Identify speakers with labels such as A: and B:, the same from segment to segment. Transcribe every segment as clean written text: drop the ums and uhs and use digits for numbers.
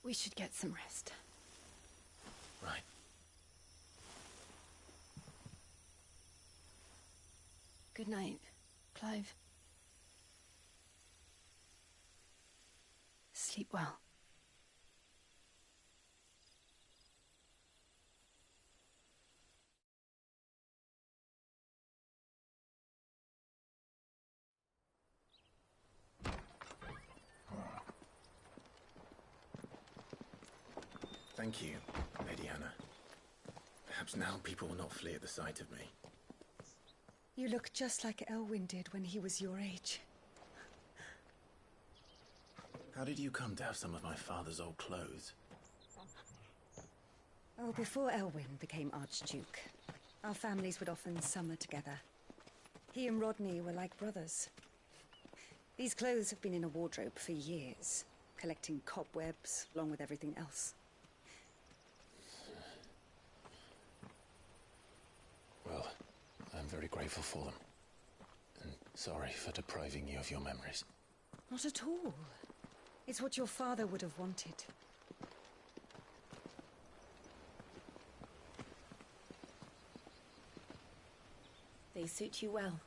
A: We should get some rest.
B: Right.
A: Good night, Clive. Sleep well.
B: Thank you, Lady Hannah. Perhaps now people will not flee at the sight of me.
C: You look just like Elwyn did when he was your age.
B: How did you come to have some of my father's old clothes?
C: Oh, before Elwyn became Archduke, our families would often summer together. He and Rodney were like brothers. These clothes have been in a wardrobe for years, collecting cobwebs along with everything else.
B: Well, I'm very grateful for them. And sorry for depriving you of your memories.
C: Not at all. It's what your father would have wanted.
A: They suit you well.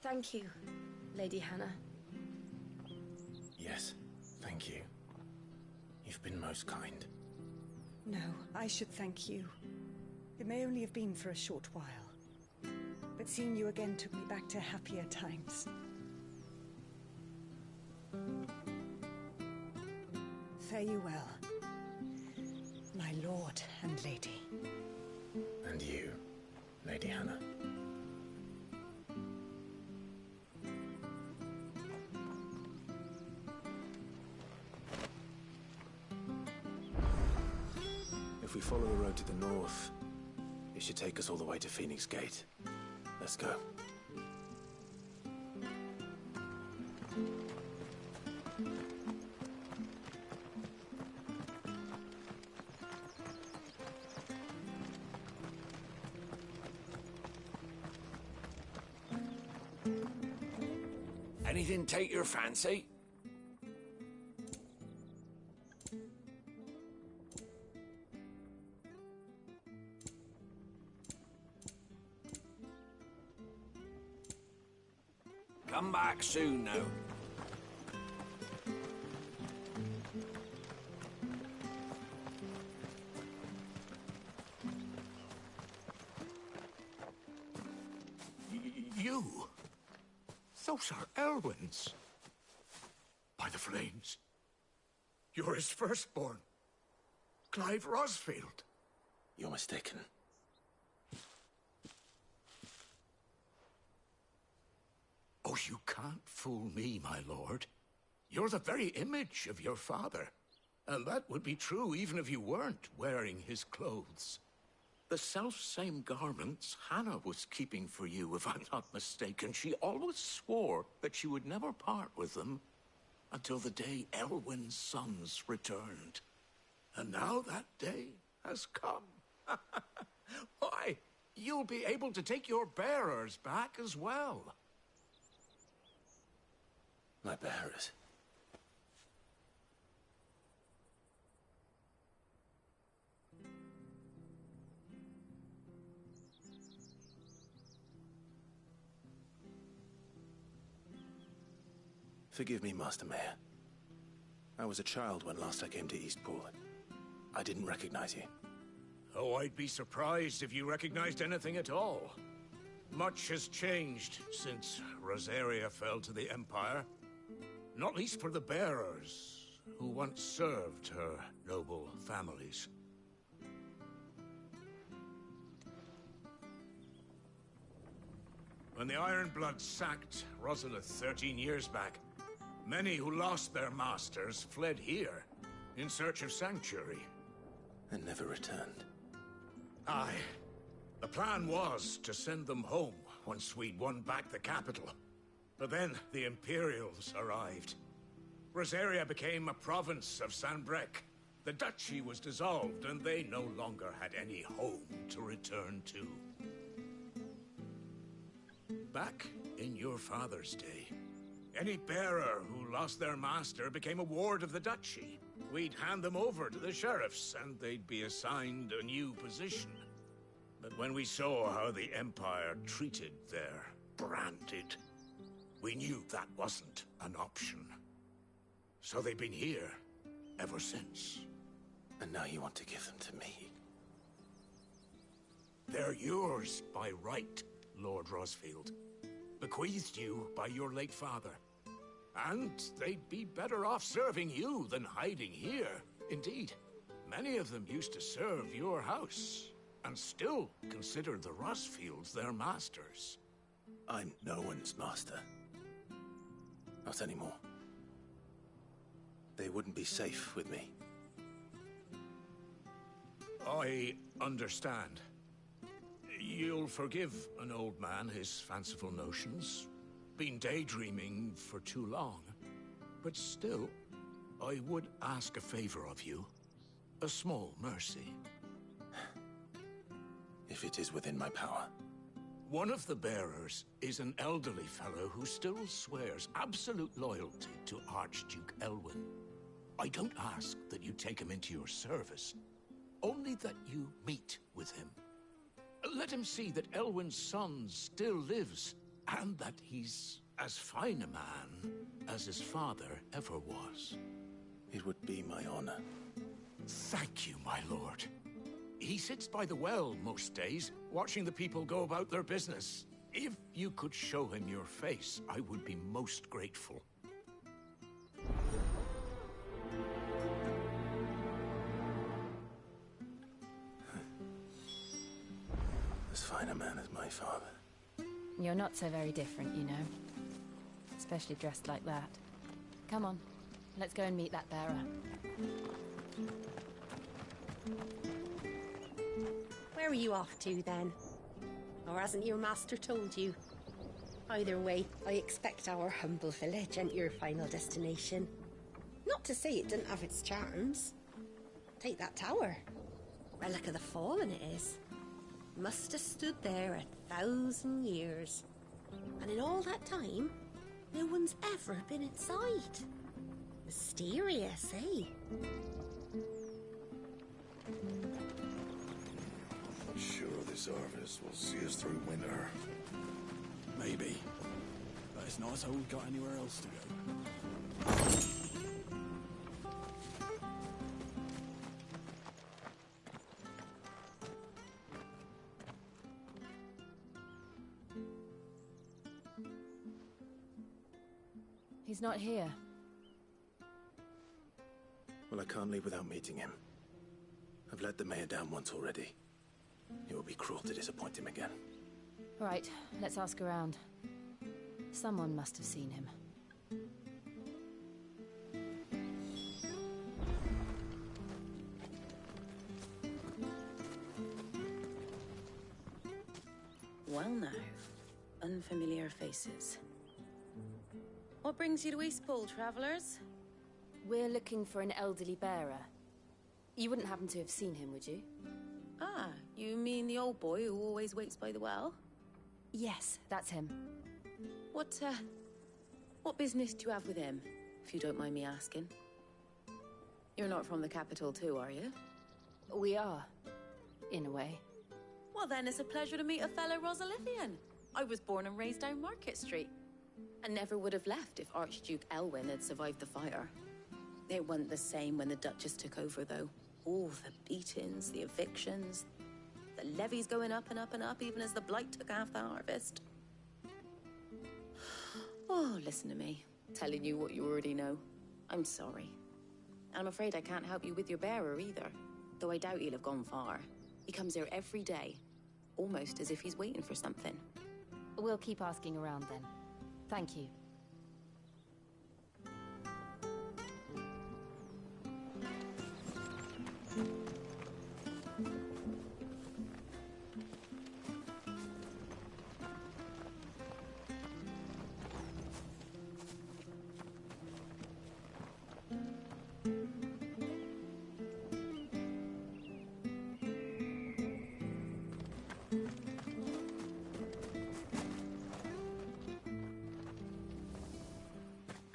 A: Thank you, Lady Hannah.
B: Yes, thank you. You've been most kind.
C: No, I should thank you. It may only have been for a short while, but seeing you again took me back to happier times. Fare you well, my lord and lady.
B: And you, Lady Hannah. If we follow the road to the north, it should take us all the way to Phoenix Gate. Let's go.
D: Anything take your fancy? Come back soon now.
E: You? Those are Elwyn's. By the flames. You're his firstborn. Clive Rosfield.
B: You're mistaken.
E: Oh, you can't fool me, my lord. You're the very image of your father. And that would be true even if you weren't wearing his clothes. The self-same garments Hannah was keeping for you, if I'm not mistaken. She always swore that she would never part with them until the day Elwyn's sons returned. And now that day has come. Why, you'll be able to take your bearers back as well.
B: My bearers. Forgive me, Master Mayor. I was a child when last I came to Eastpool. I didn't recognize you.
E: Oh, I'd be surprised if you recognized anything at all. Much has changed since Rosaria fell to the Empire. Not least for the bearers, who once served her noble families. When the Ironbloods sacked Rosalith 13 years back, many who lost their masters fled here, in search of sanctuary.
B: And never returned.
E: Aye. The plan was to send them home once we'd won back the capital. But then the Imperials arrived. Rosaria became a province of Sanbreque. The duchy was dissolved, and they no longer had any home to return to. Back in your father's day, any bearer who lost their master became a ward of the duchy. We'd hand them over to the sheriffs, and they'd be assigned a new position. But when we saw how the Empire treated their branded, we knew that wasn't an option. So they've been here ever since.
B: And now you want to give them to me?
E: They're yours by right, Lord Rosfield. Bequeathed you by your late father. And they'd be better off serving you than hiding here. Indeed, many of them used to serve your house, and still consider the Rosfields their masters.
B: I'm no one's master. Not anymore. They wouldn't be safe with me.
E: I understand. You'll forgive an old man his fanciful notions. Been daydreaming for too long. But still, I would ask a favor of you. A small mercy.
B: If it is within my power.
E: One of the bearers is an elderly fellow who still swears absolute loyalty to Archduke Elwyn. I don't ask that you take him into your service, only that you meet with him. Let him see that Elwyn's son still lives, and that he's as fine a man as his father ever was.
B: It would be my honor.
E: Thank you, my lord. He sits by the well most days, watching the people go about their business. If you could show him your face, I would be most grateful.
B: As fine a man as my father.
A: You're not so very different, you know. Especially dressed like that. Come on, let's go and meet that bearer.
F: Where are you off to, then? Or hasn't your master told you? Either way, I expect our humble village ain't your final destination. Not to say it didn't have its charms. Take that tower. Relic of the Fallen it is. Must have stood there 1,000 years. And in all that time, no one's ever been inside. Mysterious, eh?
G: I'm sure this harvest will see us through winter.
H: Maybe. But it's not as though we've got anywhere else to go.
A: He's not here.
B: Well, I can't leave without meeting him. I've let the mayor down once already. It would be cruel to disappoint him again.
A: Right, let's ask around. Someone must have seen him.
I: Well now, unfamiliar faces. What brings you to Eastpool, travelers?
A: We're looking for an elderly bearer. You wouldn't happen to have seen him, would you?
I: Ah, you mean the old boy who always waits by the well?
A: Yes, that's him.
I: What business do you have with him, if you don't mind me asking? You're not from the capital too, are you?
A: We are, in a way.
I: Well then, it's a pleasure to meet a fellow Rosalifian. I was born and raised down Market Street. And never would have left if Archduke Elwyn had survived the fire. It wasn't the same when the Duchess took over, though. All the beatings, the evictions, the levies going up and up and up, even as the blight took half the harvest. Oh, listen to me, telling you what you already know. I'm sorry. And I'm afraid I can't help you with your bearer either, though I doubt he'll have gone far. He comes here every day, almost as if he's waiting for something.
A: We'll keep asking around then. Thank you.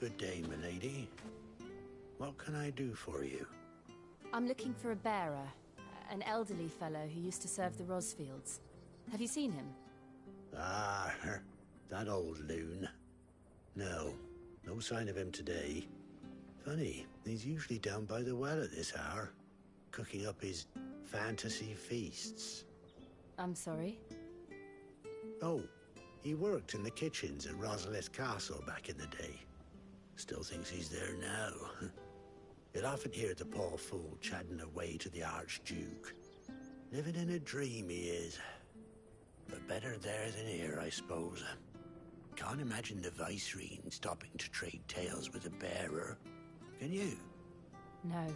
J: Good day, milady. What can I do for you?
A: I'm looking for a bearer, an elderly fellow who used to serve the Rosfields. Have you seen him?
J: Ah, that old loon. No sign of him today. Funny, he's usually down by the well at this hour, cooking up his fantasy feasts.
A: I'm sorry?
J: Oh, he worked in the kitchens at Rosalith Castle back in the day. Still thinks he's there now. You'll often hear the poor fool chatting away to the Archduke. Living in a dream he is. But better there than here, I suppose. Can't imagine the Viceroy stopping to trade tales with a bearer. Can you?
A: No.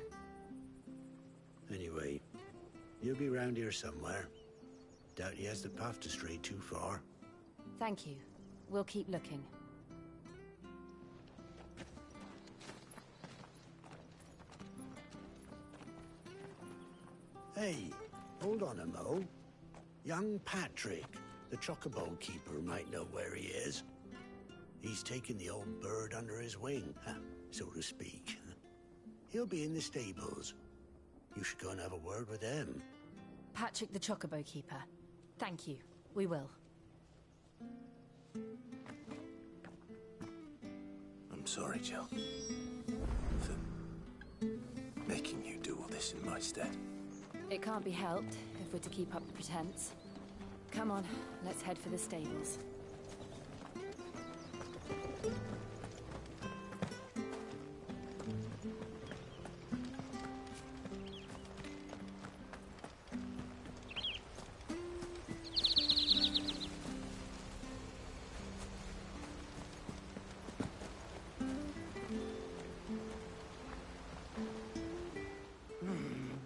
J: Anyway, you'll be round here somewhere. Doubt he has the path to stray too far.
A: Thank you. We'll keep looking.
J: Hey, hold on a mo. Young Patrick, the chocobo keeper, might know where he is. He's taken the old bird under his wing, so to speak. He'll be in the stables. You should go and have a word with him.
A: Patrick the Chocobo Keeper. Thank you. We will.
B: I'm sorry, Jill. For making you do all this in my stead.
A: It can't be helped if we're to keep up the pretense. Come on, let's head for the stables.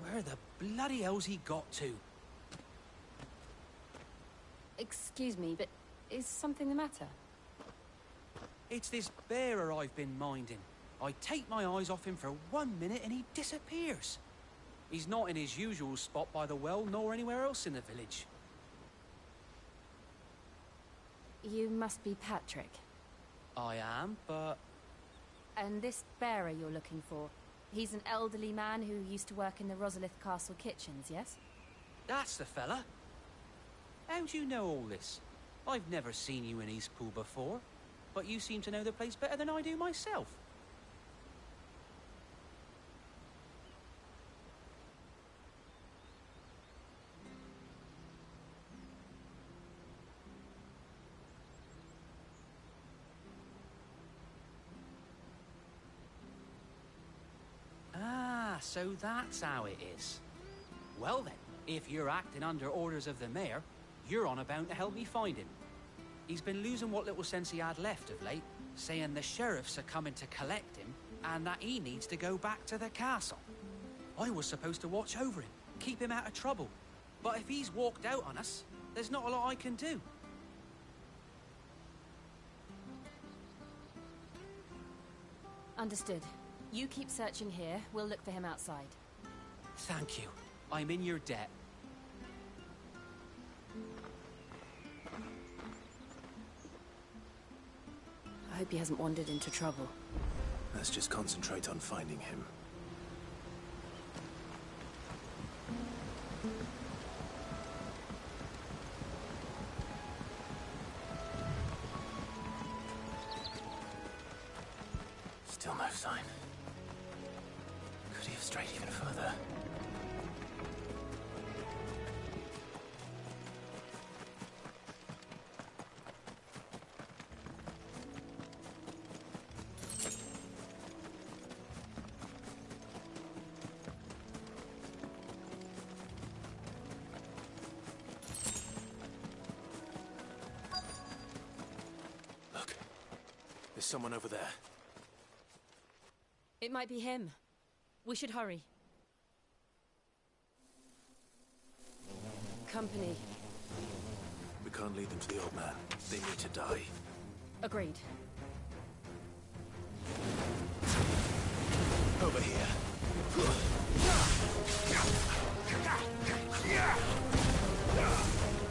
K: Where the bloody hell's he got to?
A: Excuse me, but is something the matter?
K: It's this bearer I've been minding. I take my eyes off him for 1 minute and he disappears. He's not in his usual spot by the well, nor anywhere else in the village.
A: You must be Patrick.
K: I am, but...
A: And this bearer you're looking for, he's an elderly man who used to work in the Rosalith Castle kitchens, yes?
K: That's the fella. How do you know all this? I've never seen you in Eastpool before, but you seem to know the place better than I do myself. Ah, so that's how it is. Well then, if you're acting under orders of the mayor, you're on about to help me find him. He's been losing what little sense he had left of late, saying the sheriffs are coming to collect him and that he needs to go back to the castle. I was supposed to watch over him, keep him out of trouble. But if he's walked out on us, there's not a lot I can do.
A: Understood. You keep searching here, we'll look for him outside.
K: Thank you. I'm in your debt.
A: I hope he hasn't wandered into trouble.
B: Let's just concentrate on finding him. Still no sign. Could he have strayed even further? Look, there's someone over there.
A: It might be him. We should hurry. Company.
B: We can't lead them to the old man. They need to die.
A: Agreed.
B: Over here.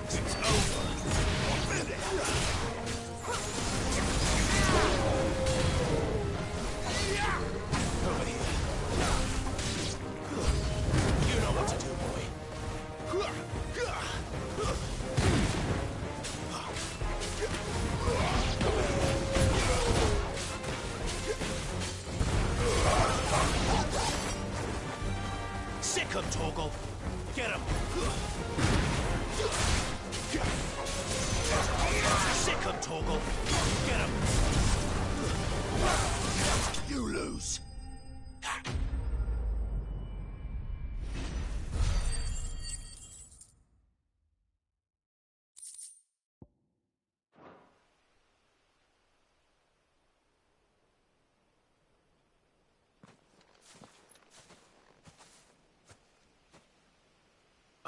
B: It's over.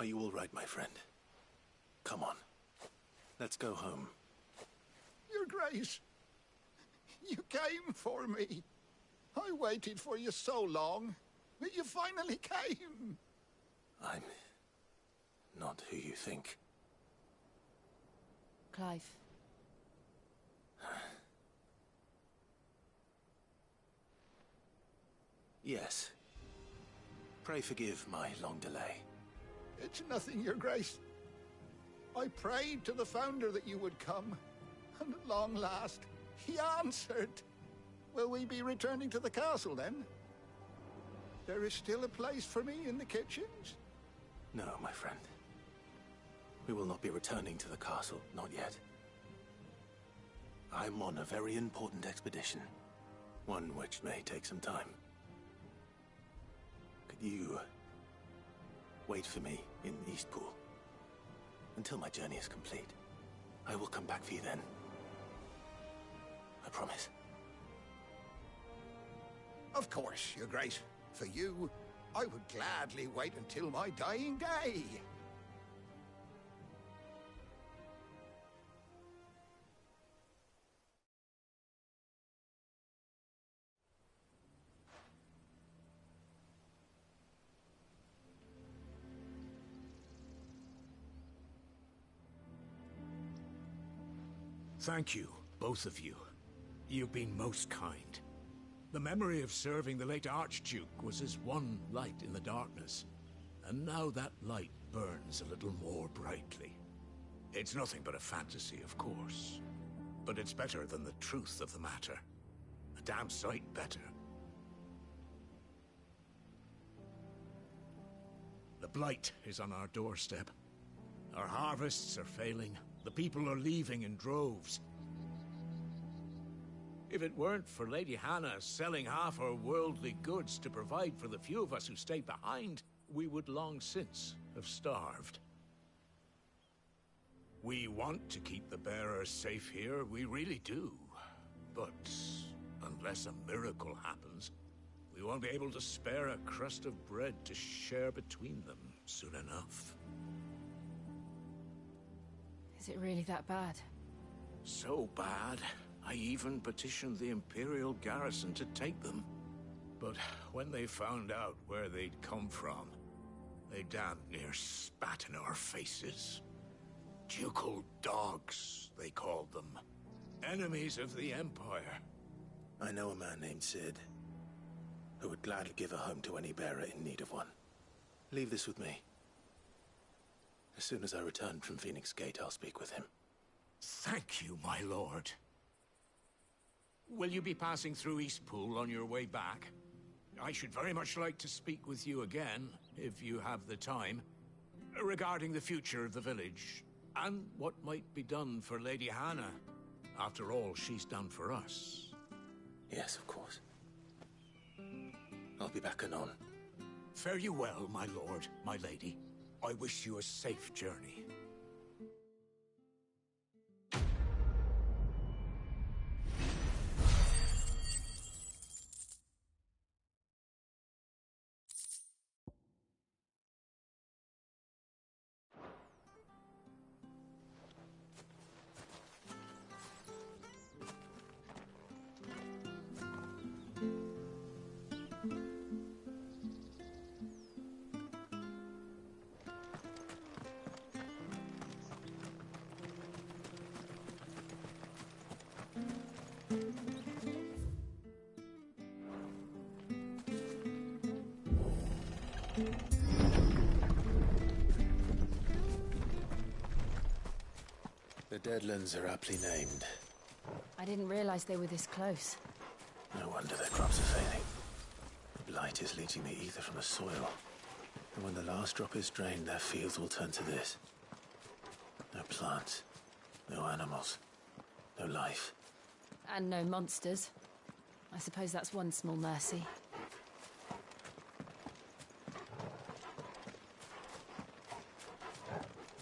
B: Are you all right, my friend? Come on. Let's go home.
E: Your Grace, you came for me. I waited for you so long, but you finally came.
B: I'm not who you think.
A: Clive.
B: Yes. Pray forgive my long delay.
E: It's nothing, Your Grace. I prayed to the Founder that you would come, and at long last, he answered. Will we be returning to the castle, then? There is still a place for me in the kitchens?
B: No, my friend. We will not be returning to the castle, not yet. I'm on a very important expedition, one which may take some time. Could you wait for me in Eastpool until my journey is complete? I will come back for you then. I promise.
E: Of course, Your Grace. For you, I would gladly wait until my dying day.
L: Thank you, both of you. You've been most kind. The memory of serving the late Archduke was as one light in the darkness, and now that light burns a little more brightly. It's nothing but a fantasy, of course, but it's better than the truth of the matter. A damn sight better. The blight is on our doorstep. Our harvests are failing. The people are leaving in droves. If it weren't for Lady Hannah selling half our worldly goods to provide for the few of us who stayed behind, we would long since have starved. We want to keep the bearers safe here, we really do. But unless a miracle happens, we won't be able to spare a crust of bread to share between them soon enough.
A: Is it really that bad?
L: So bad, I even petitioned the Imperial garrison to take them. But when they found out where they'd come from, they damn near spat in our faces. Ducal dogs, they called them. Enemies of the Empire.
B: I know a man named Sid, who would gladly give a home to any bearer in need of one. Leave this with me. As soon as I return from Phoenix Gate, I'll speak with him.
L: Thank you, my lord. Will you be passing through Eastpool on your way back? I should very much like to speak with you again, if you have the time, regarding the future of the village, and what might be done for Lady Hannah. After all she's done for us.
B: Yes, of course. I'll be back anon.
L: Fare you well, my lord, my lady. I wish you a safe journey.
B: The Deadlands are aptly named.
A: I didn't realize they were this close.
B: No wonder their crops are failing. The blight is leaching the ether from the soil. And when the last drop is drained, their fields will turn to this. No plants, no animals, no life.
A: And no monsters. I suppose that's one small mercy.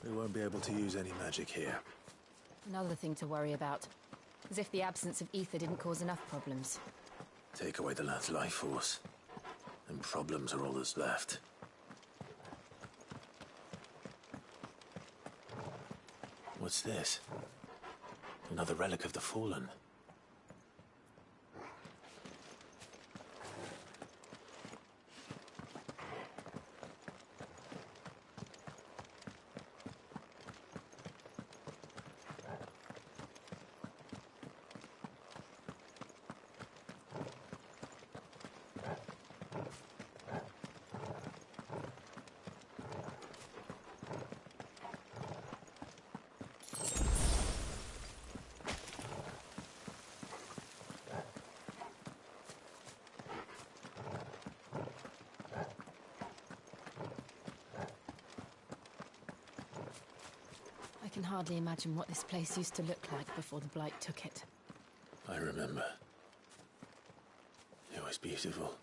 B: We won't be able to use any magic here.
A: Another thing to worry about. As if the absence of ether didn't cause enough problems.
B: Take away the lad's life force, and problems are all that's left. What's this? Another relic of the Fallen.
A: I can hardly imagine what this place used to look like before the Blight took it.
B: I remember. It was beautiful.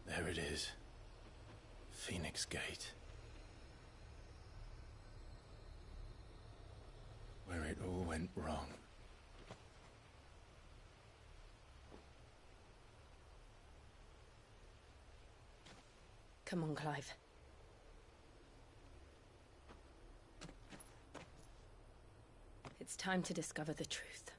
B: There it is. Phoenix Gate. Where it all went wrong.
F: Come on, Clive.
A: It's time to discover the truth.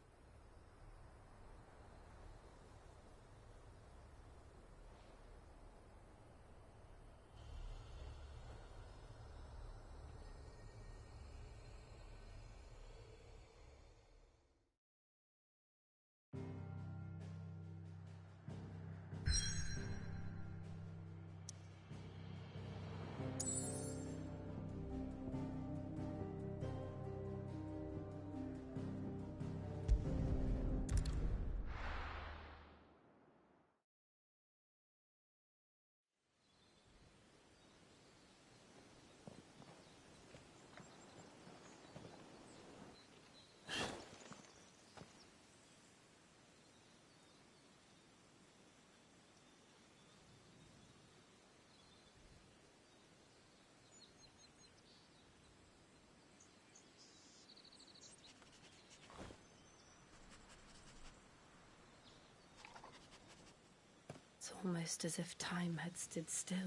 A: It's almost as if time had stood still.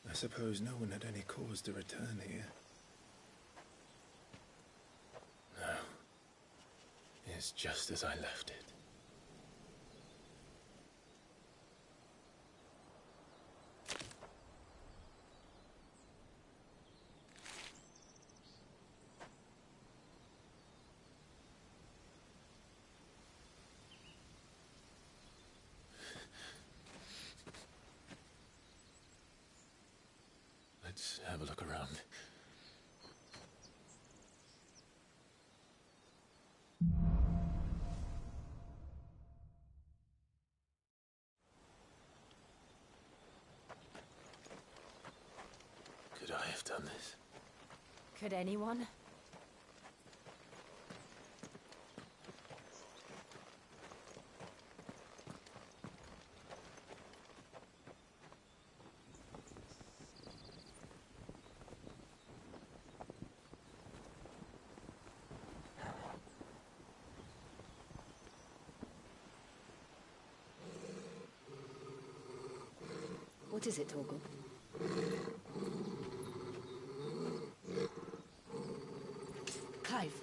B: I suppose no one had any cause to return here. No. It's just as I left it. Let's have a look around. Could I have done this?
A: Could anyone? What is it, Torgal? Clive.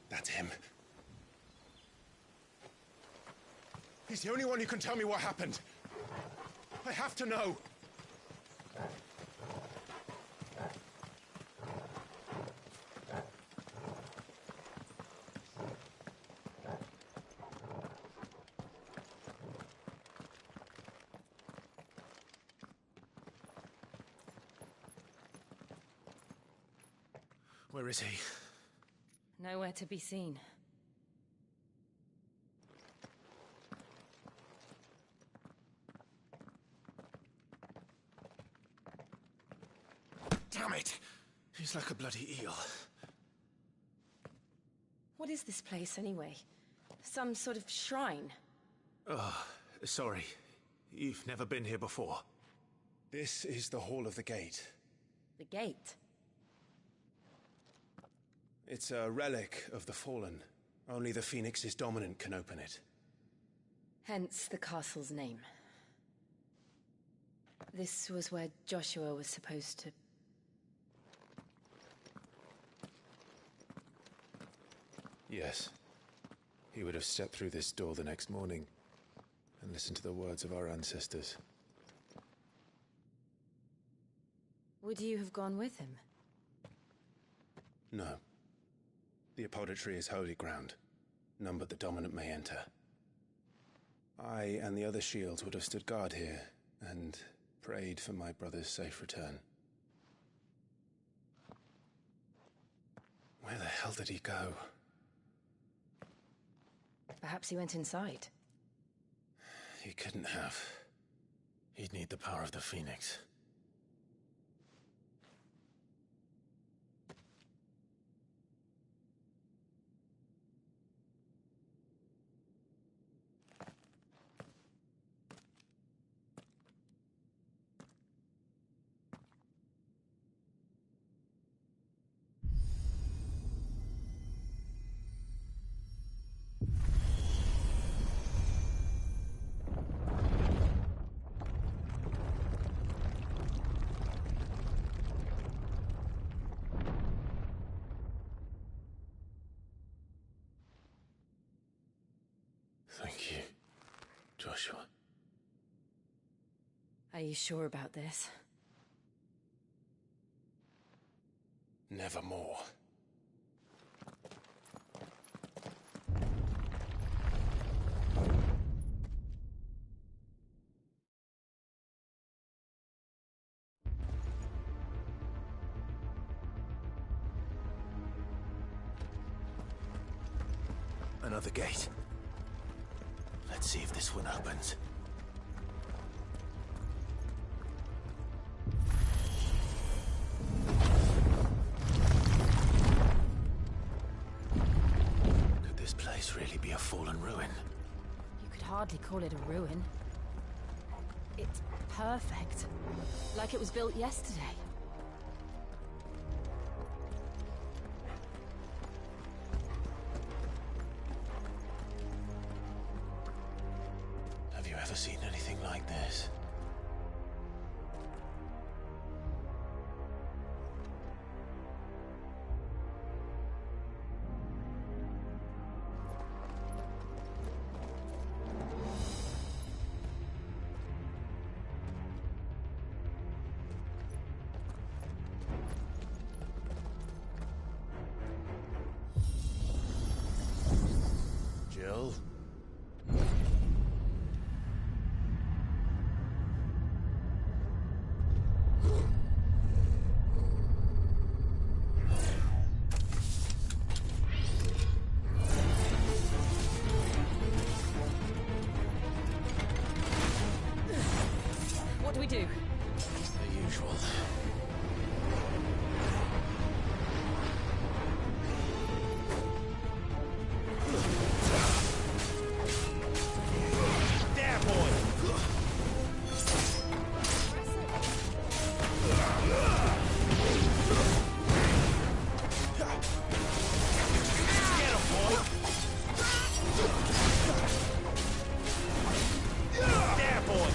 G: That's him. He's the only one who can tell me what happened. I have to know. Where is he?
A: Nowhere to be seen.
B: Damn it! He's like a bloody eel.
A: What is this place, anyway? Some sort of shrine?
B: Oh, sorry. You've never been here before.
G: This is the Hall of the Gate.
A: The gate?
G: It's a relic of the Fallen. Only the Phoenix's dominant can open it.
A: Hence the castle's name. This was where Joshua was supposed to...
G: Yes. He would have stepped through this door the next morning and listened to the words of our ancestors.
A: Would you have gone with him?
G: No. The apodatory is holy ground. None but the dominant may enter. I and the other shields would have stood guard here and prayed for my brother's safe return. Where the hell did he go?
A: Perhaps he went inside.
B: He couldn't have. He'd need the power of the Phoenix. Thank you, Joshua.
A: Are you sure about this?
G: Nevermore.
B: Another gate. Let's see if this one opens. Could this place really be a fallen ruin?
A: You could hardly call it a ruin. It's perfect. Like it was built yesterday.
B: Have you ever seen anything like this? Jill?
A: What do we do?
B: The usual. There, boy! Get him, boy! There, boy!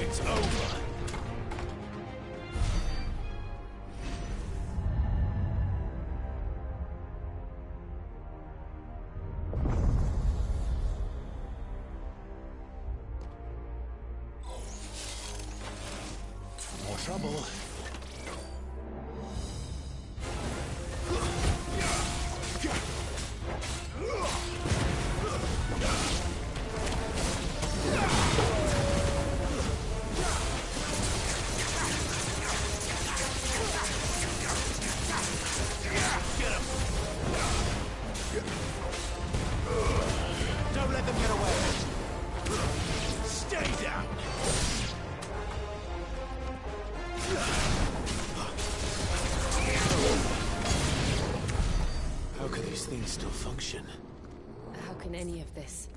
B: It's over. More trouble. Get him! things still function.
A: How can any of this?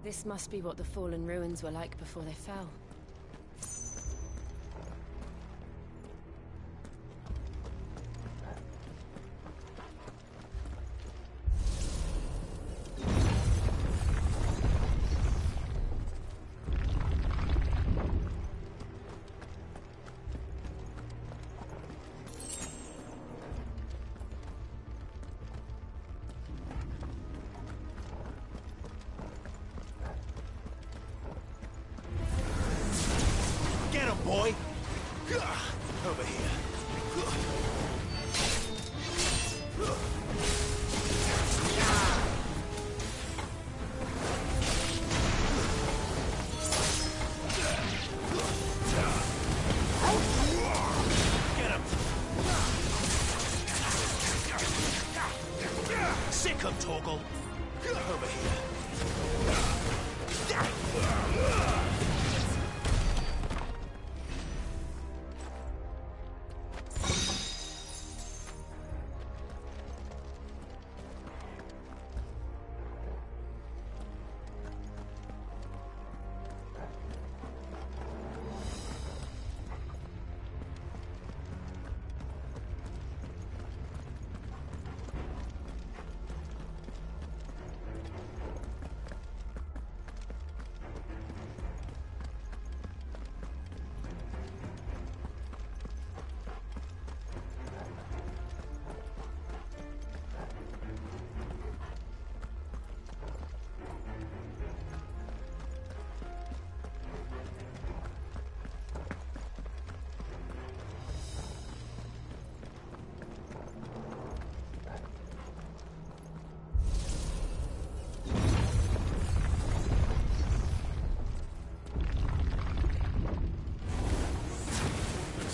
A: This must be what the fallen ruins were like before they fell.
B: Get him, boy! Over here. Get him! Sick him, Torgal! Over here.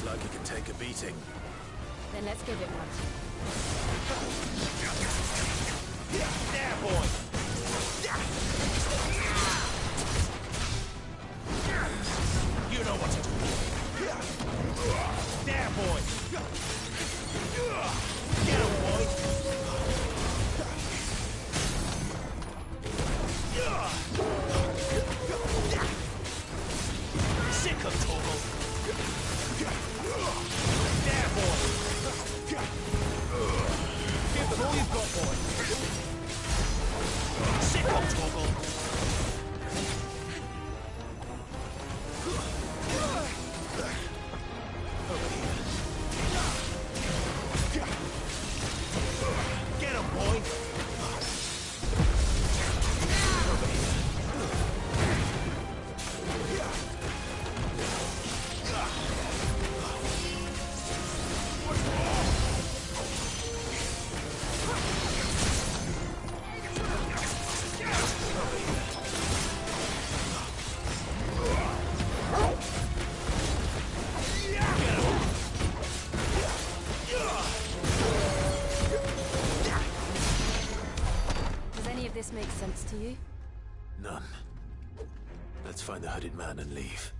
B: Like it can take a beating.
A: Then let's give it one.
B: There, boy! You know what to do. There, boy! Get him, boy! Sick of Torgal! There, boy! Give them all you've got, boy! Sick of Torgal! Over here. Get him, boy! Over here.
A: This makes sense to you?
B: None. Let's find the hooded man and leave.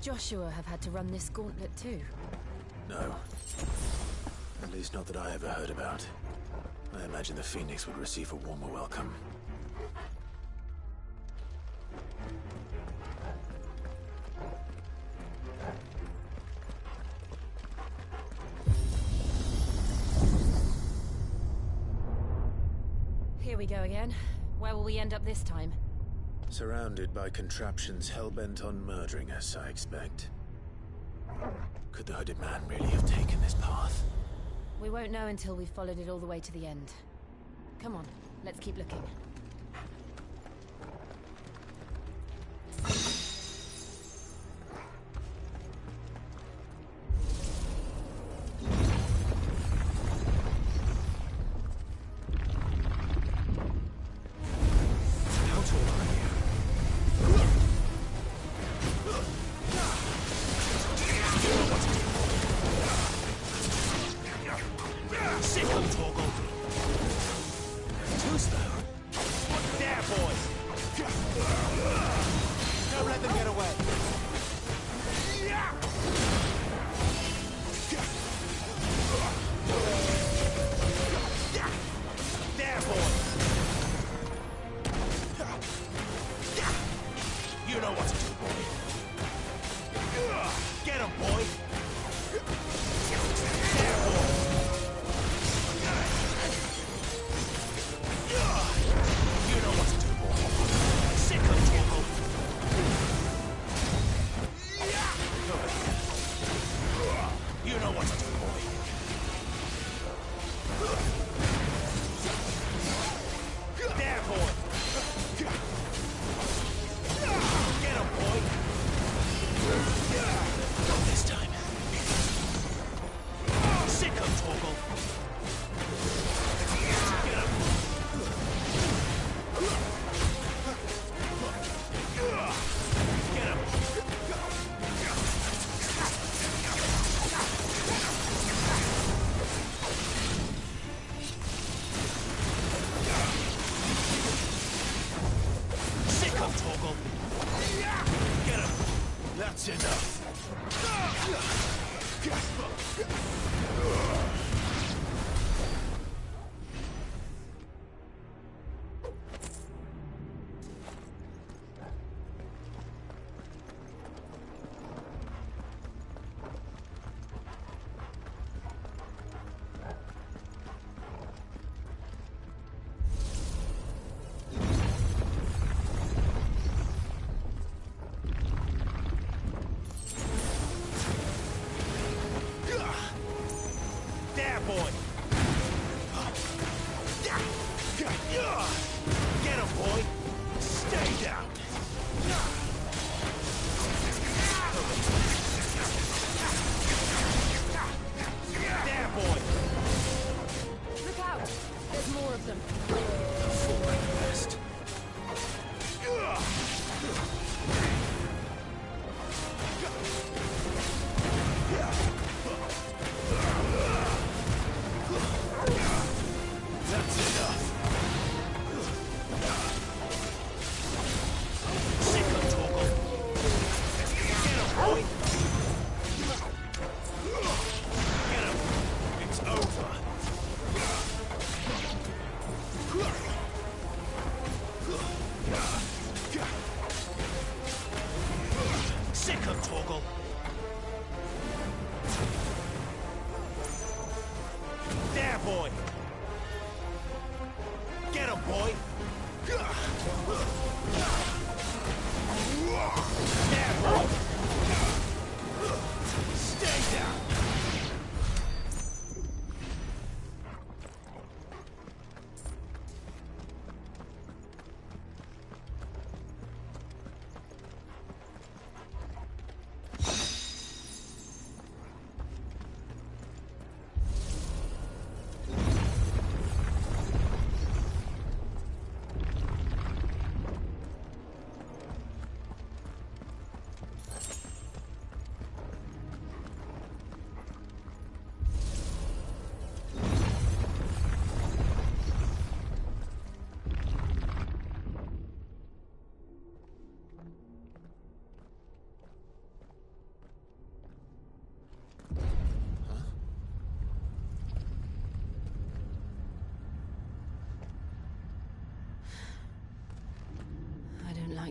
A: Joshua have had to run this gauntlet too?
B: No. At least not that I ever heard about. I imagine the Phoenix would receive a warmer welcome.
A: Here we go again. Where will we end up this time?
B: Surrounded by contraptions hell-bent on murdering us, I expect. Could the hooded man really have taken this path?
A: We won't know until we've followed it all the way to the end. Come on, let's keep looking.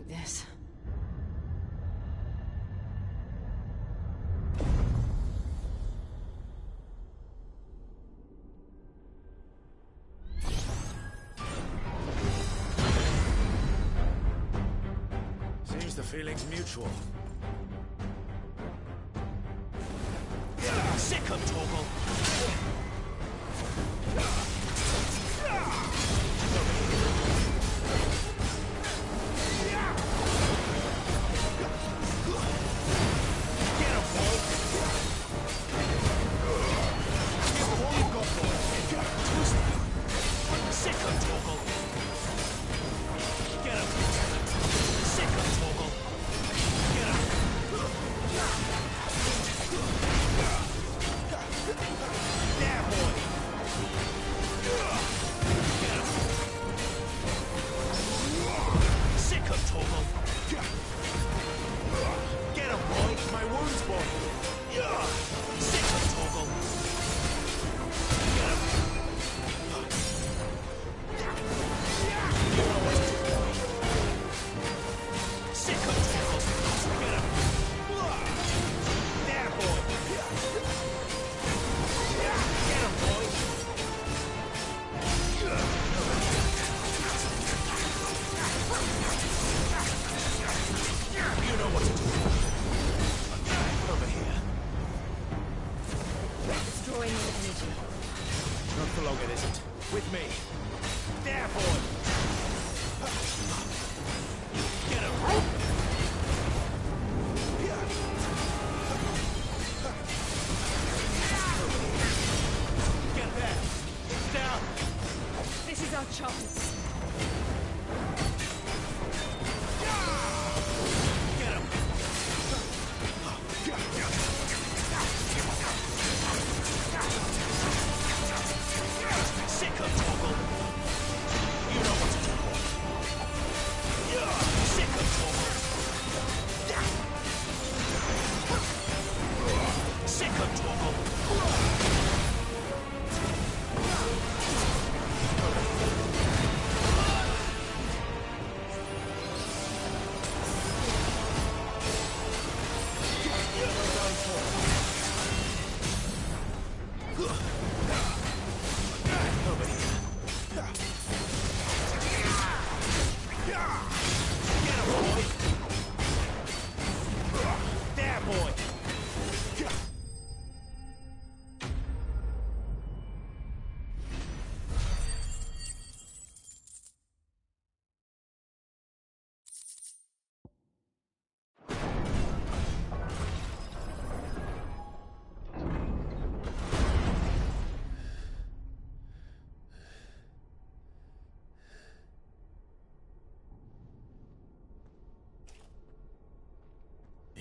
A: like this.
B: Seems the feeling's mutual.
M: Sick of Torgal!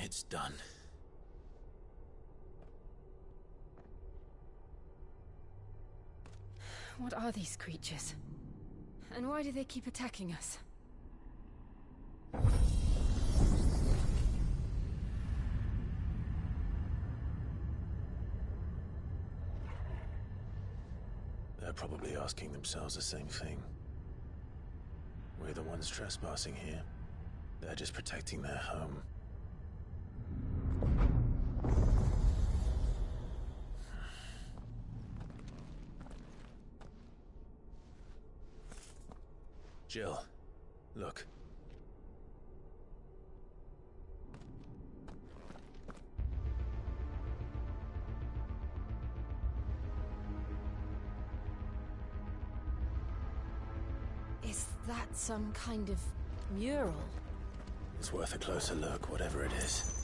B: It's done.
A: What are these creatures? And why do they keep attacking us?
B: They're probably asking themselves the same thing. We're the ones trespassing here. They're just protecting their home. Jill, look.
A: Is that some kind of mural?
B: It's worth a closer look, whatever it is.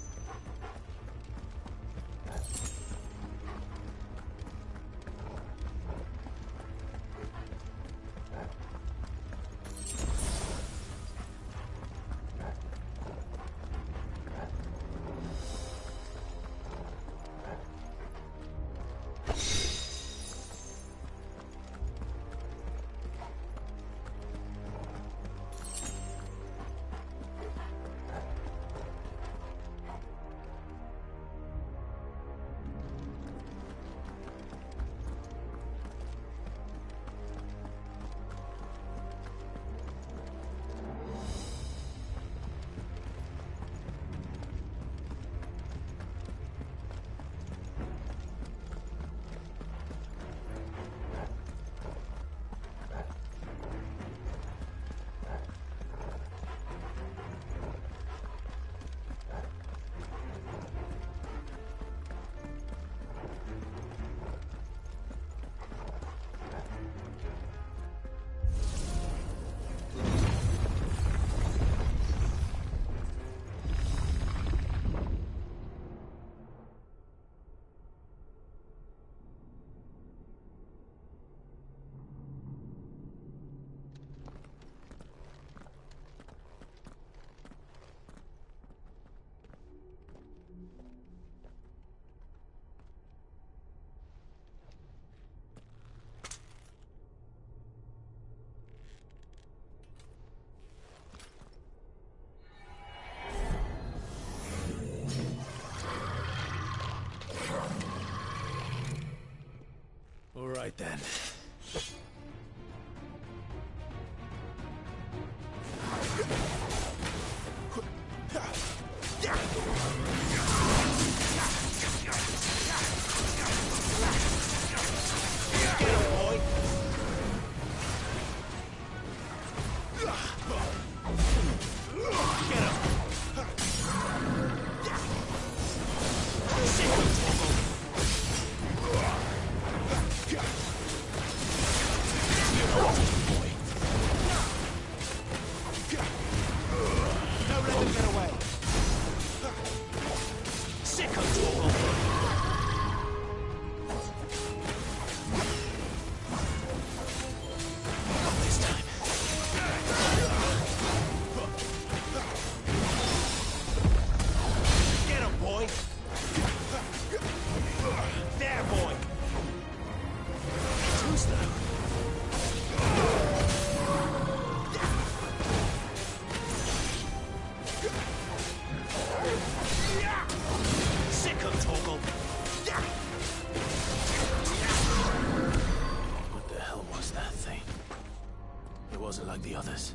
B: right then. What the hell was that thing? It wasn't like the others.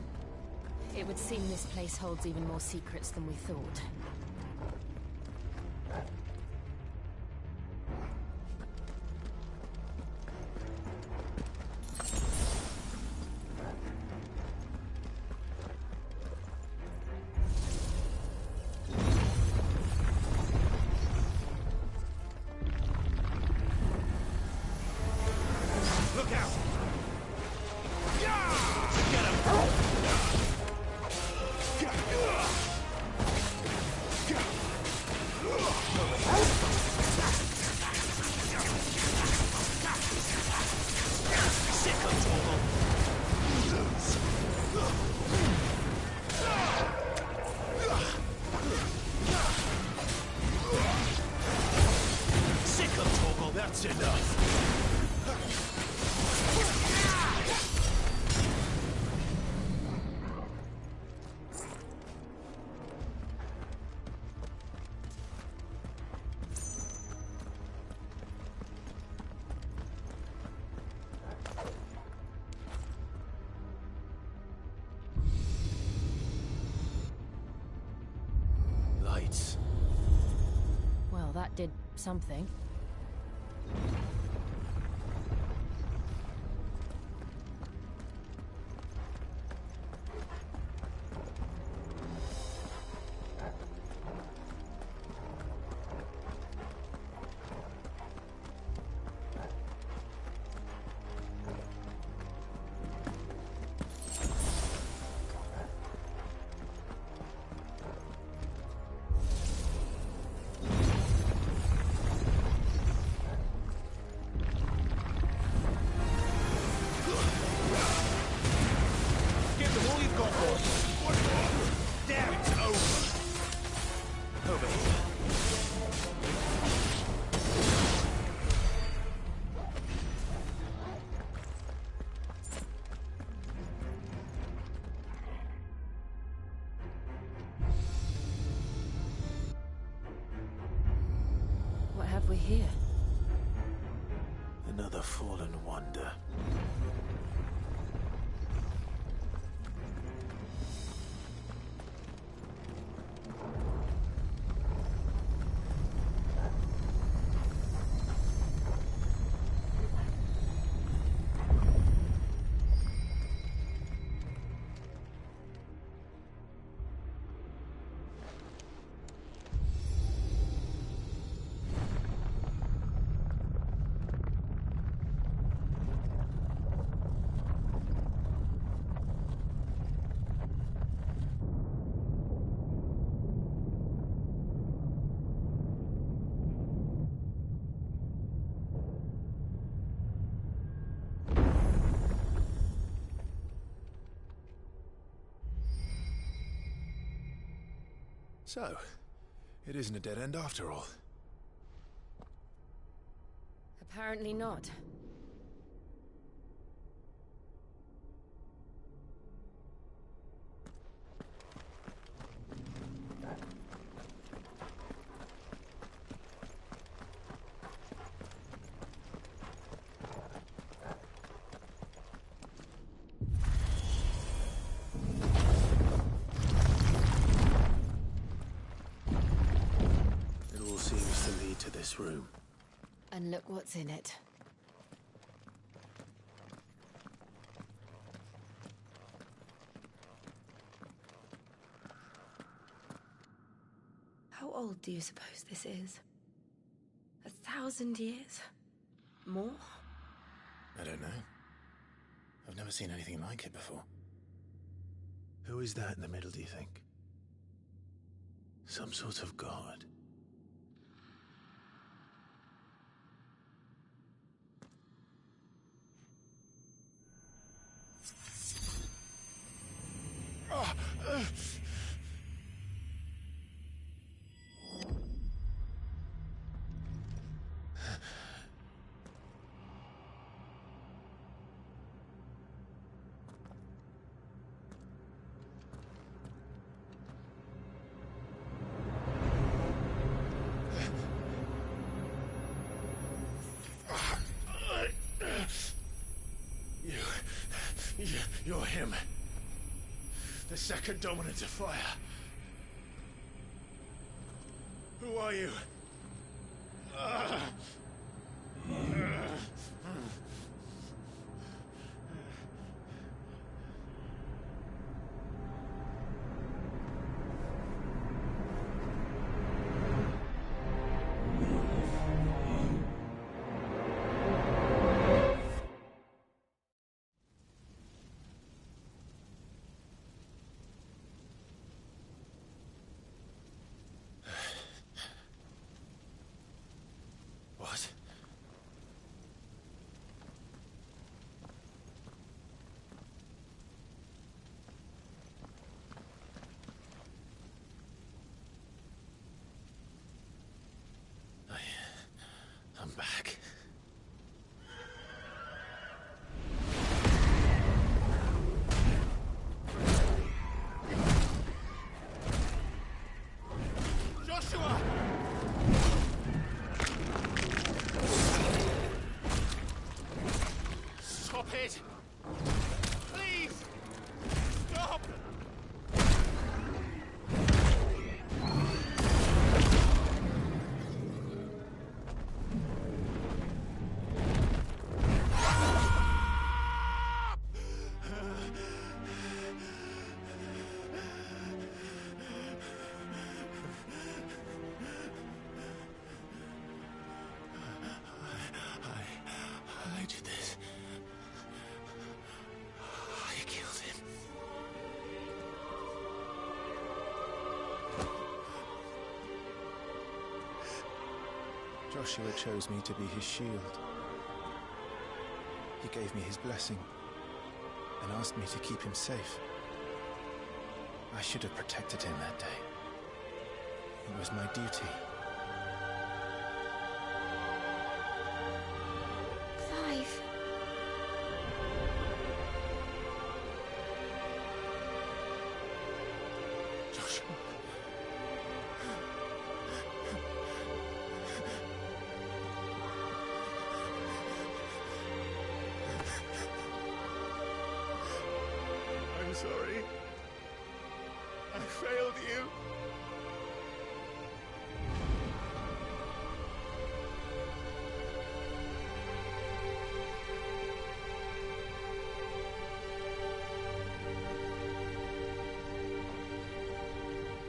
A: It would seem this place holds even more secrets than we thought.
B: That's enough. Lights.
A: Well, that did something. What have we here?
B: Another fallen wonder. So, it isn't a dead end after all.
A: Apparently not.
B: this room.
A: And look what's in it.
M: How old do you suppose this is? 1,000 years? More?
G: I don't know. I've never seen anything like it before.
B: Who is that in the middle, do you think? Some sort of god?
G: You're him. The second dominant of fire. Who are you? What? I'm back. Joshua! Stop it! Please! Stop! I did this. I killed him. Joshua chose me to be his shield. He gave me his blessing and asked me to keep him safe. I should have protected him that day. It was my duty.
M: Clive.
G: Joshua. I'm sorry. I failed you.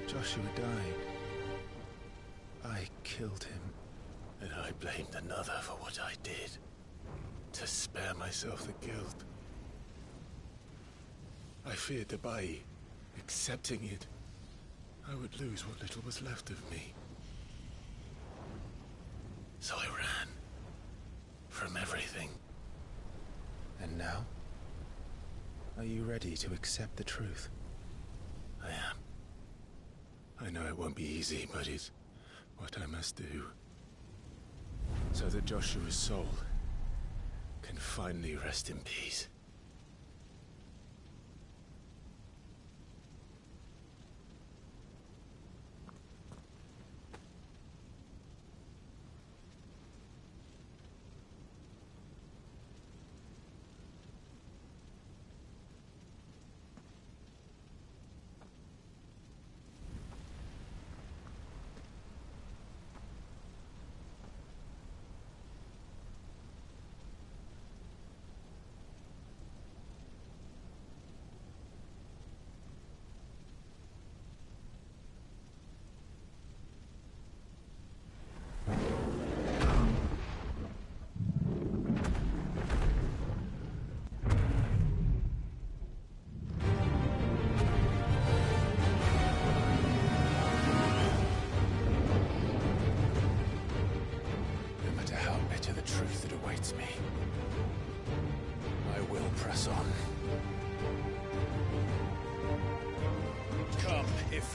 G: Joshua died. I killed him. And I blamed another for what I did. To spare myself the guilt. I feared that by accepting it, I would lose what little was left of me. So I ran. From everything. And now? Are you ready to accept the truth? I am. I know it won't be easy, but it's what I must do. So that Joshua's soul can finally rest in peace.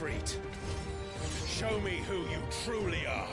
G: Ifrit. Show me who you truly are.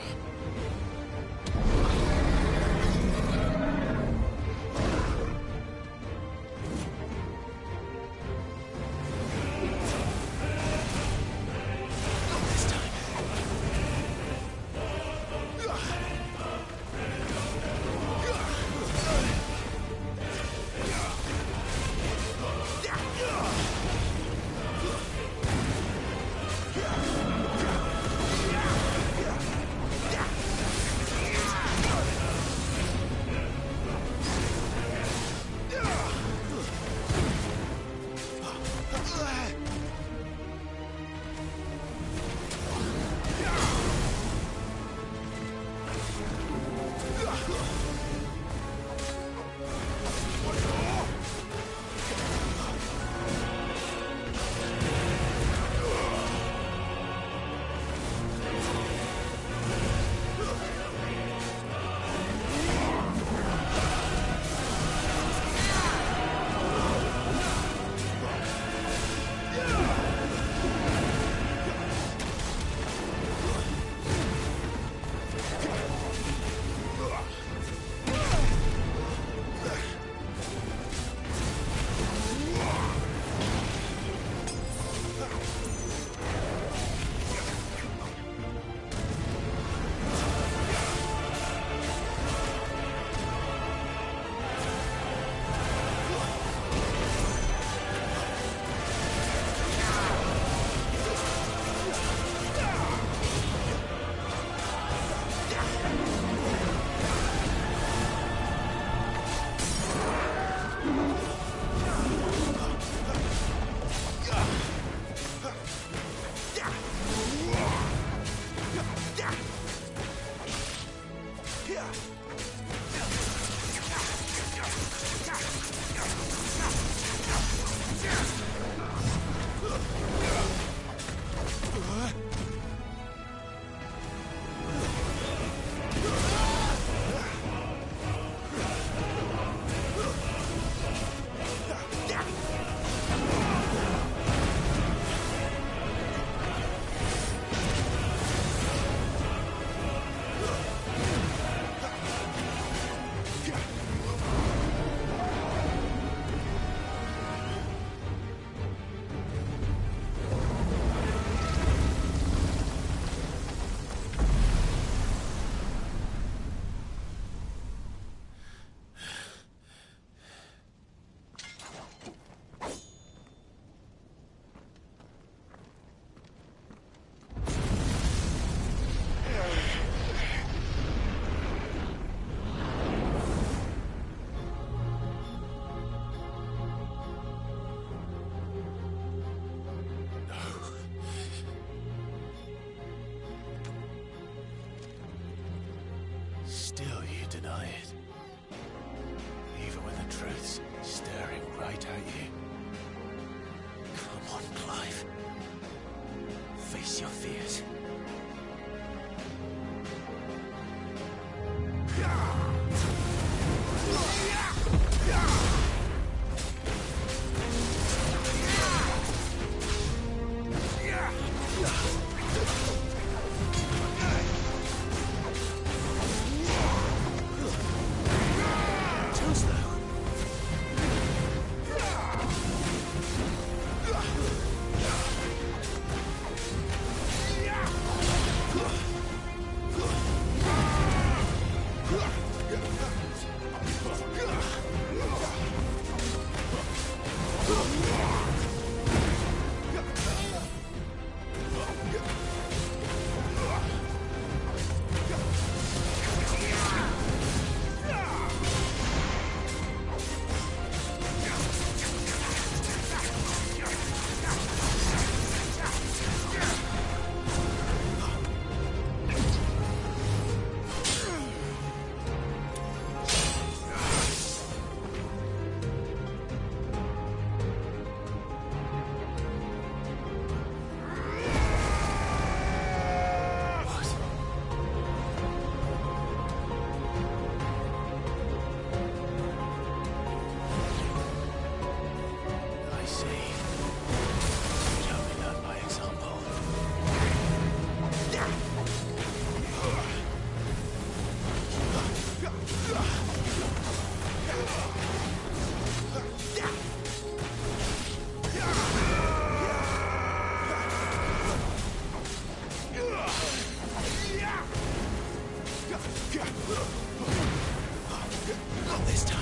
B: Still you deny it. Even when the truth's staring right at you. Come on, Clive. Face your fears.
E: Yeah! Not this time.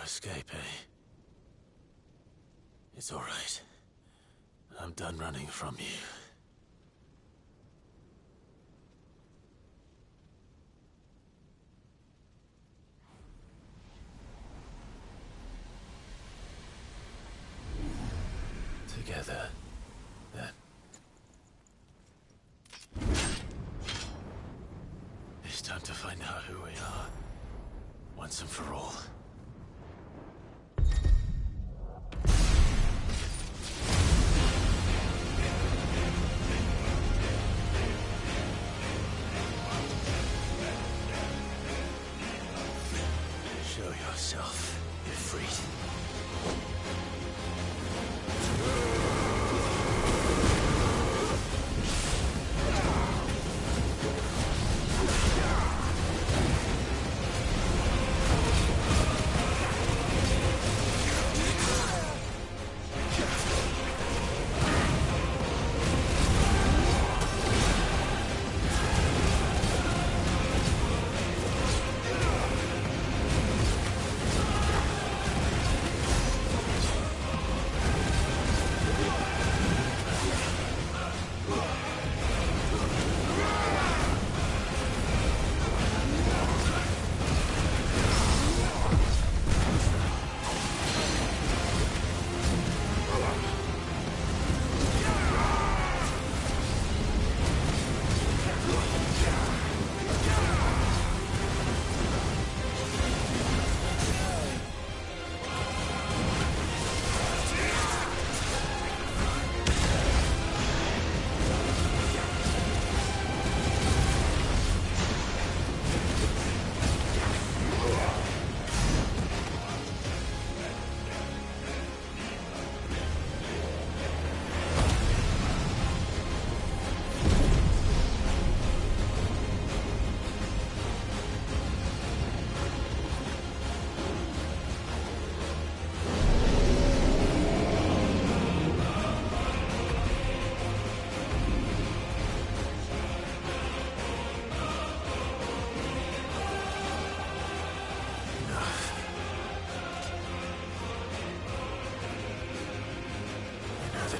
B: Escape, eh? It's all right. I'm done running from you. Together, then. It's time to find out who we are, once and for all. Show yourself, Ifrit.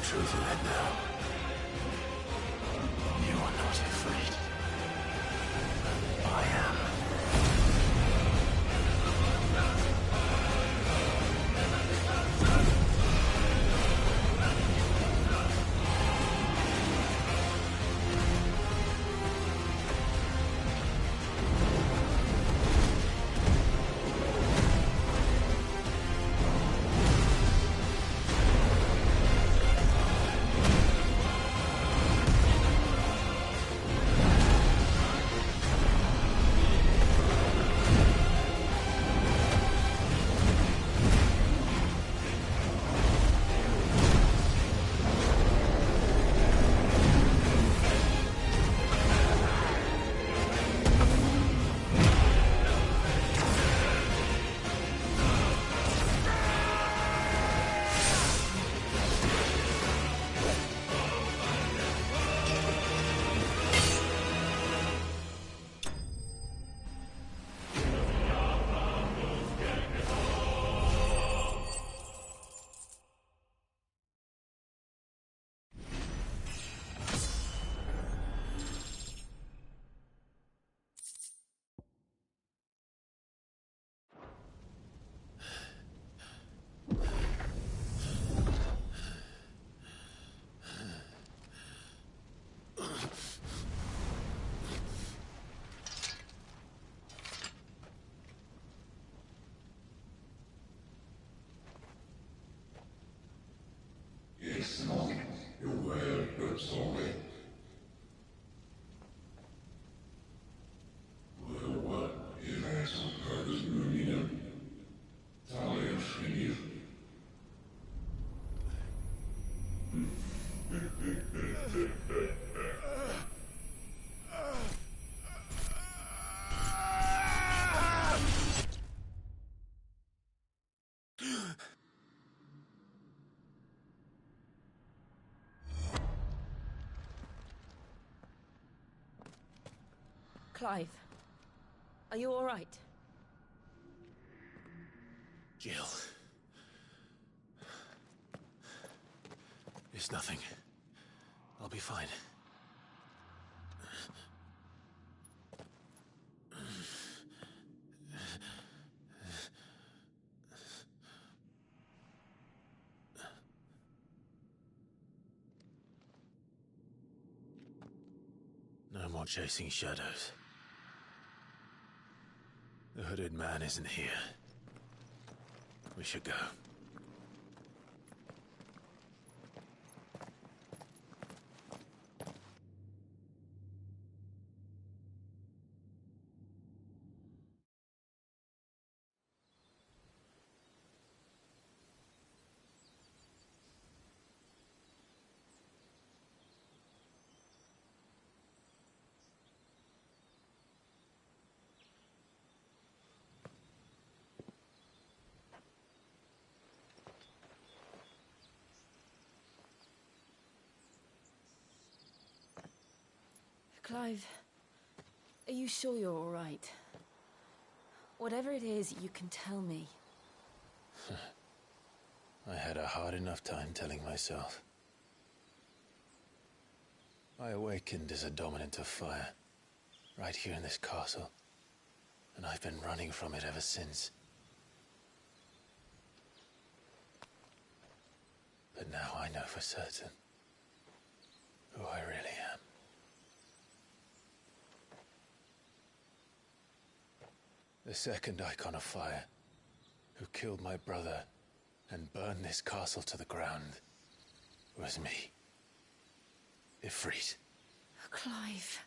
B: Truth in it now. You are not afraid. I am.
A: Clive, are you all right?
B: Jill. It's nothing. I'll be fine. No more chasing shadows. The hooded man isn't here. We should go.
A: Clive, are you sure you're all right? Whatever it is, you can tell me.
B: I had a hard enough time telling myself. I awakened as a dominant of fire, right here in this castle, and I've been running from it ever since. But now I know for certain who I really am. The second icon of fire, who killed my brother and burned this castle to the ground, was me. Ifrit.
A: Clive.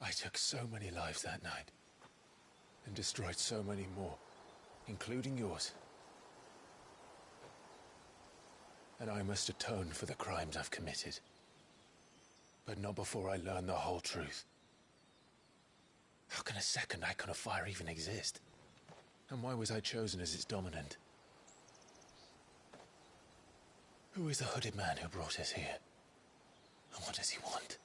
B: I took so many lives that night, and destroyed so many more, including yours. And I must atone for the crimes I've committed. But not before I learn the whole truth. How can a second icon of fire even exist? And why was I chosen as its dominant? Who is the hooded man who brought us here? And what does he want?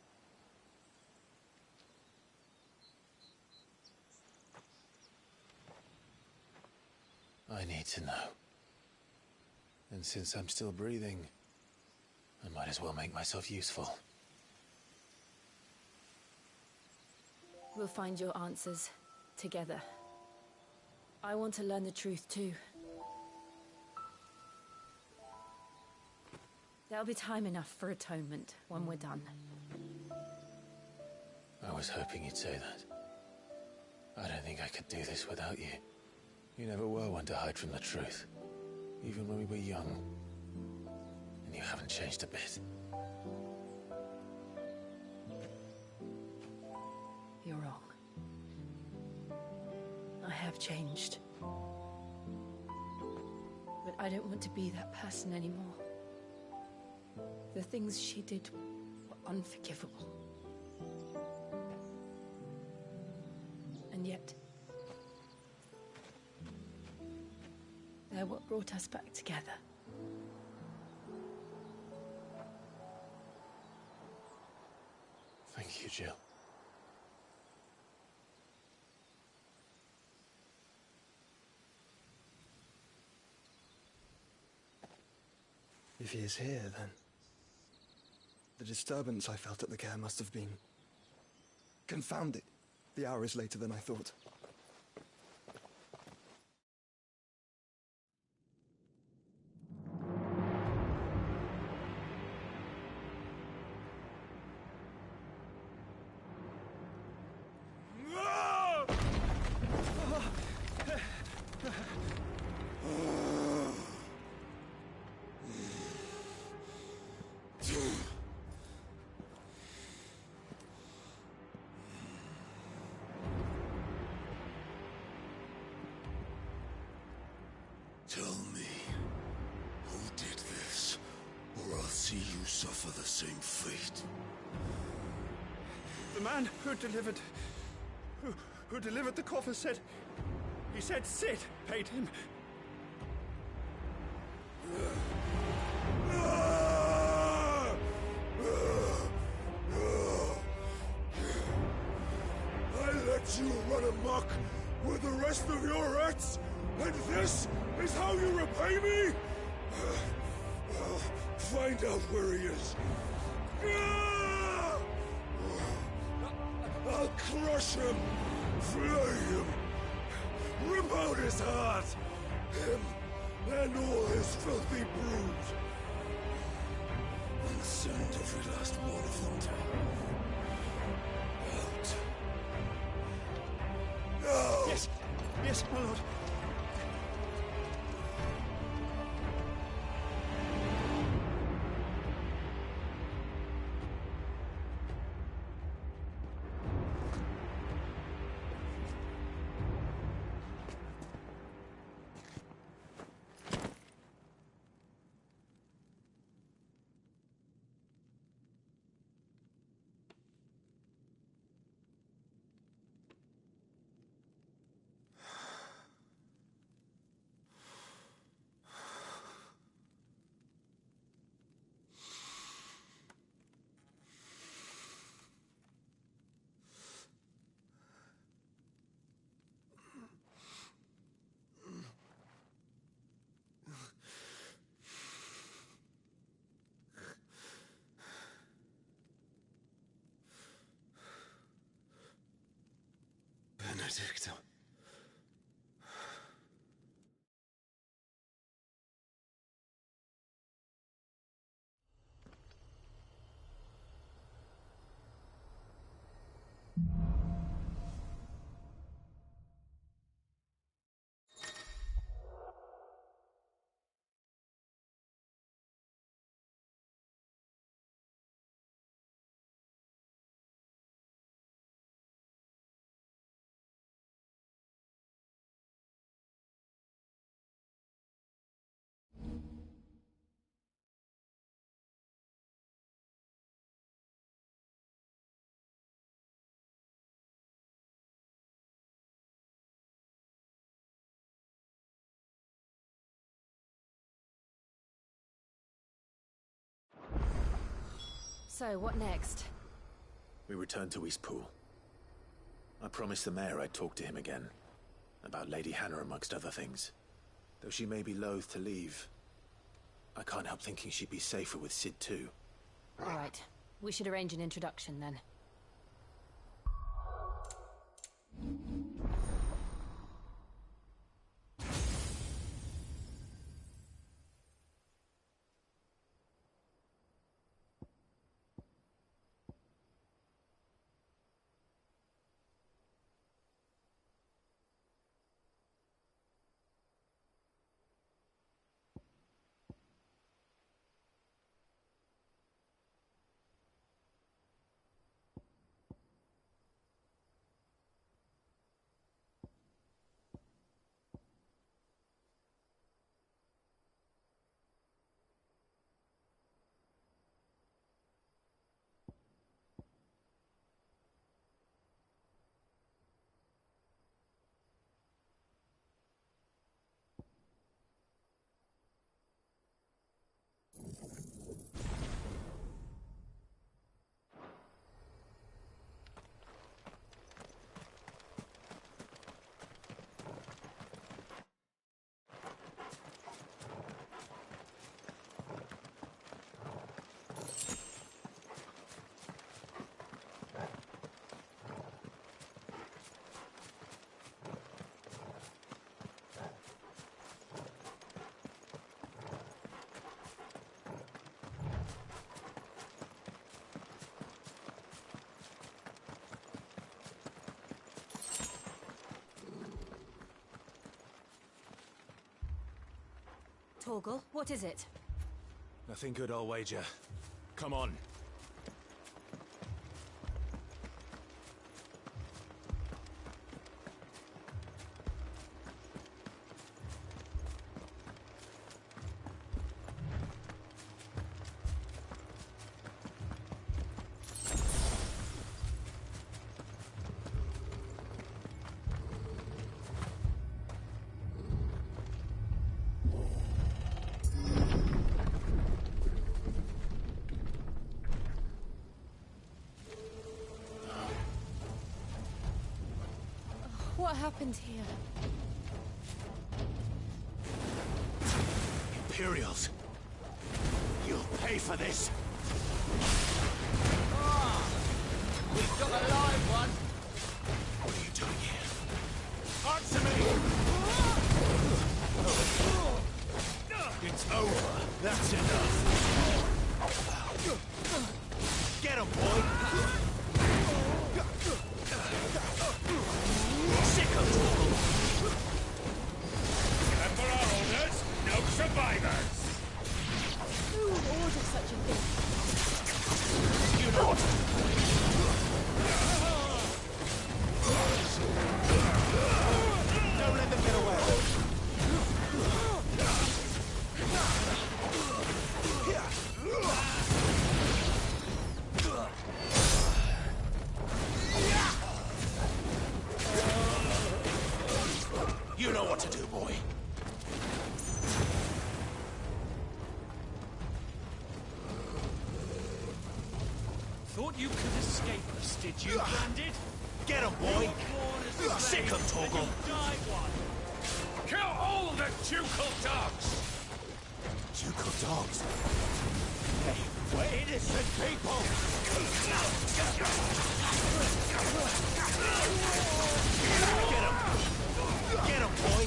B: I need to know. And since I'm still breathing, I might as well make myself useful.
A: We'll find your answers together. I want to learn the truth too. There'll be time enough for atonement when we're done.
B: I was hoping you'd say that. I don't think I could do this without you. You never were one to hide from the truth, even when we were young. And you haven't changed a bit.
A: You're wrong. I have changed. But I don't want to be that person anymore. The things she did were unforgivable. And yet, they're what brought us back together.
B: Thank you, Jill.
N: If he is here, then the disturbance I felt at the care must have been confounded. The hour is later than I thought.
O: Tell me, who did this, or I'll see you suffer the same fate.
N: The man who delivered the coffer said... He said Sid paid him.
O: let you run amok with the rest of your rats? And this is how you repay me? Well, find out where he is. I'll crush him, flay him, rip out his heart, him and all his filthy brood, and send every last one of them out. No!
N: Yes, yes, my lord.
O: Benedicta.
A: So, what next?
B: We return to Eastpool. I promised the mayor I'd talk to him again. About Lady Hannah, amongst other things. Though she may be loath to leave, I can't help thinking she'd be safer with Sid too.
A: All right. We should arrange an introduction then. Torgal, what is it?
P: Nothing good, I'll wager. Come on.
A: What happened here?
E: Imperials. You'll pay for this.
Q: We've got a live one.
E: What are you doing here? Answer me! It's over. That's enough. Get him, boy! Sick of trouble!
O: Remember our orders? No survivors!
A: Who would order such a thing?
E: You know what? Don't let them get away. You know what to do, boy.
Q: Thought you could escape us, did you, Bandit?
E: Get him, boy! Sick of Torgal!
O: Kill all the ducal dogs!
E: Ducal dogs? Hey, we're innocent people! Get him! Get him, boy!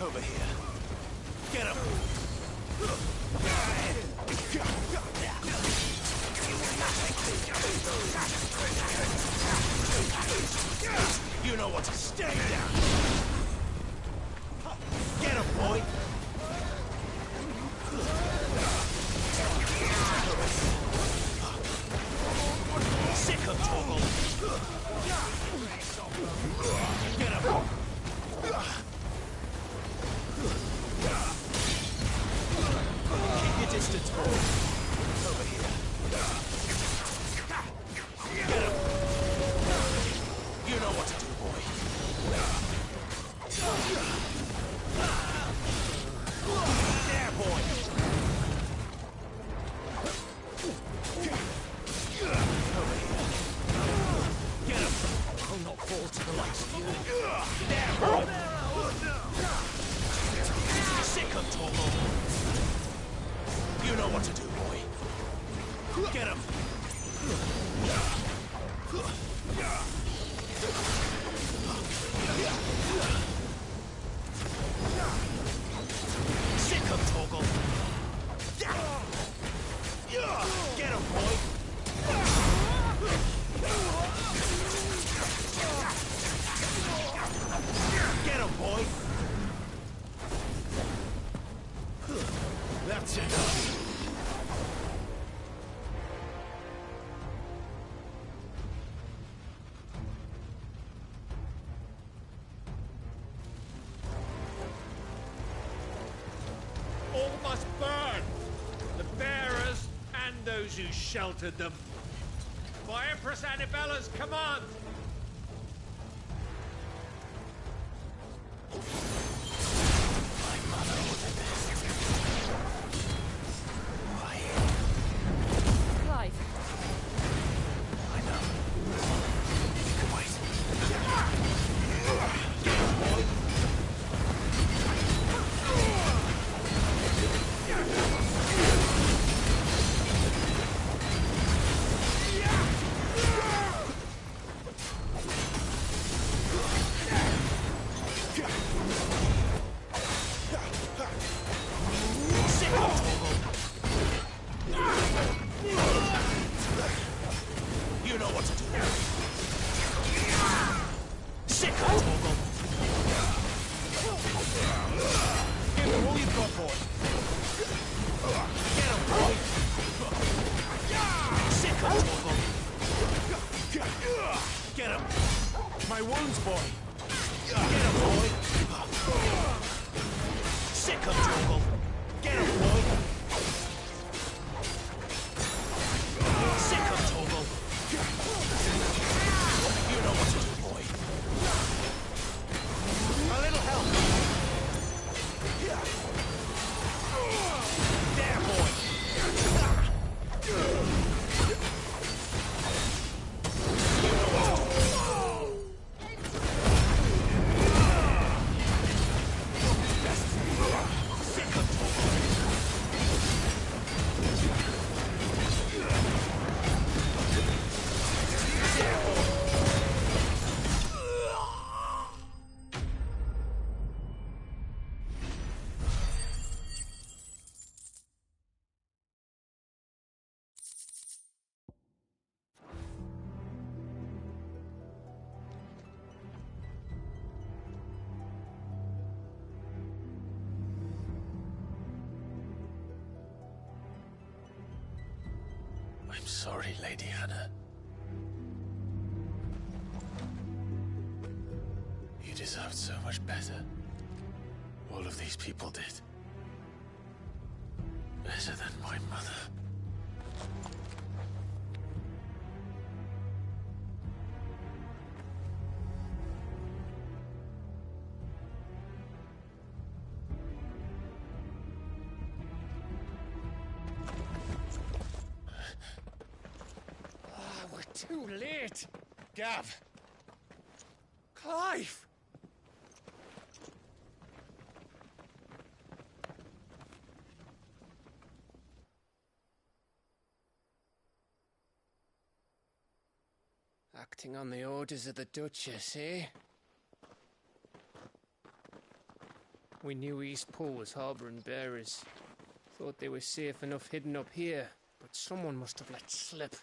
E: Over here. Get him! You know what to stay down! Get him, boy! Sick of Torgal! Get him! Keep your distance, boy. Over here. Get him! You know what to do, boy. There, boy! Over here. Get him! I'll not fall to the likes of you. There, boy! Sick of Torgal! You know what to do, boy. Get him! Sick of Torgal! Get him, boy! Get him, boy! That's enough!
O: All must burn! The bearers and those who sheltered them. By Empress Annibella's command!
B: My mother ordered this. Why?
A: Clive.
B: I know. You can wait.
E: You know what to do. Sick of Torgal! Give them all you've got, boy. Get him, boy! Sick of Torgal! Get him! My wounds, boy! Get him, boy! Sick of Torgal! Get him, boy! Sick of Torgal!
B: I'm sorry, Lady Hannah. You deserved so much better. All of these people did. Better than my mother.
R: We're too late. Gav. Clive. Acting on the orders of the Duchess, eh? We knew Eastpool was harbouring bearers. Thought they were safe enough hidden up here, but someone must have let slip.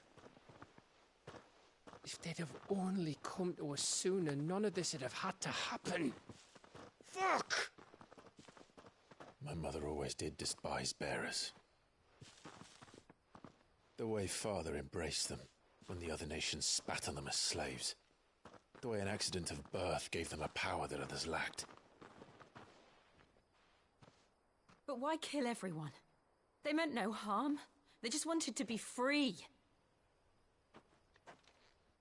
R: If they'd have only come to us sooner, none of this would have had to happen. Fuck!
B: My mother always did despise bearers. The way Father embraced them when the other nations spat on them as slaves. The way an accident of birth gave them a power that others lacked.
A: But why kill everyone? They meant no harm. They just wanted to be free.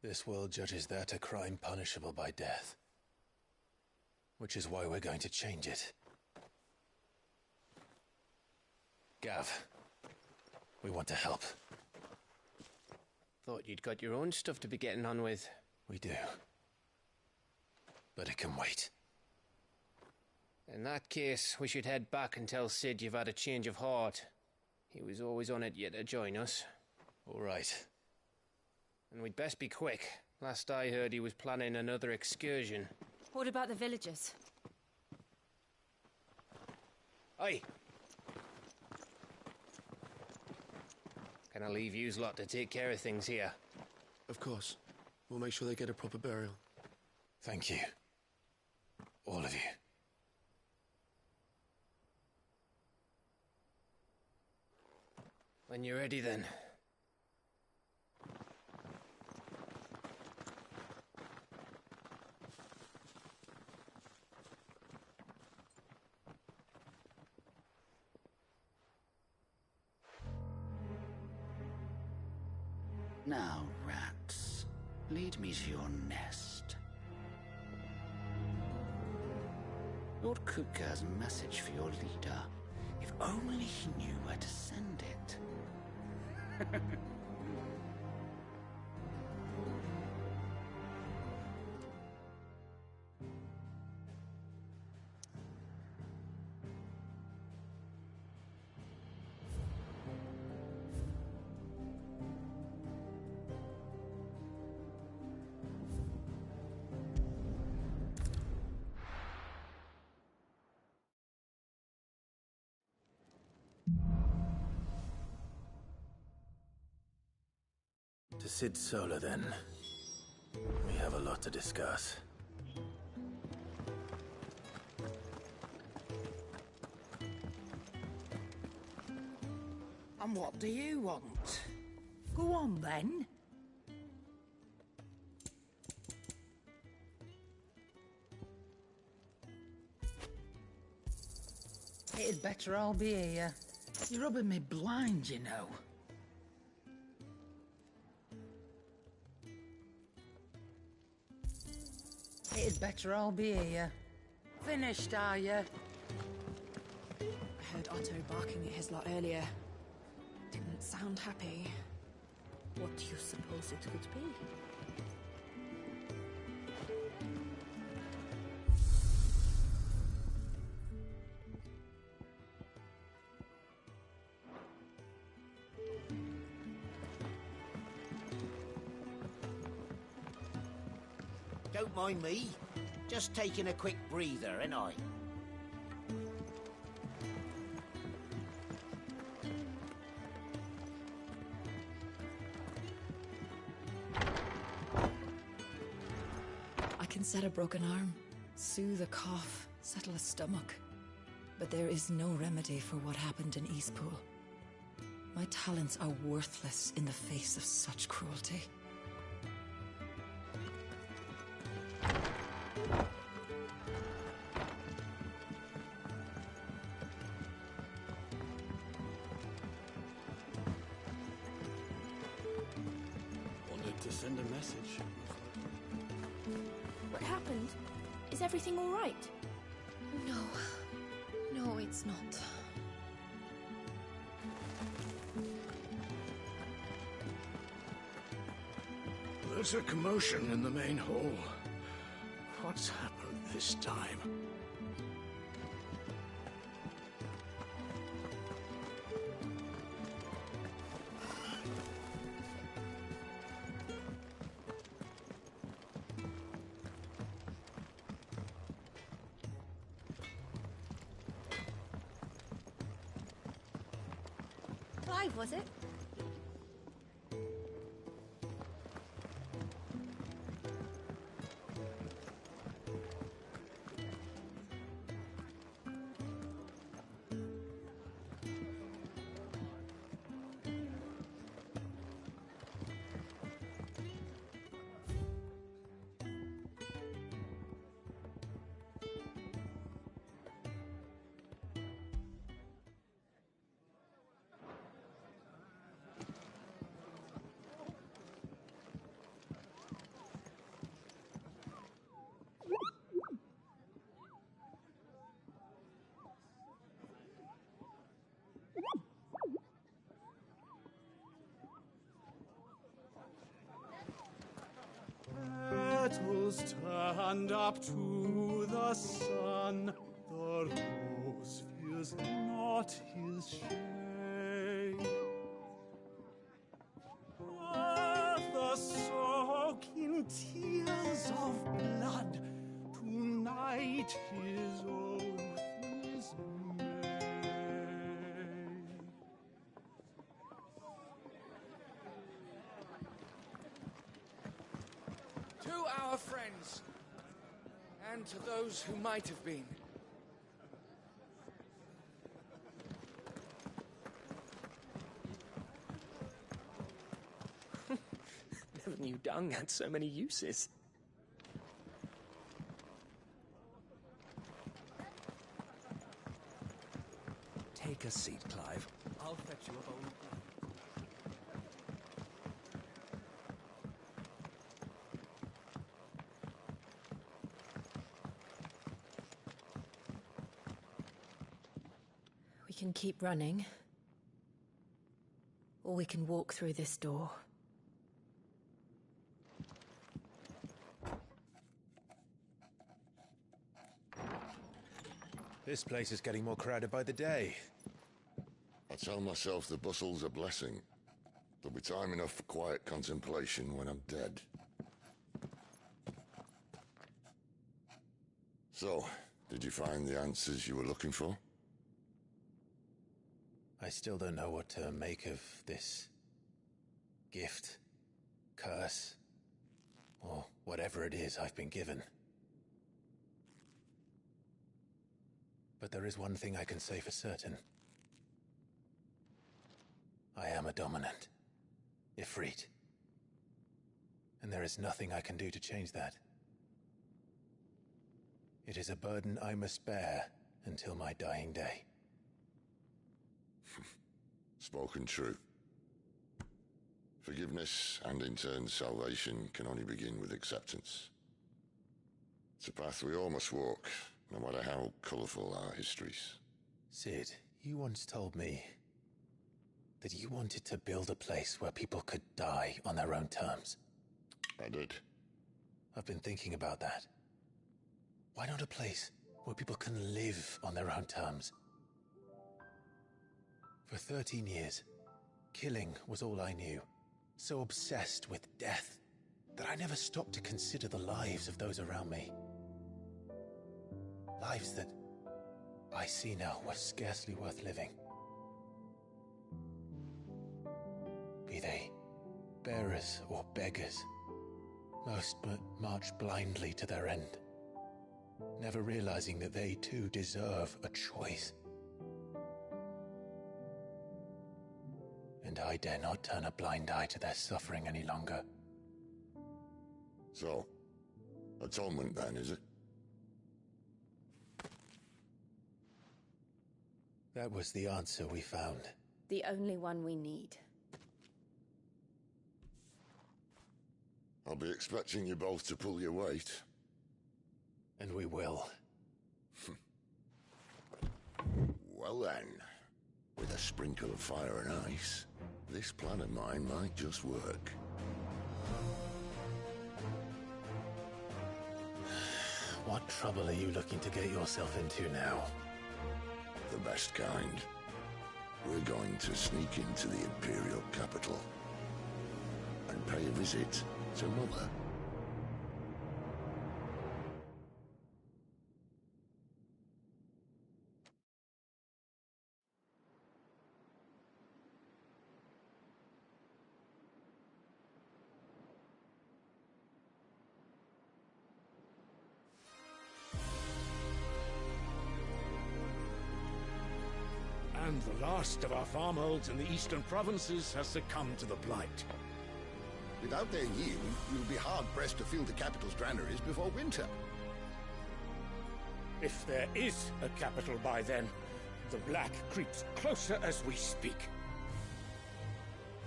B: This world judges that a crime punishable by death. Which is why we're going to change it. Gav, we want to help.
R: Thought you'd got your own stuff to be getting on with.
B: We do. But it can wait.
R: In that case, we should head back and tell Sid you've had a change of heart. He was always on it yet to join us.
B: All right.
R: And we'd best be quick. Last I heard, he was planning another excursion.
A: What about the villagers?
R: Aye. Can I leave yous lot to take care of things here?
S: Of course. We'll make sure they get a proper burial.
B: Thank you. All of you.
R: When you're ready, then.
T: Now, rats, lead me to your nest. Lord Kupka has a message for your leader. If only he knew where to send it.
B: To Sid Solar, then. We have a lot to discuss.
U: And what do you want? Go on, then. It'd better all be here. You're rubbing me blind, you know. It'd better all be here. Finished, are you?
M: I heard Otto barking at his lot earlier. Didn't sound happy.
U: What do you suppose it could be?
V: Don't mind me. Just taking a quick breather, ain't I?
M: I can set a broken arm, soothe a cough, settle a stomach. But there is no remedy for what happened in Eastpool.
C: My talents are worthless in the face of such cruelty.
H: Wanted to send a message.
M: What happened? Is everything all right? No. No, it's not.
L: There's a commotion in the main hall. What's happened this time?
F: Clive, was it?
D: Petals stand up to the sun, the rose feels not his shade. Earth soak in tears of blood, tonight his oath is made.
R: To our friends, and to those who might have been.
W: Never knew dung had so many uses. Take a seat, Clive. I'll fetch you a bowl of tea.
C: We can keep running, or we can walk through this door.
G: This place is getting more crowded by the day.
X: I tell myself the bustle's a blessing. There'll be time enough for quiet contemplation when I'm dead. So, did you find the answers you were looking for?
G: I still don't know what to make of this gift, curse, or whatever it is I've been given. But there is one thing I can say for certain. I am a dominant, Ifrit. And there is nothing I can do to change that. It is a burden I must bear until my dying day.
X: Spoken true. Forgiveness and in turn salvation can only begin with acceptance. It's a path we all must walk, no matter how colourful our histories.
G: Sid, you once told me that you wanted to build a place where people could die on their own terms.
X: I did.
G: I've been thinking about that. Why not a place where people can live on their own terms? For 13 years, killing was all I knew. So obsessed with death that I never stopped to consider the lives of those around me. Lives that I see now were scarcely worth living. Be they bearers or beggars, most but march blindly to their end, never realizing that they too deserve a choice. I dare not turn a blind eye to their suffering any longer.
X: So, atonement then, is it?
G: That was the answer we found.
A: The only one we need.
X: I'll be expecting you both to pull your weight.
G: And we will.
X: Well then, with a sprinkle of fire and ice, this plan of mine might just work.
G: What trouble are you looking to get yourself into now?
X: The best kind. We're going to sneak into the Imperial capital and pay a visit to Mother.
L: And the last of our farmholds in the eastern provinces has succumbed to the blight.
I: Without their yield, we'll be hard-pressed to fill the capital's granaries before winter.
L: If there is a capital by then, the black creeps closer as we speak.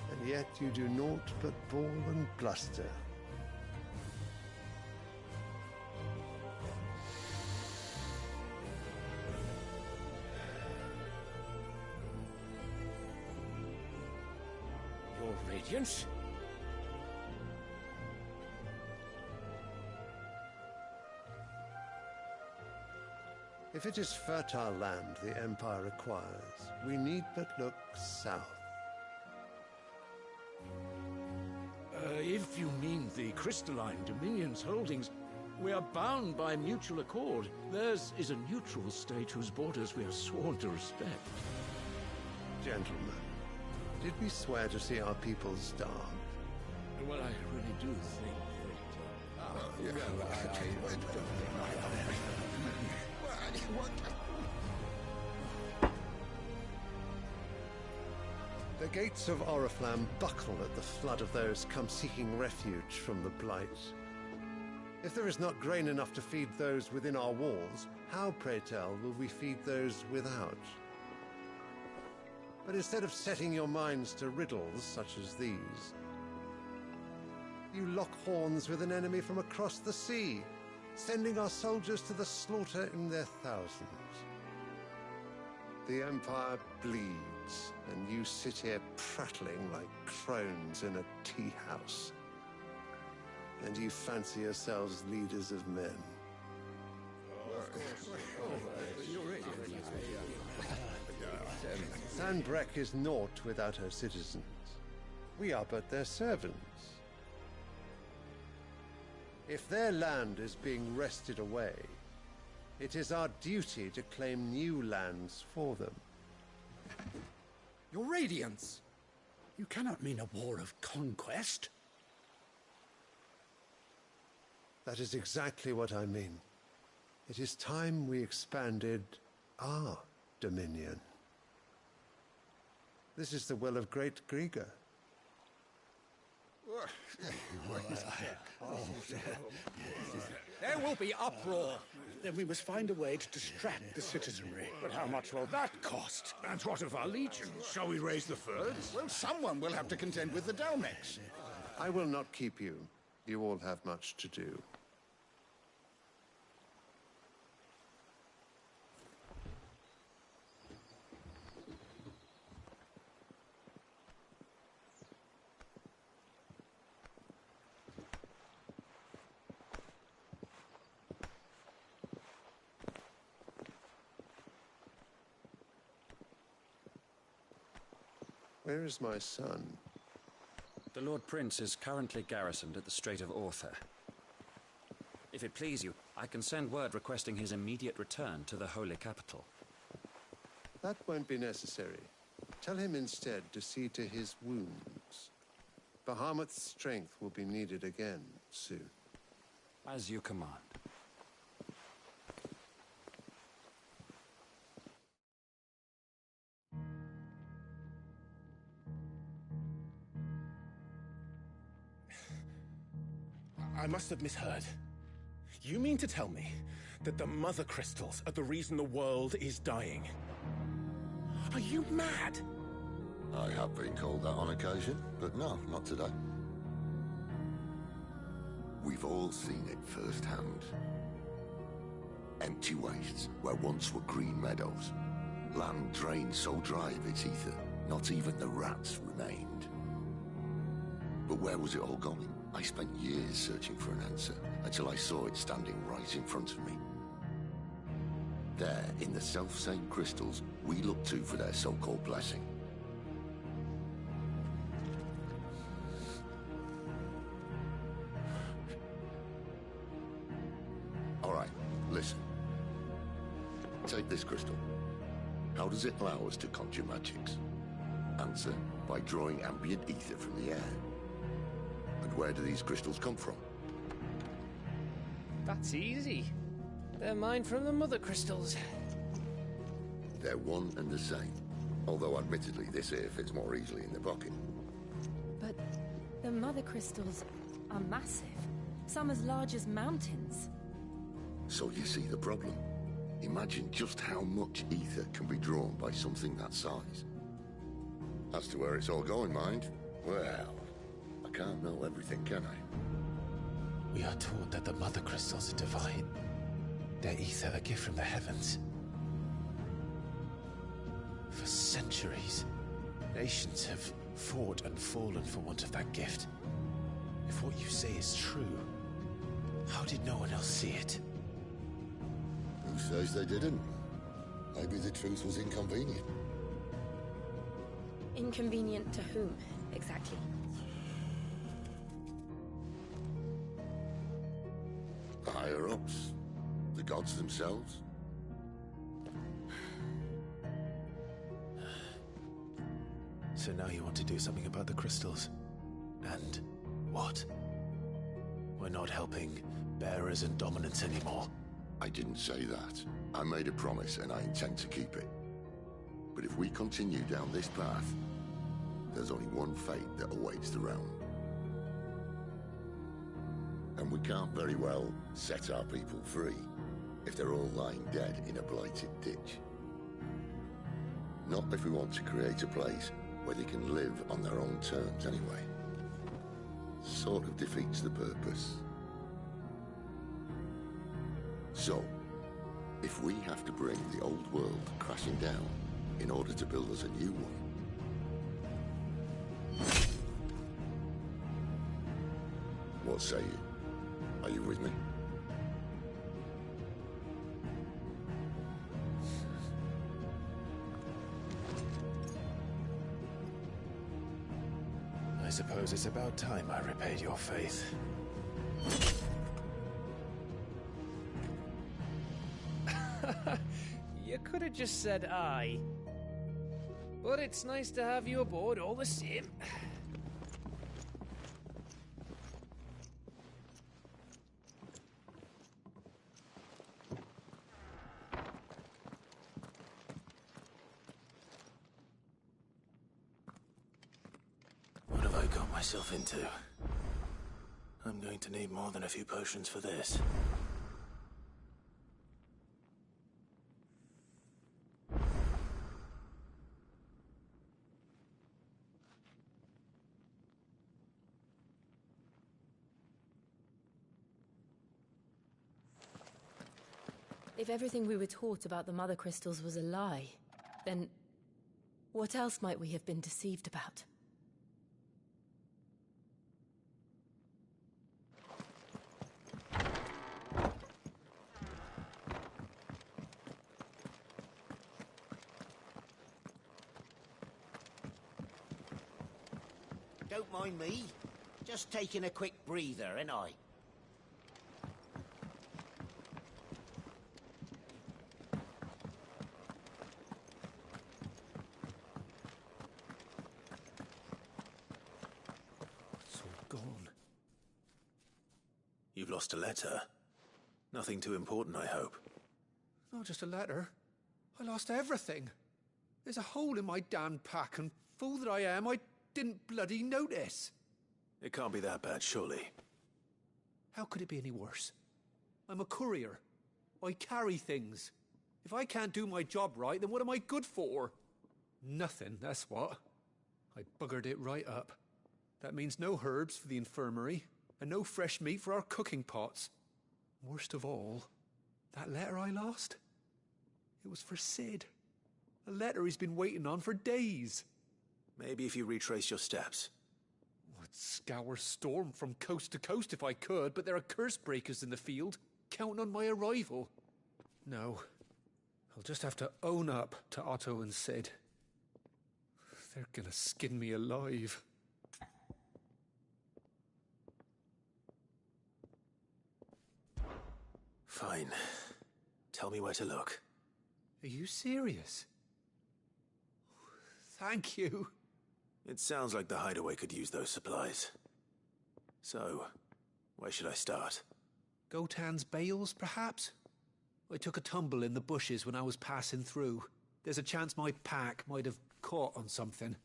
J: And yet you do naught but bawl and bluster.
L: Your Radiance?
J: If it is fertile land the Empire requires, we need but look south.
L: If you mean the crystalline Dominion's holdings, we are bound by mutual accord. Theirs is a neutral state whose borders we are sworn to respect.
J: Gentlemen, did we swear to see our people starve?
L: Well, I really do think
J: The gates of Oriflamme buckle at the flood of those come seeking refuge from the Blight. If there is not grain enough to feed those within our walls, how, pray tell, will we feed those without? But instead of setting your minds to riddles such as these, you lock horns with an enemy from across the sea, sending our soldiers to the slaughter in their thousands. The Empire bleeds, and you sit here prattling like crones in a tea house. And you fancy yourselves leaders of men. Sanbreque is naught without her citizens. We are but their servants. If their land is being wrested away, it is our duty to claim new lands for them.
E: Your Radiance! You cannot mean a war of conquest.
J: That is exactly what I mean. It is time we expanded our dominion. This is the will of great Grieger.
E: There will be uproar. Then we must find a way to distract the citizenry.
L: But how much will that cost? And what of our legions? Shall we raise the furs?
I: Well, someone will have to contend with the Dalmex.
J: I will not keep you. You all have much to do. Where is my son?
K: The Lord Prince is currently garrisoned at the Strait of Author. If it please you, I can send word requesting his immediate return to the Holy Capital.
J: That won't be necessary. Tell him instead to see to his wounds. Bahamut's strength will be needed again soon.
K: As you command.
G: I must have misheard. You mean to tell me that the mother crystals are the reason the world is dying? Are you mad?
X: I have been called that on occasion, but no, not today. We've all seen it firsthand. Empty wastes where once were green meadows. Land drained so dry of its ether, not even the rats remained. But where was it all going? I spent years searching for an answer, until I saw it standing right in front of me. There, in the self-same crystals, we look to for their so-called blessing. All right, listen. Take this crystal. How does it allow us to conjure magics? Answer, by drawing ambient ether from the air. And where do these crystals come from?
R: That's easy. They're mine from the mother crystals.
X: They're one and the same. Although admittedly this here fits more easily in the pocket.
A: But the mother crystals are massive. Some as large as mountains.
X: So you see the problem. Imagine just how much ether can be drawn by something that size. As to where it's all going, mind, well, I can't know everything, can I?
B: We are taught that the mother crystals are divine. Their ether a gift from the heavens. For centuries, nations have fought and fallen for want of that gift. If what you say is true, how did no one else see it?
X: Who says they didn't? Maybe the truth was inconvenient.
M: Inconvenient to whom, exactly?
X: The higher-ups? The gods themselves?
B: So now you want to do something about the crystals? And what? We're not helping bearers and dominants anymore.
X: I didn't say that. I made a promise and I intend to keep it. But if we continue down this path, there's only one fate that awaits the realm. And we can't very well set our people free if they're all lying dead in a blighted ditch. Not if we want to create a place where they can live on their own terms anyway. Sort of defeats the purpose. So, if we have to bring the old world crashing down in order to build us a new one, what say you? Are you with me?
B: I suppose it's about time I repaid your faith.
R: You could have just said aye. But it's nice to have you aboard all the same.
B: What have I got myself into? I'm going to need more than a few potions for this.
A: If everything we were taught about the mother crystals was a lie, then what else might we have been deceived about?
V: Don't mind me. Just taking a quick breather, ain't I?
B: It's all gone. You've lost a letter. Nothing too important, I hope.
H: Not just a letter. I lost everything. There's a hole in my damn pack, and fool that I am, I didn't bloody notice.
B: It can't be that bad, surely.
H: How could it be any worse? I'm a courier. I carry things. If I can't do my job right, then what am I good for? Nothing, that's what. I buggered it right up. That means no herbs for the infirmary, and no fresh meat for our cooking pots. Worst of all, that letter I lost? It was for Sid. A letter he's been waiting on for days.
B: Maybe if you retrace your steps.
H: I'd scour Storm from coast to coast if I could, but there are curse breakers in the field, counting on my arrival. No, I'll just have to own up to Otto and Sid. They're gonna skin me alive.
B: Fine. Tell me where to look.
H: Are you serious? Thank you.
B: It sounds like the hideaway could use those supplies. So, where should I start?
H: Gotan's bales, perhaps? I took a tumble in the bushes when I was passing through. There's a chance my pack might have caught on something.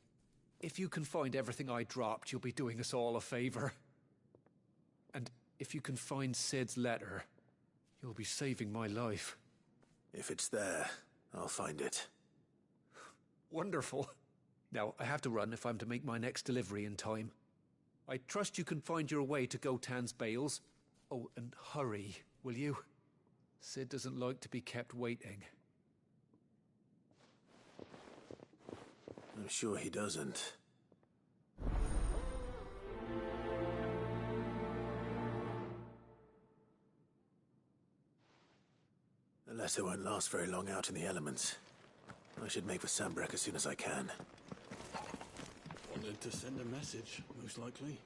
H: If you can find everything I dropped, you'll be doing us all a favor. And if you can find Sid's letter, you'll be saving my life.
B: If it's there, I'll find it.
H: Wonderful. Now, I have to run if I'm to make my next delivery in time. I trust you can find your way to Gotan's bales. Oh, and hurry, will you? Sid doesn't like to be kept waiting.
B: I'm sure he doesn't. The letter won't last very long out in the elements. I should make for Sambrek as soon as I can.
W: Wanted to send a message, most likely.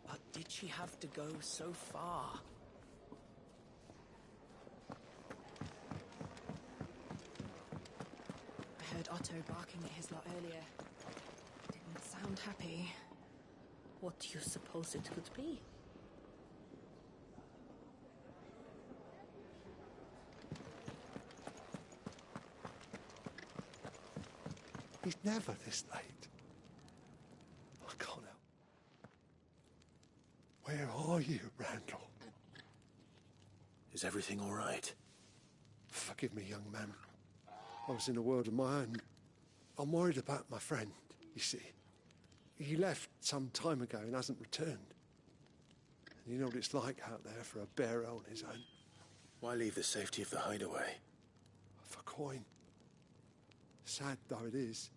N: But did she have to go so far?
M: I heard Otto barking at his lot earlier. Didn't sound happy.
F: What do you suppose it could be?
J: He's never this late. I can't help. Where are you, Randall?
B: Is everything all right?
J: Forgive me, young man. I was in a world of my own. I'm worried about my friend, you see. He left some time ago and hasn't returned. And you know what it's like out there for a bearer on his own.
B: Why leave the safety of the hideaway?
J: For coin. Sad though it is,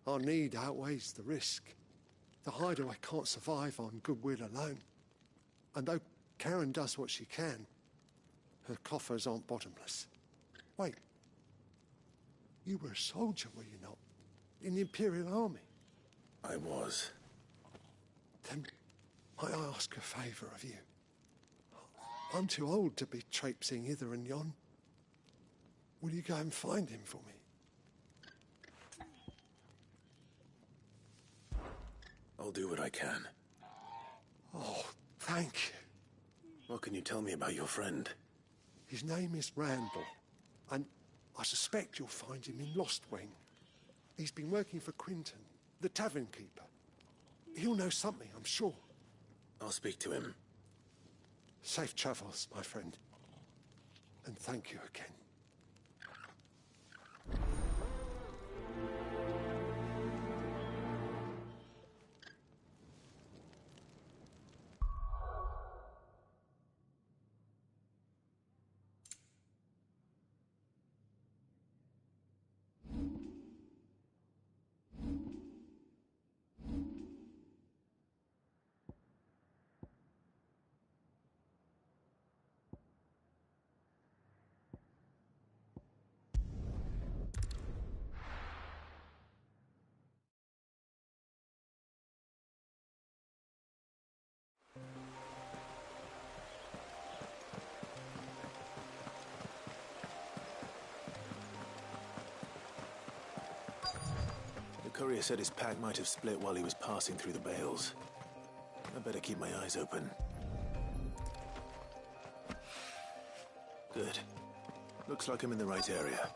J: our need outweighs the risk. The hideaway can't survive on goodwill alone. And though Karen does what she can, her coffers aren't bottomless. Wait. You were a soldier, were you not? In the Imperial Army?
B: I was.
J: Then might I ask a favour of you? I'm too old to be traipsing hither and yon. Will you go and find him for me?
B: I'll do what I can.
J: Oh, thank you.
B: What can you tell me about your friend?
J: His name is Randall, and I suspect you'll find him in Lost Wing. He's been working for Quinton, the tavern keeper. He'll know something, I'm sure.
B: I'll speak to him.
J: Safe travels, my friend. And thank you again.
B: The courier said his pack might have split while he was passing through the bales. I better keep my eyes open. Good. Looks like I'm in the right area.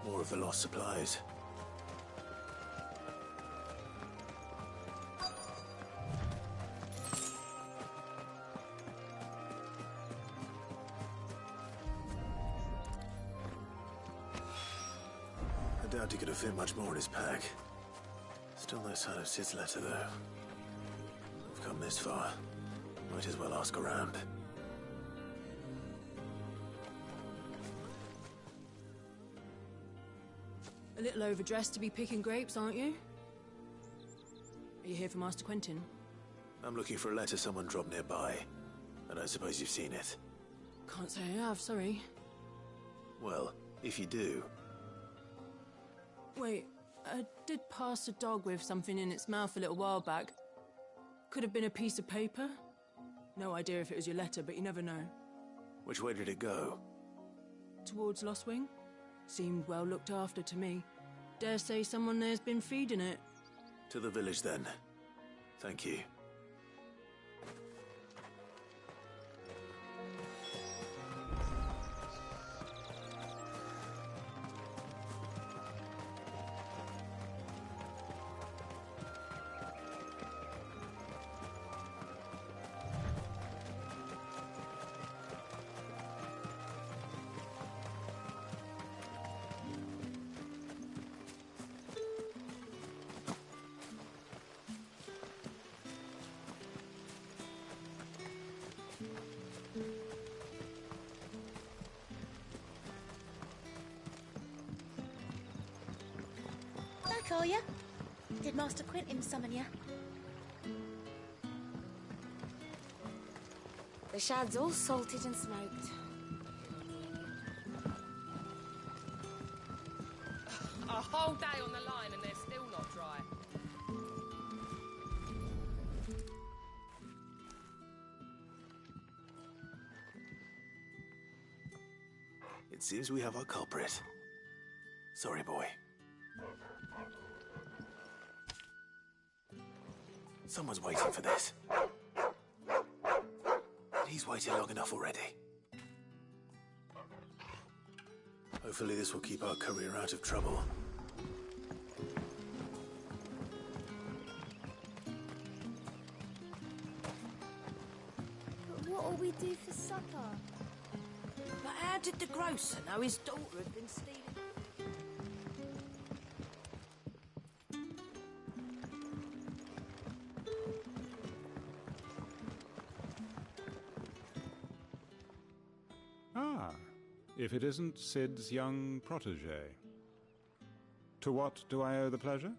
B: More of the lost supplies. I doubt he could have fit much more in his pack. Still no sign of Sid's letter, though. We've come this far. Might as well ask around.
O: A little overdressed to be picking grapes, aren't you? Are you here for Master Quentin?
B: I'm looking for a letter someone dropped nearby. I don't suppose you've seen it.
O: Can't say I have, sorry.
B: Well, if you do...
O: Wait, I did pass a dog with something in its mouth a little while back. Could have been a piece of paper. No idea if it was your letter, but you never know.
B: Which way did it go?
O: Towards Lost Wing? Seemed well looked after to me. Dare say someone there's been feeding it.
B: To the village, then. Thank you.
P: Back, are ya? Did Master Quentin summon ya?
Q: The shad's all salted and smoked.
S: A whole day on the line and they're still not dry.
B: It seems we have our culprit. Sorry, boy. Someone's waiting for this. He's waited long enough already. Hopefully this will keep our courier out of trouble.
P: But what'll we do for supper?
F: But how did the grocer know his daughter had been stealing?
Y: Ah, if it isn't Sid's young protege. To what do I owe the pleasure?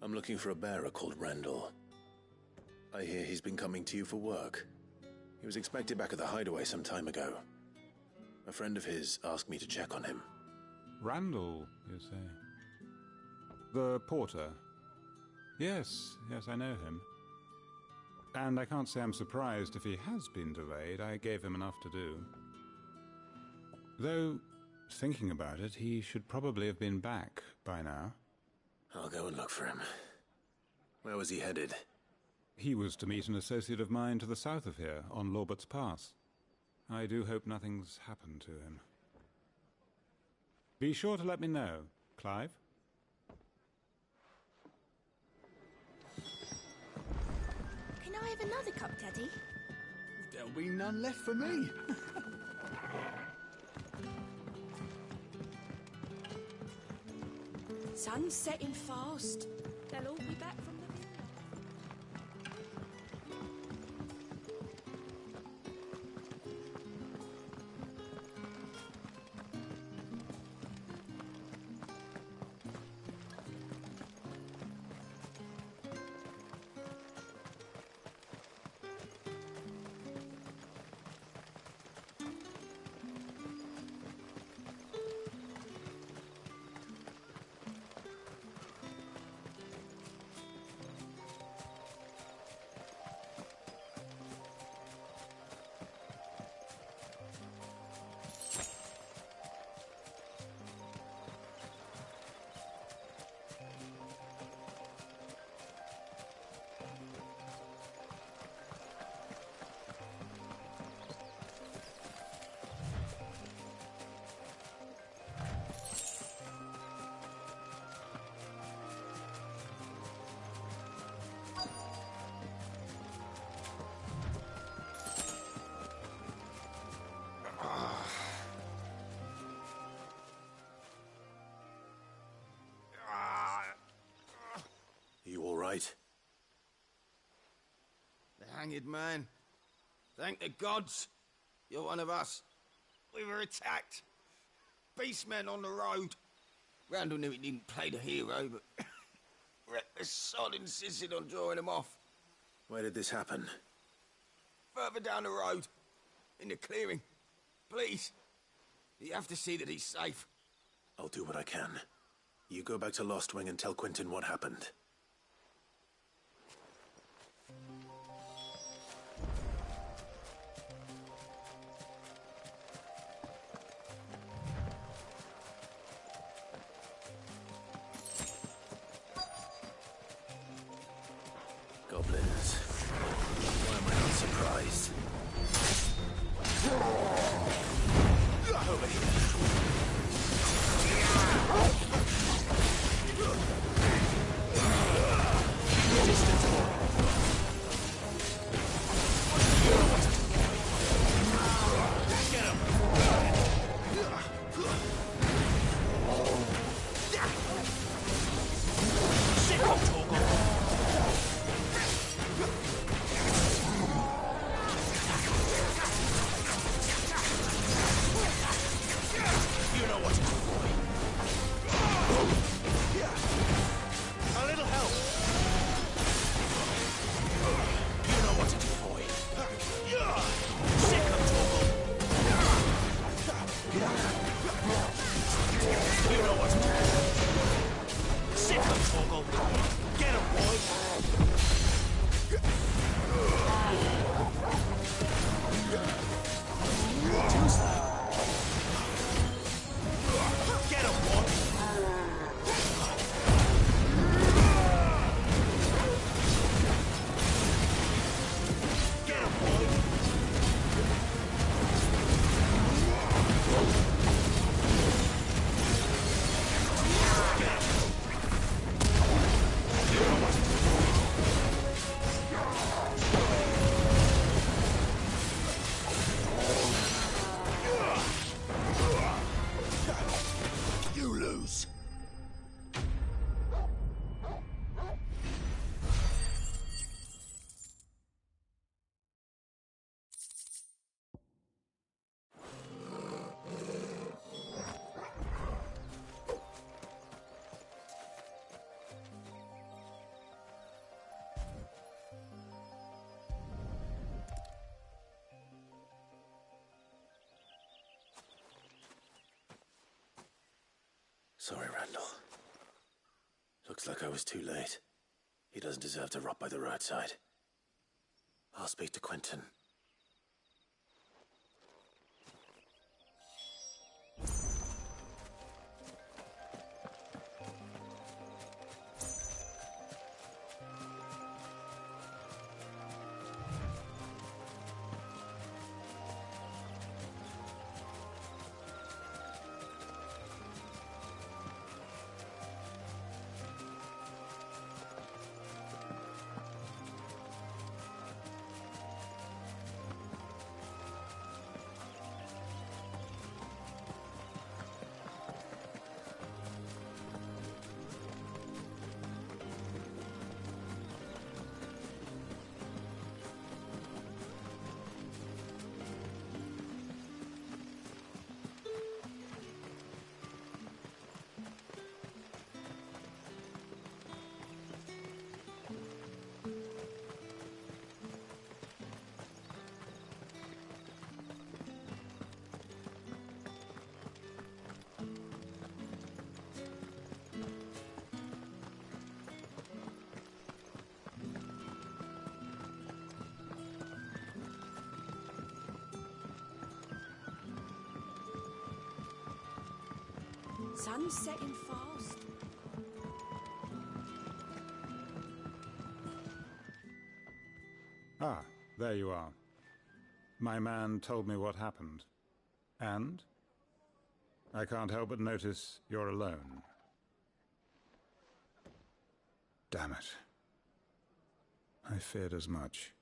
B: I'm looking for a bearer called Randall. I hear he's been coming to you for work. He was expected back at the hideaway some time ago. A friend of his asked me to check on him.
Y: Randall, you say? The porter? Yes, I know him. And I can't say I'm surprised if he has been delayed. I gave him enough to do. Though, thinking about it, he should probably have been back by now.
B: I'll go and look for him. Where was he headed?
Y: He was to meet an associate of mine to the south of here, on Lorbert's Pass. I do hope nothing's happened to him. Be sure to let me know, Clive.
P: Can I have another cup, Daddy?
D: There'll be none left for me.
F: Sun's setting fast. They'll all be back from the villa.
C: hanged man. Thank the gods. You're one of us. We were attacked. Beastmen on the road. Randall knew he didn't play the hero, but the sod insisted on drawing him off.
B: Where did this happen?
C: Further down the road. In the clearing. Please. You have to see that he's safe.
B: I'll do what I can. You go back to Lost Wing and tell Quentin what happened. Goblins. Why am I not surprised? Over here. Sorry, Randall. Looks like I was too late. He doesn't deserve to rot by the roadside. I'll speak to Quentin.
E: Sun's setting fast.
Y: Ah, there you are. My man told me what happened. And? I can't help but notice you're alone. Damn it. I feared as much.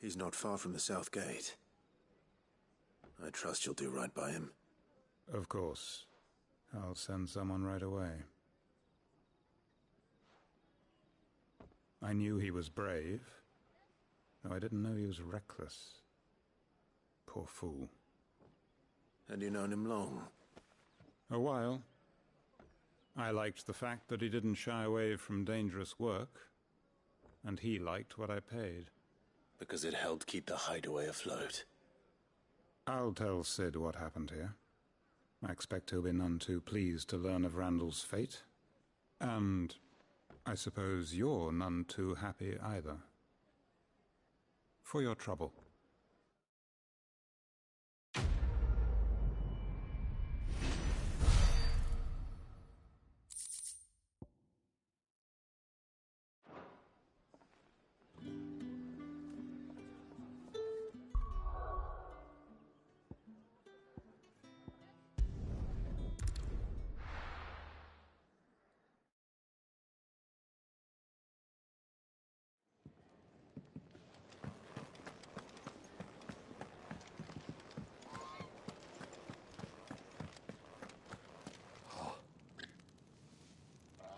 B: He's not far from the South Gate. I trust you'll do right by him.
Y: Of course. I'll send someone right away. I knew he was brave, though I didn't know he was reckless. Poor fool.
B: And you known him long?
Y: A while. I liked the fact that he didn't shy away from dangerous work, and he liked what I paid.
B: Because it helped keep the hideaway afloat.
Y: I'll tell Sid what happened here. I expect he'll be none too pleased to learn of Randall's fate. And I suppose you're none too happy either. For your trouble.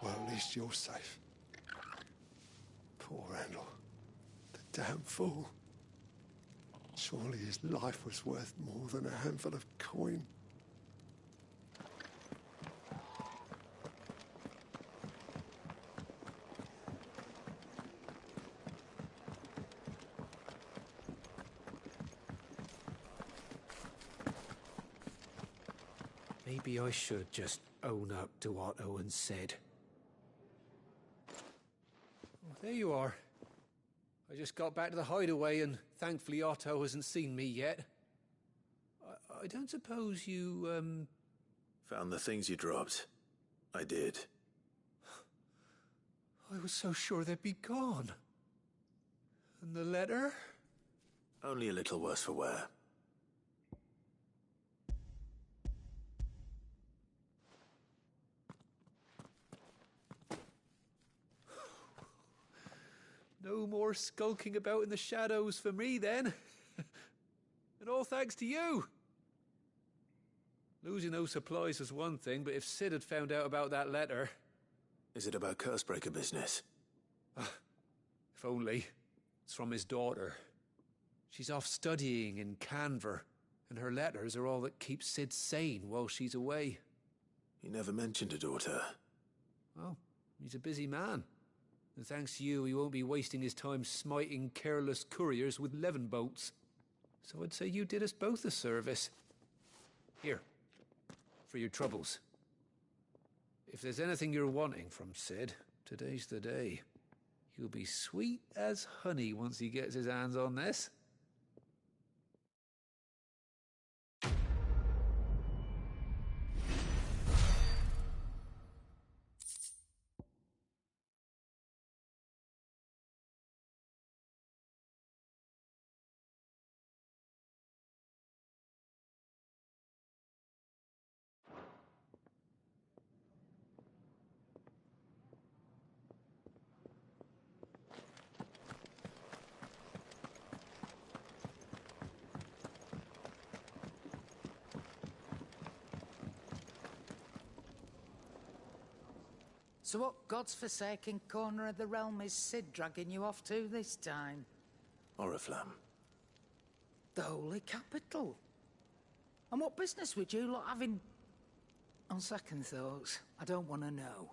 J: Well, at least you're safe. Poor Randall. The damn fool. Surely his life was worth more than a handful of coin.
H: Maybe I should just own up to what Owen said. Oh, there you are. I just got back to the hideaway and thankfully Otto hasn't seen me yet. I don't suppose you,
B: Found the things you dropped. I did.
H: I was so sure they'd be gone. And the letter?
B: Only a little worse for wear.
H: No more skulking about in the shadows for me, then. And all thanks to you. Losing those supplies was one thing, but if Sid had found out about that letter...
B: Is it about Cursebreaker business?
H: If only. It's from his daughter. She's off studying in Canver, and her letters are all that keeps Sid sane while she's away.
B: He never mentioned a daughter.
H: Well, he's a busy man. And thanks to you, he won't be wasting his time smiting careless couriers with levin bolts. So I'd say you did us both a service. Here, for your troubles. If there's anything you're wanting from Sid, today's the day. He'll be sweet as honey once he gets his hands on this.
I: So what god's-forsaken corner of the realm is Sid dragging you off to this time?
B: Oriflamme.
I: The Holy Capital. And what business would you lot have in... On second thoughts, I don't want to know.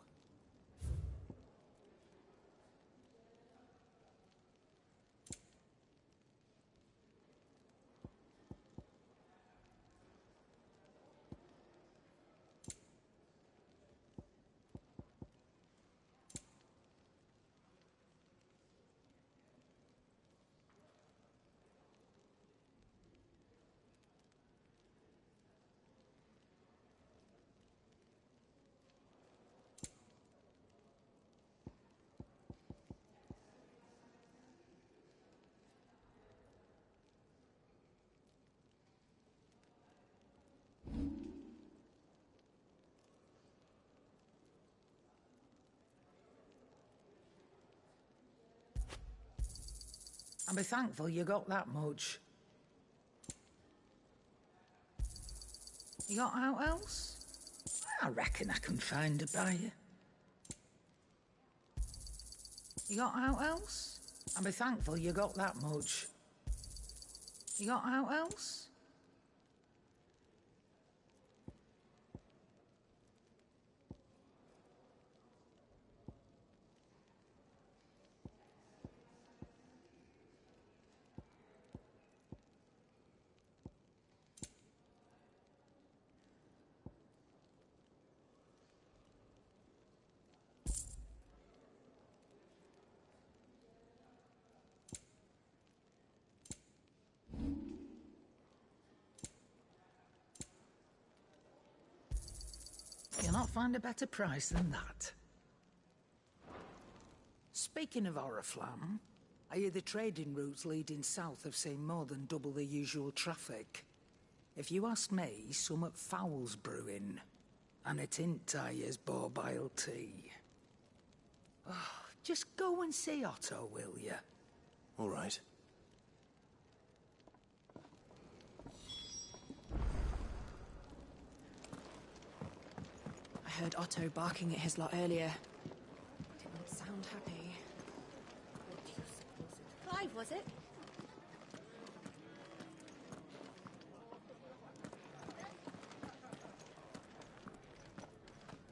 I: I'll be thankful you got that much. You got out else? I reckon I can find a buyer. You got out else? I'll be thankful you got that much. You got out else? You'll not find a better price than that. Speaking of Oriflamme, I hear the trading routes leading south have seen more than double the usual traffic. If you ask me, summat foul's brewing. And it ain't Tyre's borbile tea. Oh, just go and see Otto, will you?
B: All right.
M: I heard Otto barking at his lot earlier. Didn't sound happy.
P: What do you suppose it's Clive, was it?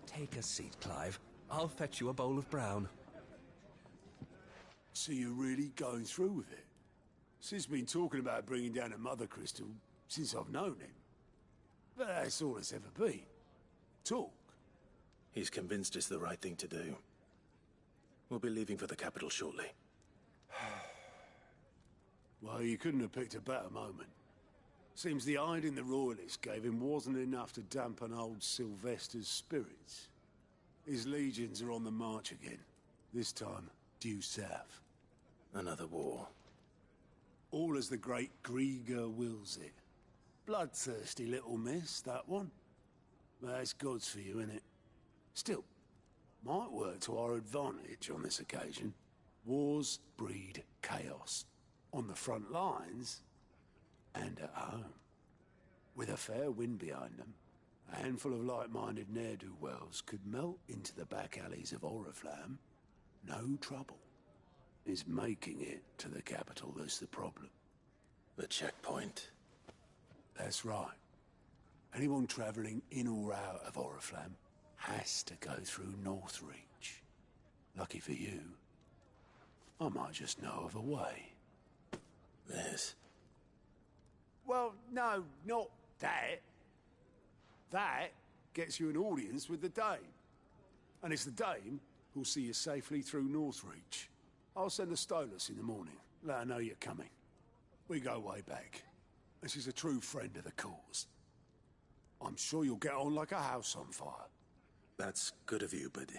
W: Take a seat, Clive. I'll fetch you a bowl of brown.
G: So you're really going through with it? Sid's been talking about bringing down a mother crystal since I've known him. But that's all it's ever been. Talk.
B: He's convinced it's the right thing to do. We'll be leaving for the capital shortly.
G: Well, you couldn't have picked a better moment. Seems the hiding the Royalists gave him wasn't enough to dampen old Sylvester's spirits. His legions are on the march again. This time, due south.
B: Another war.
G: All as the great Grieger wills it. Bloodthirsty little miss, that one. That's God's for you, innit? Still, might work to our advantage on this occasion. Wars breed chaos. On the front lines, and at home. With a fair wind behind them, a handful of like-minded ne'er-do-wells could melt into the back alleys of Oriflamme. No trouble. It's making it to the capital that's the problem.
B: The checkpoint.
G: That's right. Anyone travelling in or out of Oriflamme has to go through Northreach. Lucky for you, I might just know of a way.
B: There's...
G: Well, no, not that. That gets you an audience with the Dame. And it's the Dame who'll see you safely through Northreach. I'll send a Stolas in the morning. Let her know you're coming. We go way back. And she's a true friend of the cause. I'm sure you'll get on like a house on fire.
B: That's good of you, but...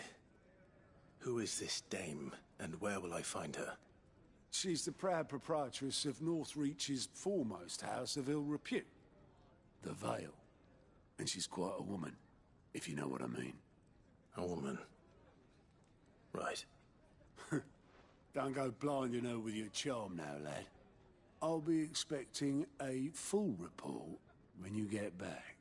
B: who is this Dame, and where will I find her?
G: She's the proud proprietress of Northreach's foremost house of ill repute, the Vale. And she's quite a woman, if you know what I mean.
B: A woman? Right.
G: Don't go blinding her with your charm now, lad. I'll be expecting a full report when you get back.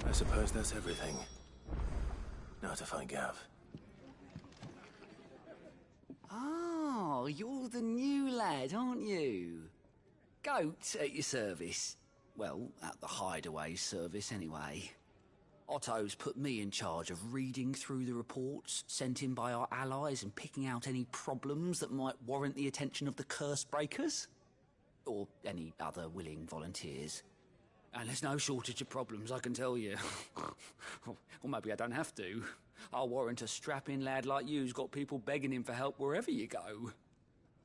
B: I suppose that's everything. Now to find Gav.
K: Oh, you're the new lad, aren't you? Goat at your service. Well, at the hideaway service, anyway. Otto's put me in charge of reading through the reports sent in by our allies and picking out any problems that might warrant the attention of the curse breakers. Or any other willing volunteers. And there's no shortage of problems, I can tell you. Or maybe I don't have to. I'll warrant a strapping lad like you's got people begging him for help wherever you go.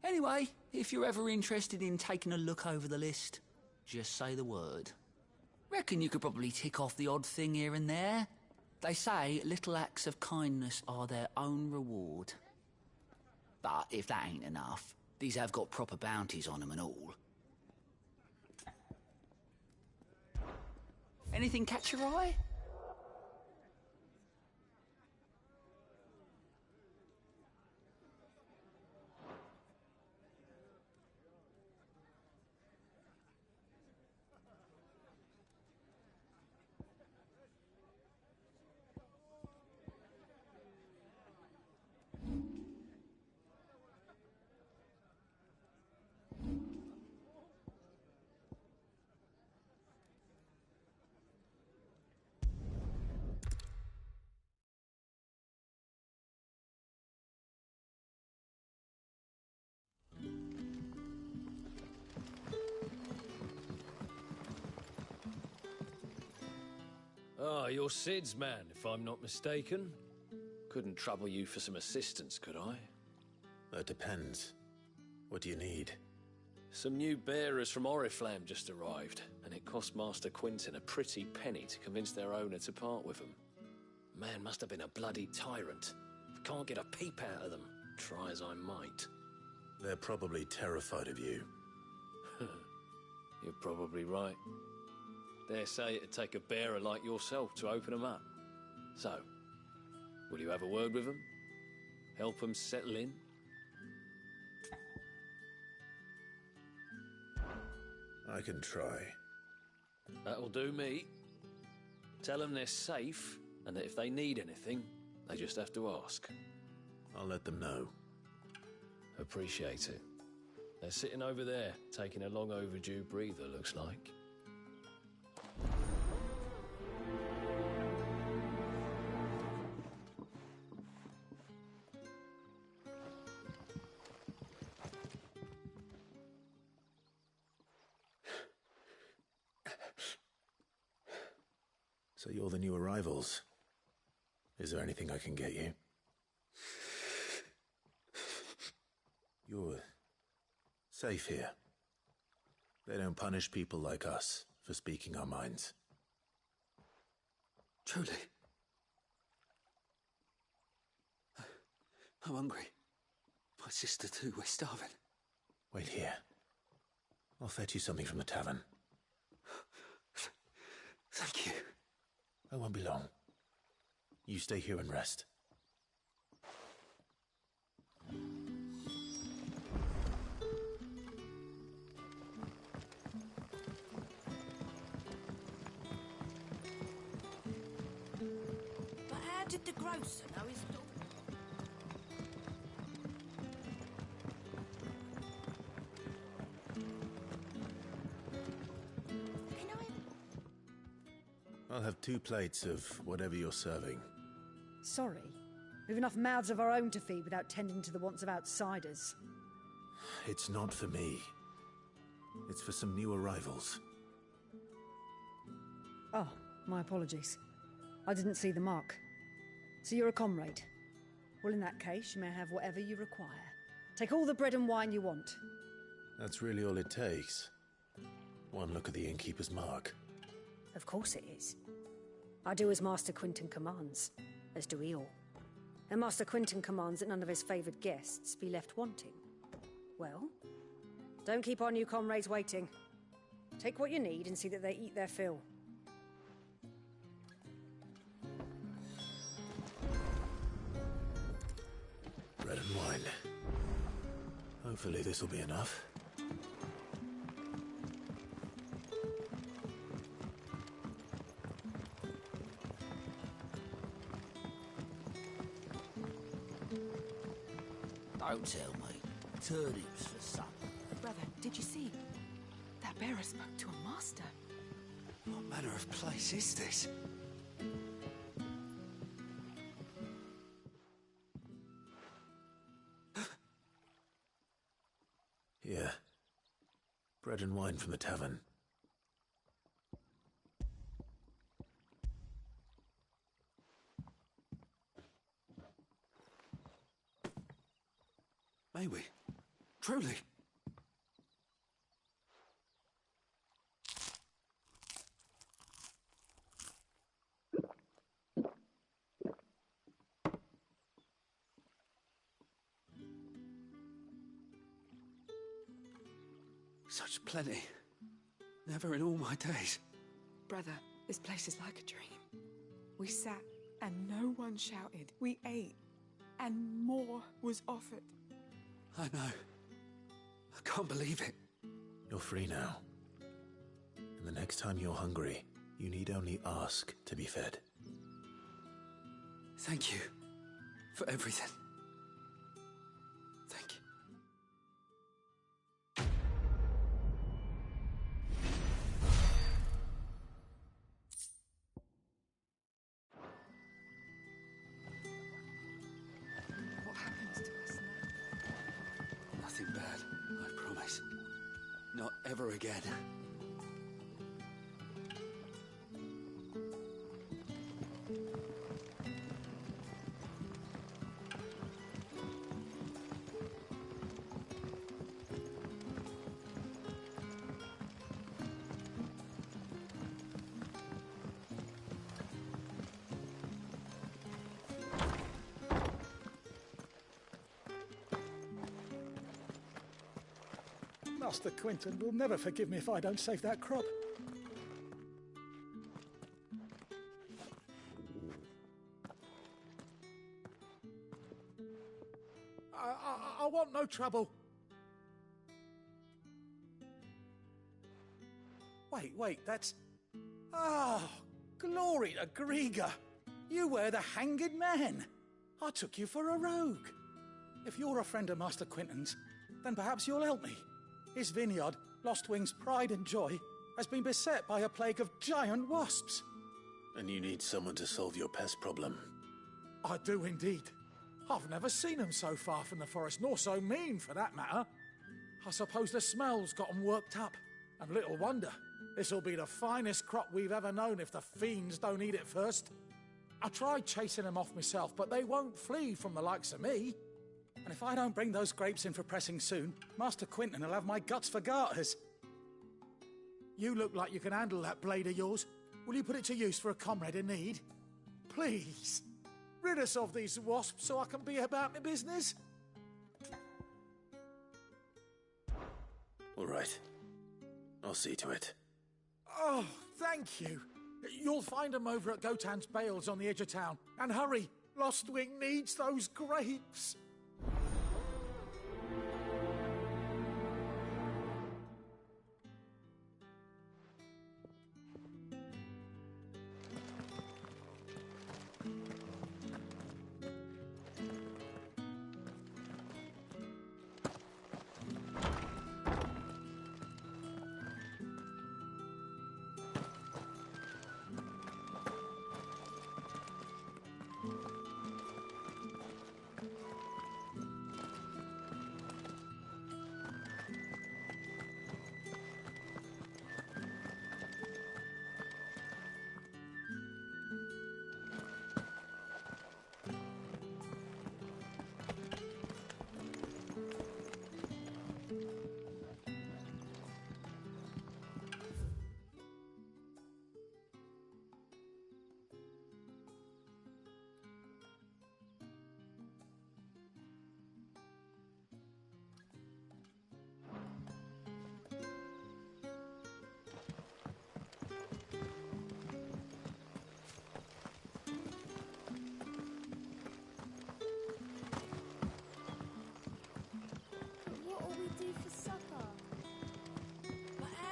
K: Anyway, if you're ever interested in taking a look over the list, just say the word. Reckon you could probably tick off the odd thing here and there. They say little acts of kindness are their own reward. But if that ain't enough, these have got proper bounties on them and all. Anything catch your eye?
L: Ah, you're Sid's man, if I'm not mistaken. Couldn't trouble you for some assistance, could I?
B: That depends. What do you need?
L: Some new bearers from Oriflamme just arrived, and it cost Master Quinton a pretty penny to convince their owner to part with them. Man must have been a bloody tyrant. Can't get a peep out of them, try as I might.
B: They're probably terrified of you.
L: You're probably right. Dare say it'd take a bearer like yourself to open them up. So, will you have a word with them? Help them settle in?
B: I can try.
L: That'll do me. Tell them they're safe, and that if they need anything, they just have to ask.
B: I'll let them know.
L: Appreciate it. They're sitting over there, taking a long overdue breather, looks like.
B: So you're the new arrivals. Is there anything I can get you? You're safe here. They don't punish people like us for speaking our minds.
K: Truly. I'm hungry. My sister too, we're starving.
B: Wait here. I'll fetch you something from the tavern.
K: Thank you.
B: I won't be long. You stay here and rest.
E: But how did the grocer know his daughter?
B: I'll have 2 plates of whatever you're serving.
R: Sorry. We've enough mouths of our own to feed without tending to the wants of outsiders.
B: It's not for me. It's for some new arrivals.
R: Oh, my apologies. I didn't see the mark. So you're a comrade. Well, in that case, you may have whatever you require. Take all the bread and wine you want.
B: That's really all it takes. One look at the innkeeper's mark.
R: Of course it is. I do as Master Quinton commands, as do we all. And Master Quinton commands that none of his favoured guests be left wanting. Well, don't keep our new comrades waiting. Take what you need and see that they eat their fill.
B: Bread and wine. Hopefully this will be enough.
K: Don't tell me. Turnips for supper.
O: Brother, did you see? That bearer spoke to a master.
K: What manner of place is this?
B: Here. Bread and wine from the tavern.
K: May we? Truly?
W: Such plenty. Never in all my days.
A: Brother, this place is like a dream. We sat and no one shouted. We ate and more was offered.
W: I know. I can't believe it.
B: You're free now. And the next time you're hungry, you need only ask to be fed.
W: Thank you for everything. Thank you.
A: What happens to us now?
W: Nothing bad, I promise. Not ever again.
T: Master Quinton will never forgive me if I don't save that crop. I want no trouble. Wait, that's... Ah, glory to Grieger. You were the hanged man. I took you for a rogue. If you're a friend of Master Quinton's, then perhaps you'll help me. His vineyard, Lostwing's pride and joy, has been beset by a plague of giant wasps.
B: And you need someone to solve your pest problem.
T: I do indeed. I've never seen them so far from the forest, nor so mean, for that matter. I suppose the smell's got them worked up. And little wonder. This'll be the finest crop we've ever known if the fiends don't eat it first. I tried chasing them off myself, but they won't flee from the likes of me. And if I don't bring those grapes in for pressing soon, Master Quinton will have my guts for garters. You look like you can handle that blade of yours. Will you put it to use for a comrade in need? Please, rid us of these wasps so I can be about my business.
B: All right. I'll see to it.
T: Oh, thank you. You'll find them over at Gotan's Bales on the edge of town. And hurry, Lostwing needs those grapes.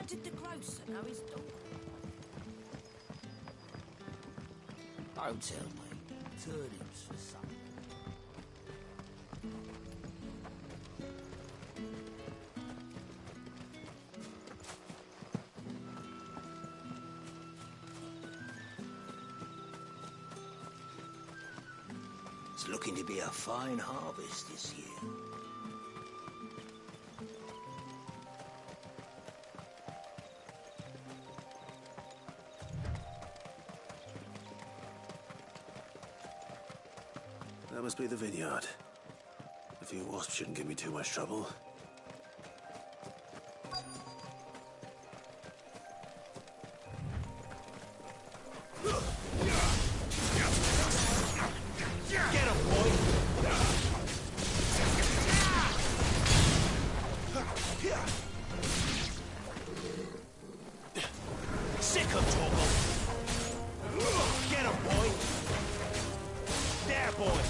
E: Did the grocer know his dog?
C: Don't tell me. Turnips for supper. It's looking to be a fine harvest this year.
B: That must be the vineyard. A few wasps shouldn't give me too much trouble.
C: Get him, boy! boy!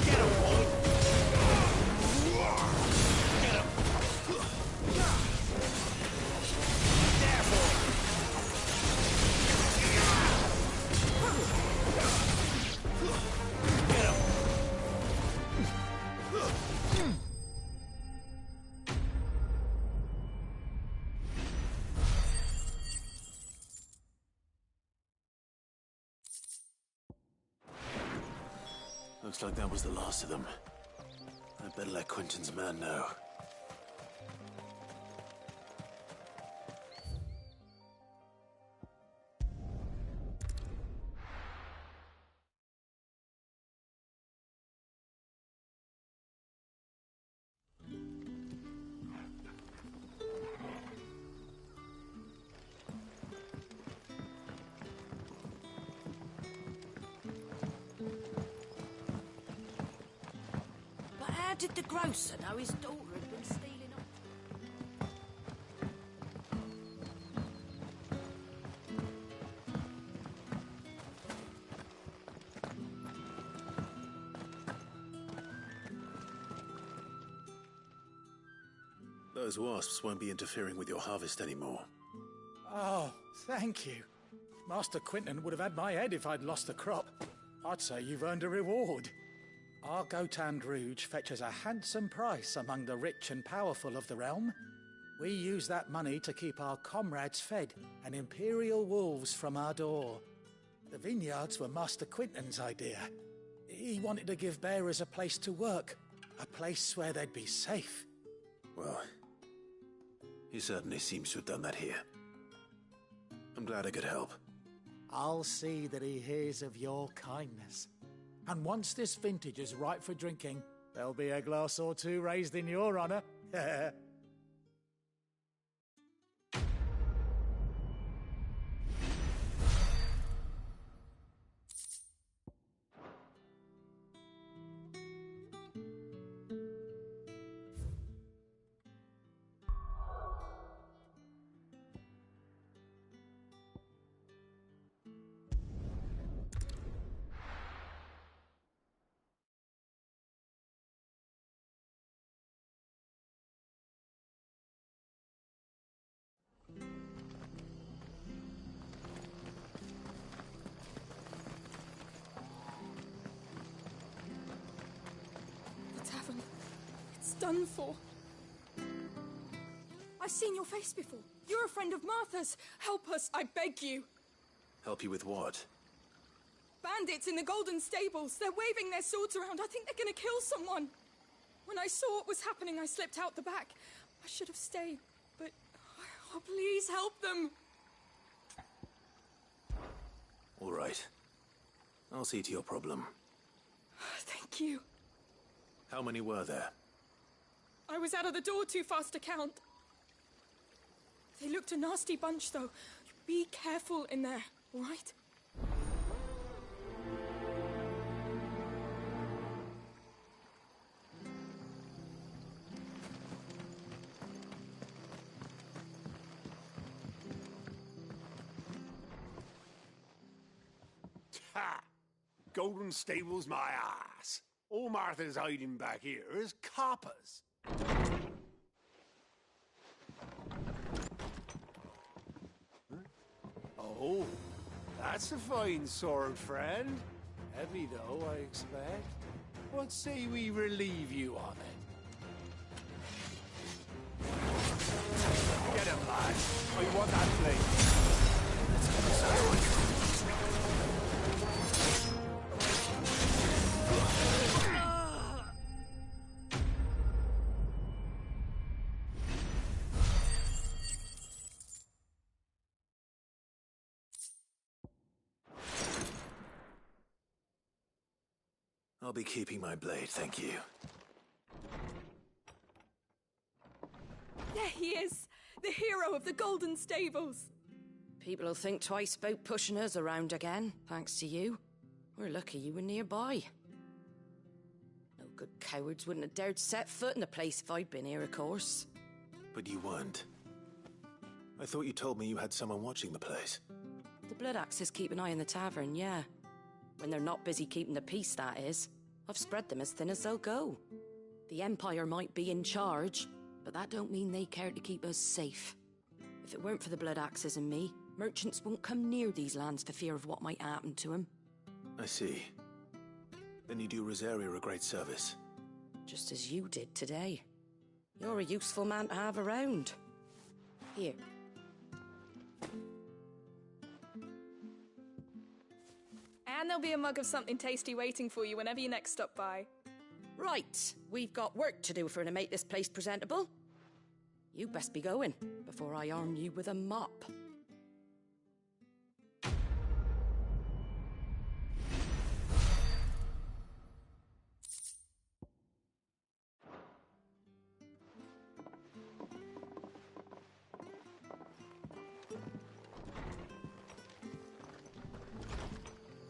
C: Get him, boy! Get him! There, boy! Get him!
B: Looks like that was the last of them. I'd better let Quentin's man know.
E: But how did the grocer know his daughter had been stealing off?
B: Those wasps won't be interfering with your harvest anymore.
T: Oh, thank you. Master Quentin would have had my head if I'd lost the crop. I'd say you've earned a reward. Our Gotand Rouge fetches a handsome price among the rich and powerful of the realm. We use that money to keep our comrades fed and imperial wolves from our door. The vineyards were Master Quentin's idea. He wanted to give bearers a place to work, a place where they'd be safe.
B: Well, he certainly seems to have done that here. I'm glad I could help.
T: I'll see that he hears of your kindness. And once this vintage is ripe for drinking, there'll be a glass or two raised in your honor.
A: The tavern. It's done for. I've seen your face before. You're a friend of Martha's. Help us, I beg you.
B: Help you with what?
A: Bandits in the Golden Stables. They're waving their swords around. I think they're gonna kill someone. When I saw what was happening, I slipped out the back. I should have stayed, but... Oh, please help them.
B: All right. I'll see to your problem.
A: Thank you.
B: How many were there?
A: I was out of the door too fast to count. They looked a nasty bunch, though. Be careful in there, all right?
G: Ha! Golden Stables my ass. All Martha's hiding back here is coppers. Huh? Oh, that's a fine sword, friend. Heavy, though, I expect. What say we relieve you of it? Get him, lad. I want that blade.
B: I'll be keeping my blade, thank you.
A: There he is, the hero of the Golden Stables.
E: People will think twice about pushing us around again, thanks to you. We're lucky you were nearby. No good cowards wouldn't have dared set foot in the place if I'd been here, of course.
B: But you weren't. I thought you told me you had someone watching the place.
E: The Blood Axes keep an eye on the tavern, yeah. When they're not busy keeping the peace, that is. I've spread them as thin as they'll go. The Empire might be in charge, but that don't mean they care to keep us safe. If it weren't for the Blood Axes and me, merchants won't come near these lands for fear of what might happen to them.
B: I see. Then you do Rosaria a great service.
E: Just as you did today. You're a useful man to have around. Here.
A: And there'll be a mug of something tasty waiting for you whenever you next stop by.
E: Right, we've got work to do for to make this place presentable. You best be going, before I arm you with a mop.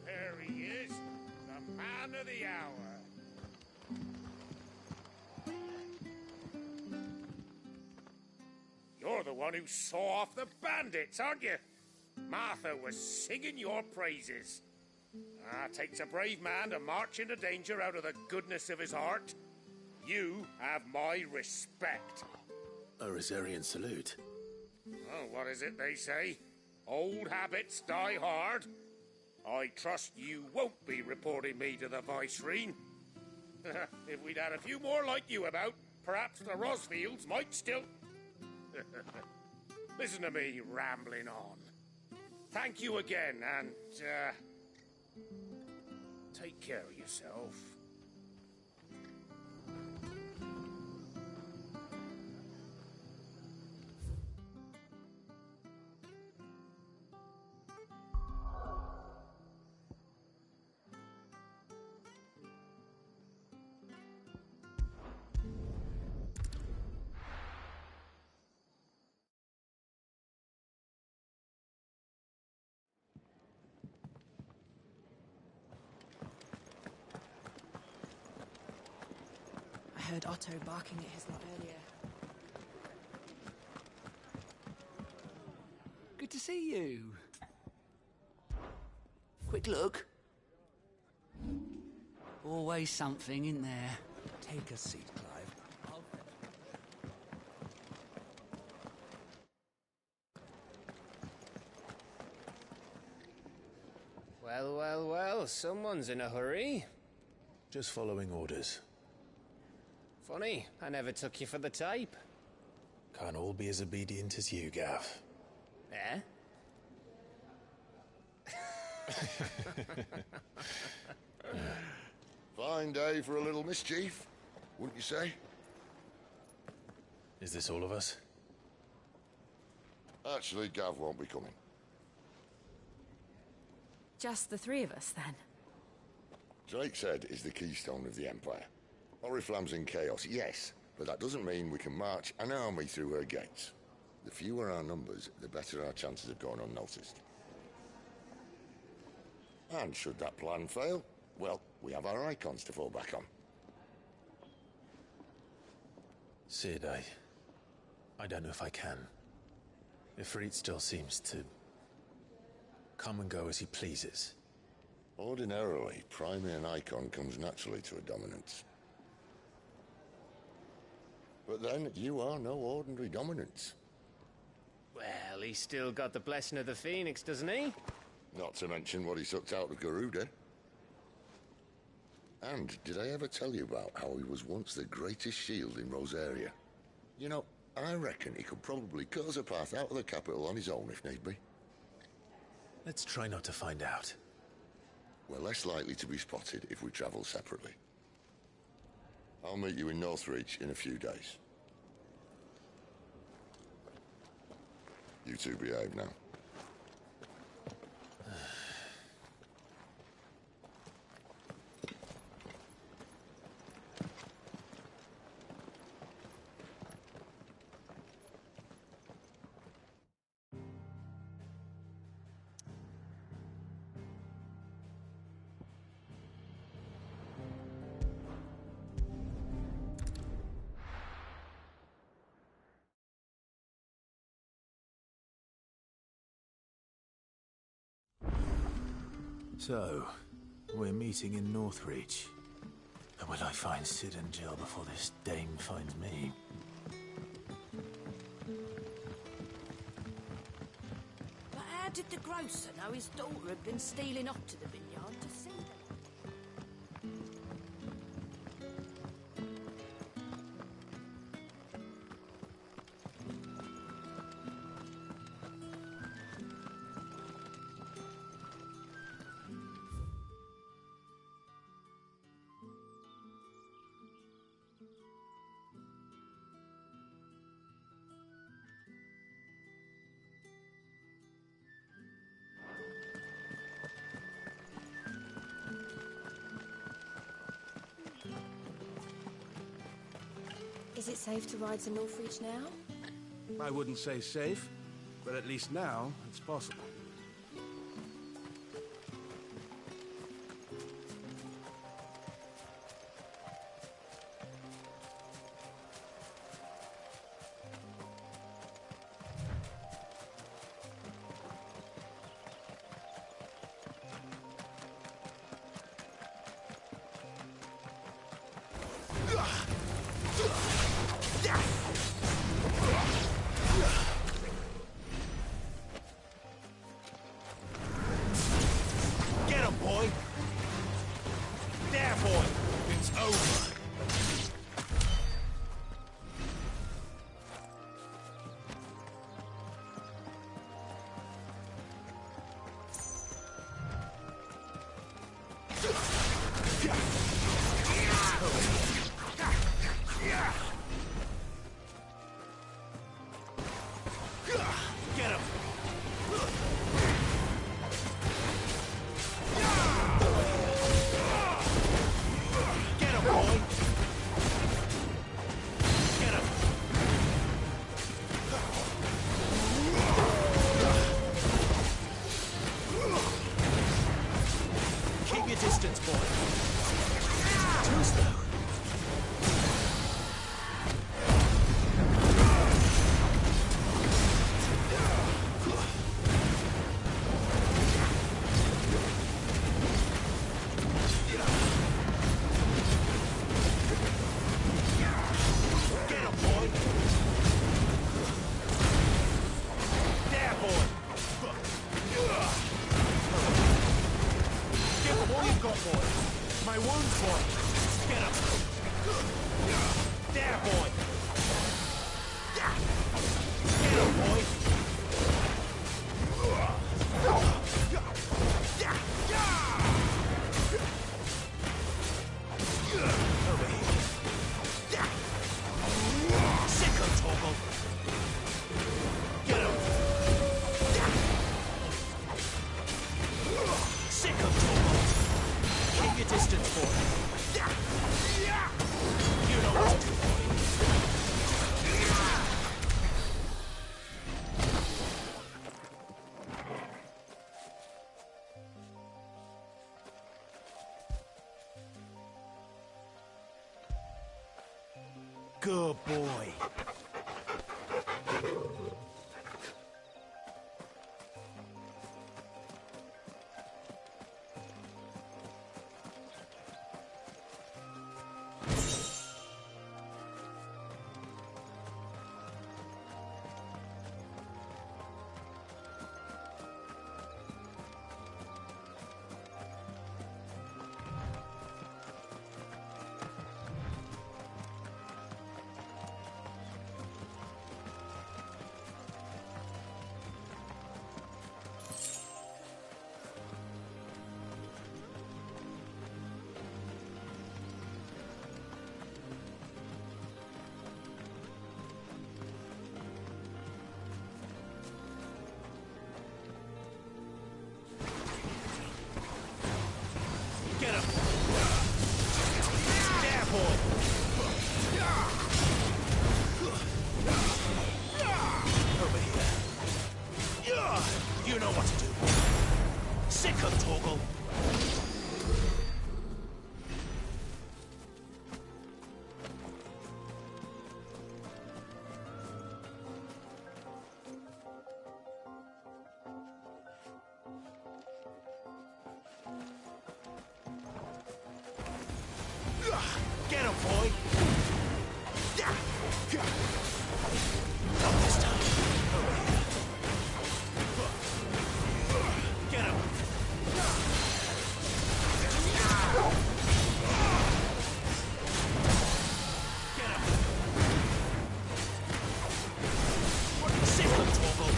N: There he is, the man of the hour. You're the one who saw off the bandits, aren't you? Martha was singing your praises. Takes a brave man to march into danger out of the goodness of his heart. You have my respect.
B: A Rosarian salute.
N: Oh, what is it they say? Old habits die hard. I trust you won't be reporting me to the Viceroy. If we'd had a few more like you about, perhaps the Rosfields might still... Listen to me rambling on. Thank you again, and, take care of yourself.
O: I heard Otto barking at his lot earlier.
K: Good to see you. Quick look. Always something in there.
W: Take a seat, Clive.
Q: Well, well, well, someone's in a hurry.
B: Just following orders.
Q: Funny, I never took you for the type.
B: Can't all be as obedient as you, Gav.
Q: Eh?
U: Fine day for a little mischief, wouldn't you say?
B: Is this all of us?
U: Actually, Gav won't be coming.
M: Just the three of us, then?
U: Drake's Head is the keystone of the Empire. Oriflamme's in chaos, yes, but that doesn't mean we can march an army through her gates. The fewer our numbers, the better our chances of going unnoticed. And should that plan fail, well, we have our icons to fall back on.
B: Sid, I don't know if I can. Ifrit still seems to come and go as he pleases.
U: Ordinarily, priming an icon comes naturally to a dominance. But then, you are no ordinary dominance.
Q: Well, he's still got the blessing of the Phoenix, doesn't he?
U: Not to mention what he sucked out of Garuda. And did I ever tell you about how he was once the greatest shield in Rosaria? You know, I reckon he could probably cut us a path out of the capital on his own if need be.
B: Let's try not to find out.
U: We're less likely to be spotted if we travel separately. I'll meet you in Northreach in a few days. You two behave now.
B: So, we're meeting in Northreach. And will I find Sid and Jill before this dame finds me?
E: But how did the grocer know his daughter had been stealing up to the vineyard to see them?
M: Is it safe to ride to Northreach now?
D: I wouldn't say safe, but at least now it's possible.
N: Get him, boy! There, boy! It's over! Get him! Get him, boy! Get him! Keep your distance, boy. Too slow. Get him, boy! There, boy! Give him all you've got, boy! My wounds, boy! Get him! There, boy! Get him, boy! Over here. Sick of Toggle! Get him! Sick of Toggle! Keep your distance, boy! You know what to do, boy! Good boy. Get him! There, boy! Over here. You know what to do. Sick of Toggle!
C: boy. Not this time. Over here. Get him. Get him. Sick him, Torgal.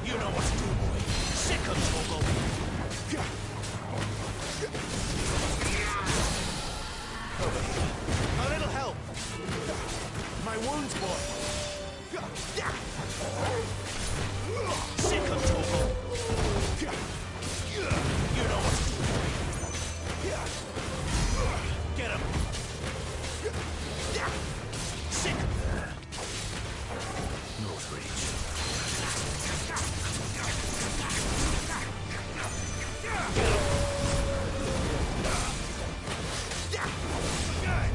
C: You know what to do, boy. Sick him, Torgal. Over here. A little help. My wounds, boy. Sick him, Torgal. You know what to do, boy. Get him. Sick him. North Reach.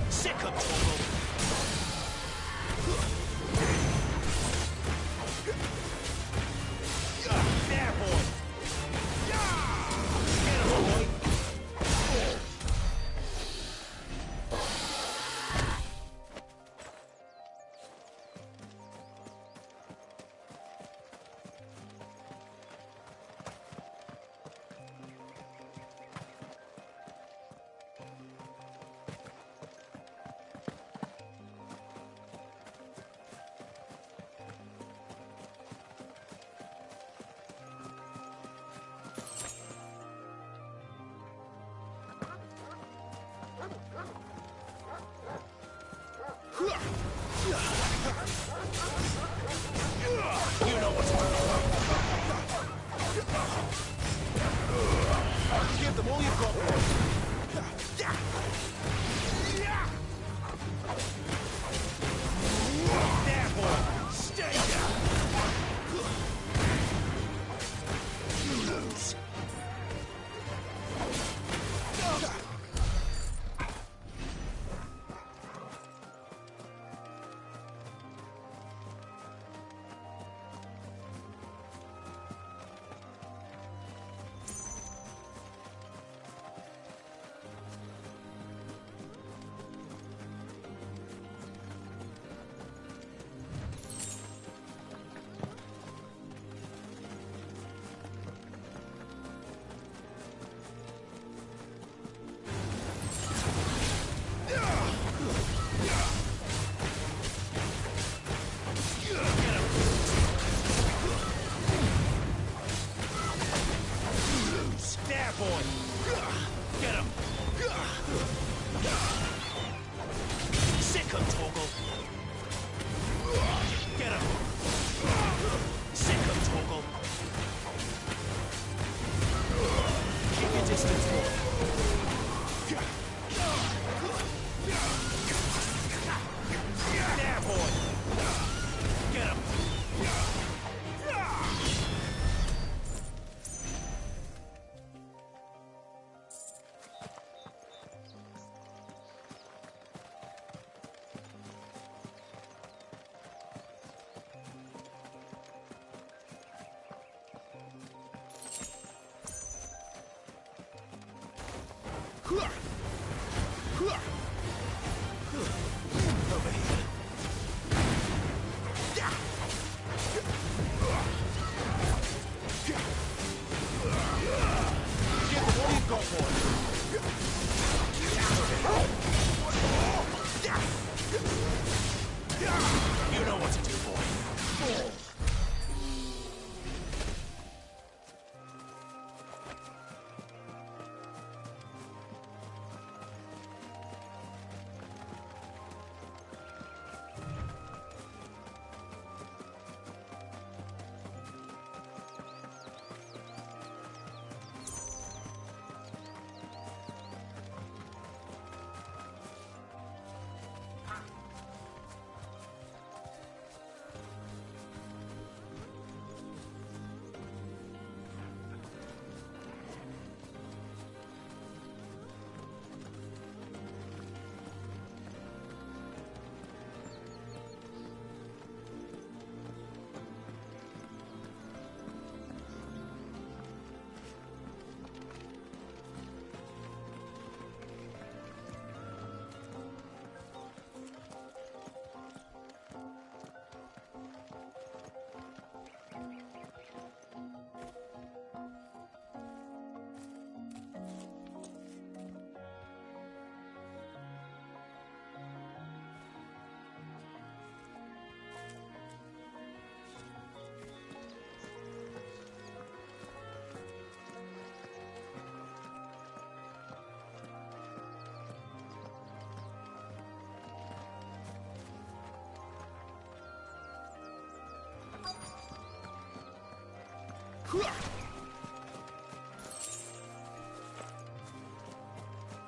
C: Sick of Torgal. There, boy. Get him, boy. You know what to do. Give them all you've got, boy. There, boy. Stay down. You lose. There, boy. Get him. Sick him, Torgal. Get him. Sick him, Torgal. Keep your distance, boy. There, boy. Get him. Over here. Give them all you've got, boy. You know what to do, boy.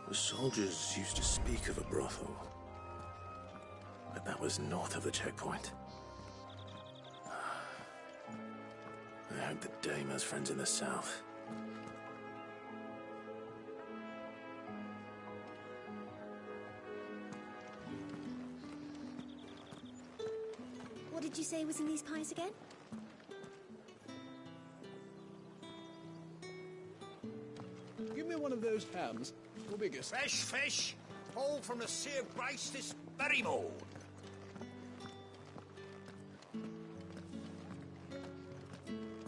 B: The soldiers used to speak of a brothel, but that was north of the checkpoint. I hope the dame has friends in the south.
P: What did you say was in these pies again?
F: Give me one of those hams. Your biggest.
C: Fresh fish, all from the Sea of Grace this very morn.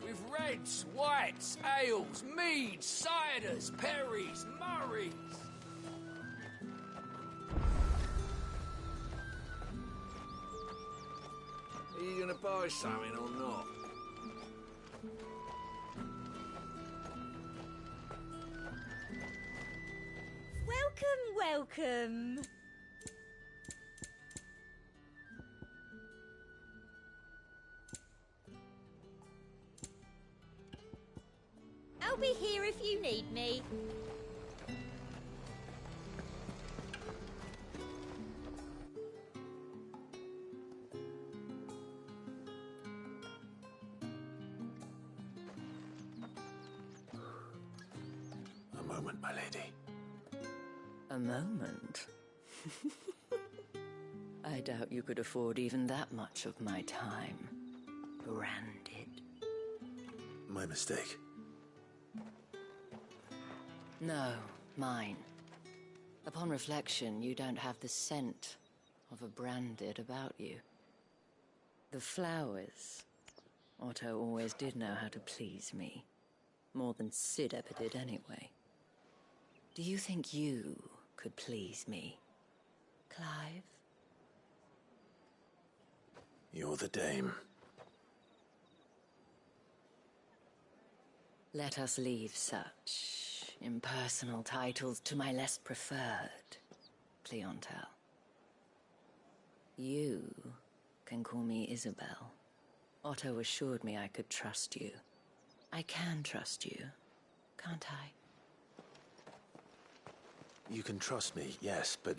S: With reds, whites, ales, meads, ciders, perries, murrays.
F: Are you gonna buy something or not?
P: Welcome. I'll be here if you need me.
B: A moment, my lady.
E: A moment? I doubt you could afford even that much of my time. Branded.
B: My mistake.
E: No, mine. Upon reflection, you don't have the scent of a branded about you. The flowers. Otto always did know how to please me. More than Sid ever did anyway. Do you think you could please me, Clive?
B: You're the dame.
E: Let us leave such impersonal titles to my less preferred clientele. You can call me Isabel. Otto assured me I could trust you. I can trust you, can't I?
B: You can trust me, yes, but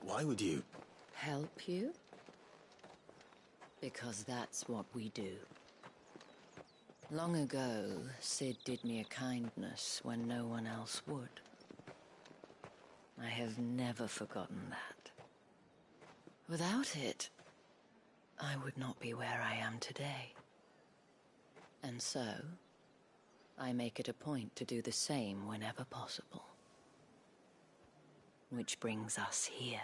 B: why would you?
E: Help you? Because that's what we do. Long ago, Sid did me a kindness when no one else would. I have never forgotten that. Without it, I would not be where I am today. And so, I make it a point to do the same whenever possible. Which brings us here.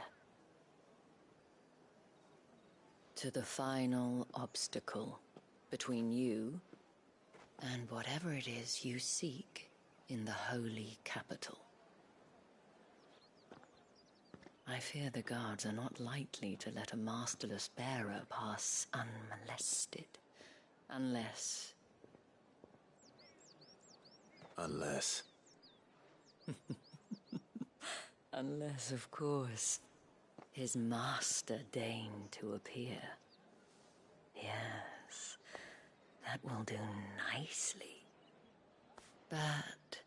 E: To the final obstacle between you and whatever it is you seek in the holy capital. I fear the guards are not likely to let a masterless bearer pass unmolested, unless... Unless, of course, his master deigned to appear. Yes, that will do nicely. But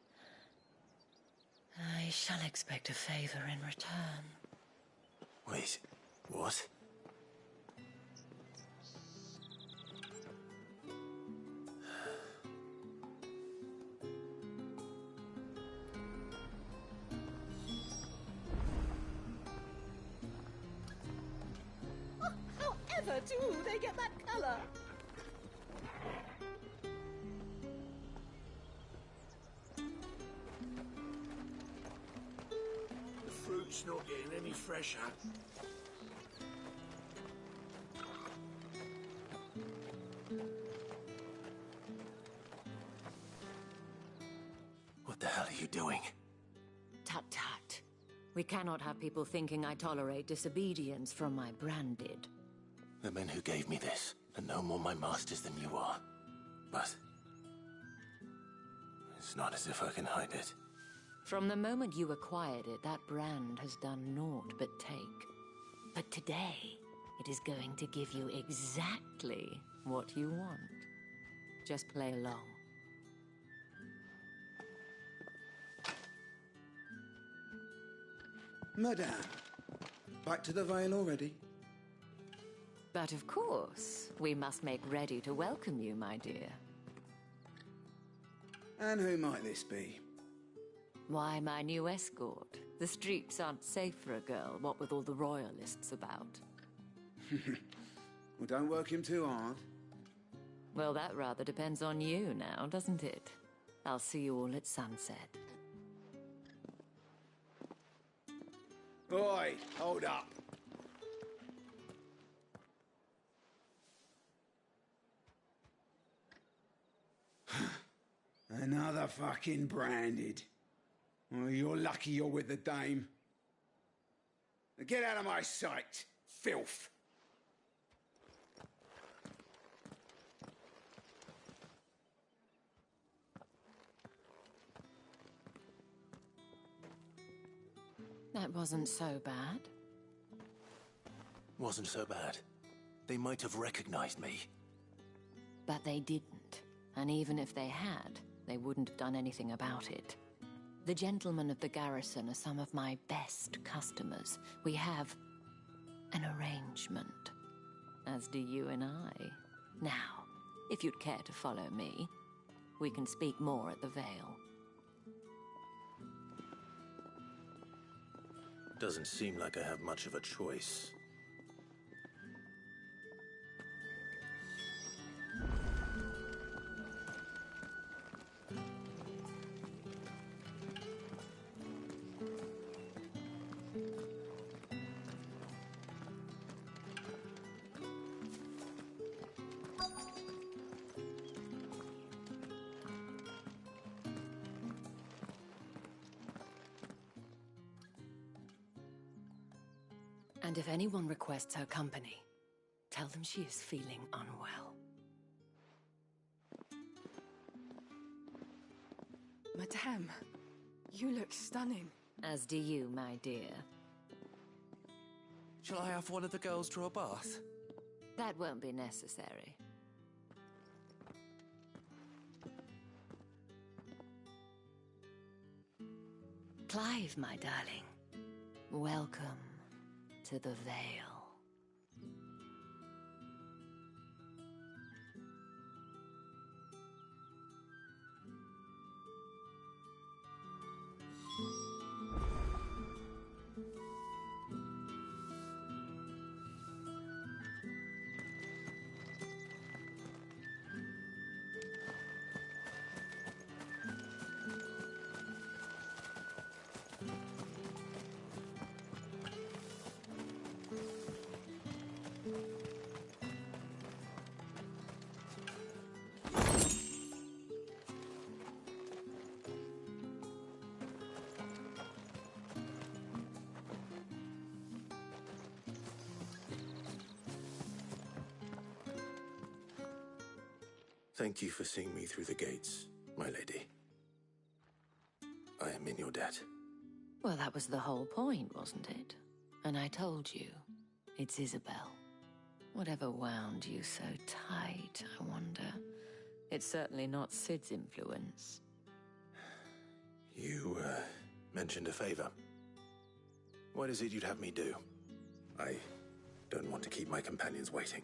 E: I shall expect a favor in return.
B: Wait, what?
P: However do they get that colour?
F: The fruit's not getting any fresher.
B: What the hell are you doing?
E: Tut tut. We cannot have people thinking I tolerate disobedience from my branded.
B: The men who gave me this are no more my masters than you are. But it's not as if I can hide it.
E: From the moment you acquired it, that brand has done naught but take. But today, it is going to give you exactly what you want. Just play along.
H: Madame, back to the Vale already?
J: But of course, we must make ready to welcome you, my dear.
H: And who might this be?
J: Why, my new escort. The streets aren't safe for a girl, what with all the royalists about.
H: Well, don't work him too hard.
J: Well, that rather depends on you now, doesn't it? I'll see you all at sunset.
H: Oi, hold up. Another fucking branded. Well, you're lucky you're with the dame. Now get out of my sight, filth.
J: That wasn't so bad.
B: Wasn't so bad. They might have recognized me.
J: But they didn't. And even if they had, they wouldn't have done anything about it. The gentlemen of the garrison are some of my best customers. We have an arrangement, as do you and I. Now, if you'd care to follow me, we can speak more at the Vale.
B: Doesn't seem like I have much of a choice.
E: And if anyone requests her company, tell them she is feeling unwell.
A: Madame, you look stunning.
J: As do you, my dear.
W: Shall I have one of the girls draw a bath?
J: That won't be necessary. Clive, my darling. Welcome to the Vale.
B: Thank you for seeing me through the gates, my lady. I am in your debt.
J: Well, that was the whole point, wasn't it? And I told you, it's Isabel. Whatever wound you so tight, I wonder. It's certainly not Sid's influence.
B: You, mentioned a favor. What is it you'd have me do? I don't want to keep my companions waiting.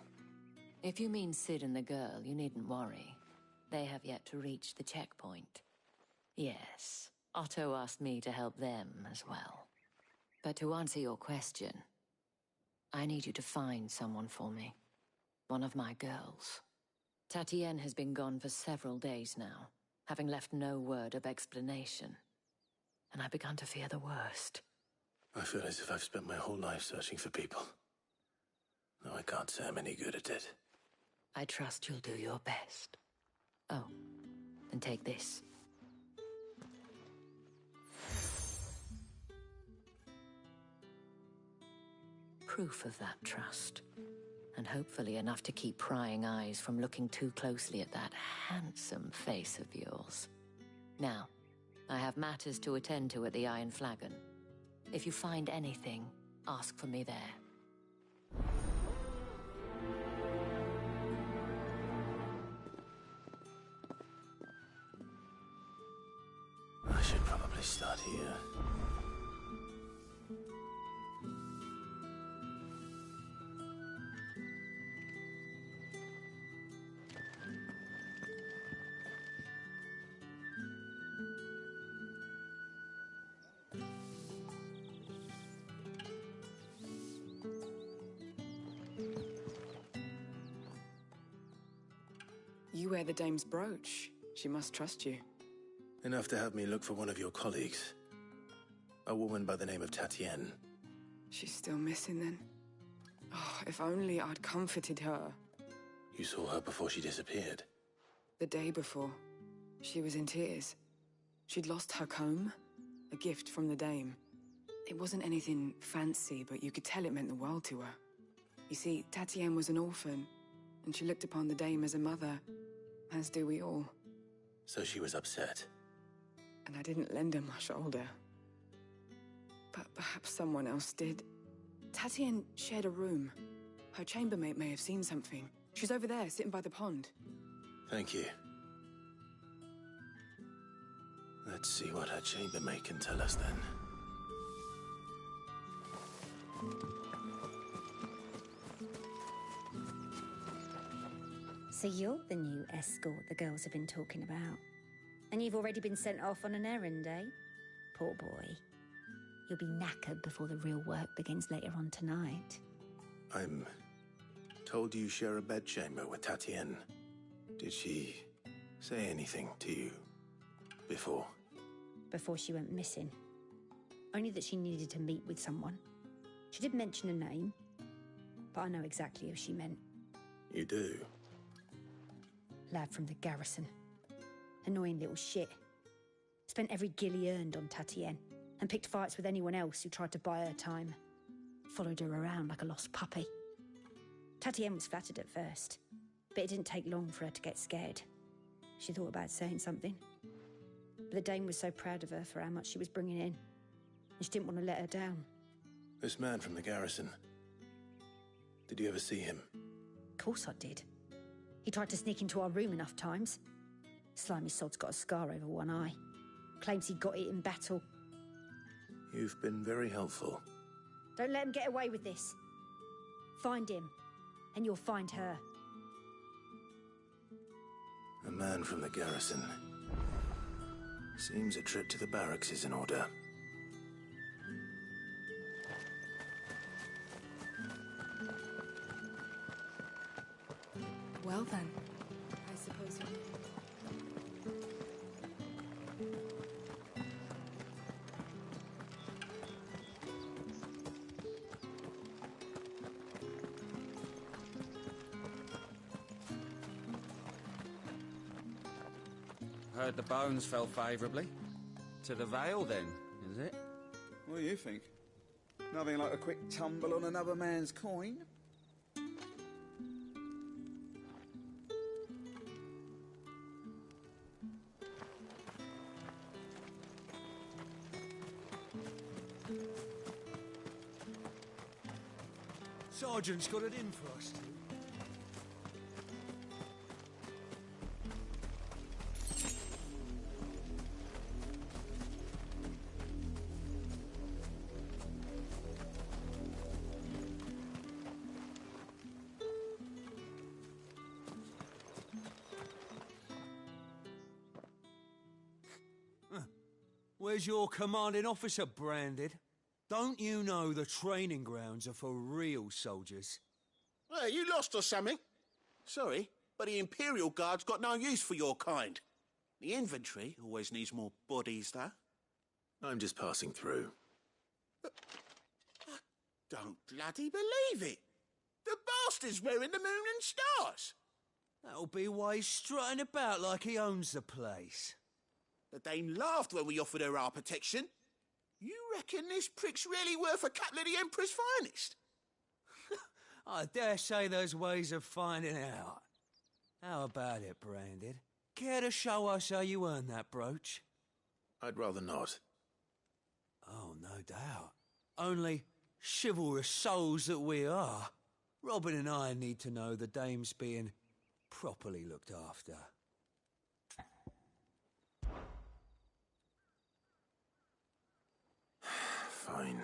J: If you mean Sid and the girl, you needn't worry. They have yet to reach the checkpoint. Yes, Otto asked me to help them as well. But to answer your question, I need you to find someone for me. One of my girls. Tatienne has been gone for several days now, having left no word of explanation. And I've begun to fear the worst.
B: I feel as if I've spent my whole life searching for people. No, I can't say I'm any good at it.
J: I trust you'll do your best. Oh, and take this. Proof of that trust. And hopefully enough to keep prying eyes from looking too closely at that handsome face of yours. Now, I have matters to attend to at the Iron Flagon. If you find anything, ask for me there.
B: start here.
I: You wear the dame's brooch. She must trust you.
B: Enough to have me look for one of your colleagues. A woman by the name of Tatienne.
I: She's still missing then. Oh, if only I'd comforted her.
B: You saw her before she disappeared.
I: The day before, she was in tears. She'd lost her comb, a gift from the dame. It wasn't anything fancy, but you could tell it meant the world to her. You see, Tatienne was an orphan, and she looked upon the dame as a mother, as do we all.
B: So she was upset.
I: And I didn't lend her my shoulder. But perhaps someone else did. Tatienne shared a room. Her chambermaid may have seen something. She's over there, sitting by the pond.
B: Thank you. Let's see what her chambermaid can tell us then.
R: So you're the new escort the girls have been talking about. And you've already been sent off on an errand, eh? Poor boy. You'll be knackered before the real work begins later on tonight.
B: I'm told you share a bedchamber with Tatienne. Did she say anything to you before?
R: Before she went missing. Only that she needed to meet with someone. She did mention a name, but I know exactly who she meant.
B: You do?
R: Lad from the garrison. Annoying little shit. Spent every guil he earned on Tatienne, and picked fights with anyone else who tried to buy her time. Followed her around like a lost puppy. Tatienne was flattered at first, but it didn't take long for her to get scared. She thought about saying something. But the dame was so proud of her for how much she was bringing in, and she didn't want to let her down.
B: This man from the garrison. Did you ever see him?
R: Of course I did. He tried to sneak into our room enough times. Slimy sod's got a scar over one eye. Claims he got it in battle.
B: You've been very helpful.
R: Don't let him get away with this. Find him, and you'll find her.
B: A man from the garrison. Seems a trip to the barracks is in order.
I: Well then, I suppose you...
C: Heard the bones fell favourably. To the Vale, then, is it?
H: What do you think? Nothing like a quick tumble on another man's coin?
S: Sergeant's got it in for us. Where's your commanding officer branded? Don't you know the training grounds are for real soldiers?
L: Well, you lost or something? Sorry, but the Imperial Guard's got no use for your kind. The infantry always needs more bodies, though.
B: I'm just passing through.
L: I don't bloody believe it. The bastard's wearing the moon and stars.
S: That'll be why he's strutting about like he owns the place.
L: The dame laughed when we offered her our protection. You reckon this prick's really worth a couple of the Emperor's finest?
S: I dare say there's ways of finding out. How about it, Branded? Care to show us how you earned that brooch?
B: I'd rather not.
S: Oh, no doubt. Only chivalrous souls that we are, Robin and I need to know the dame's being properly looked after.
B: Fine.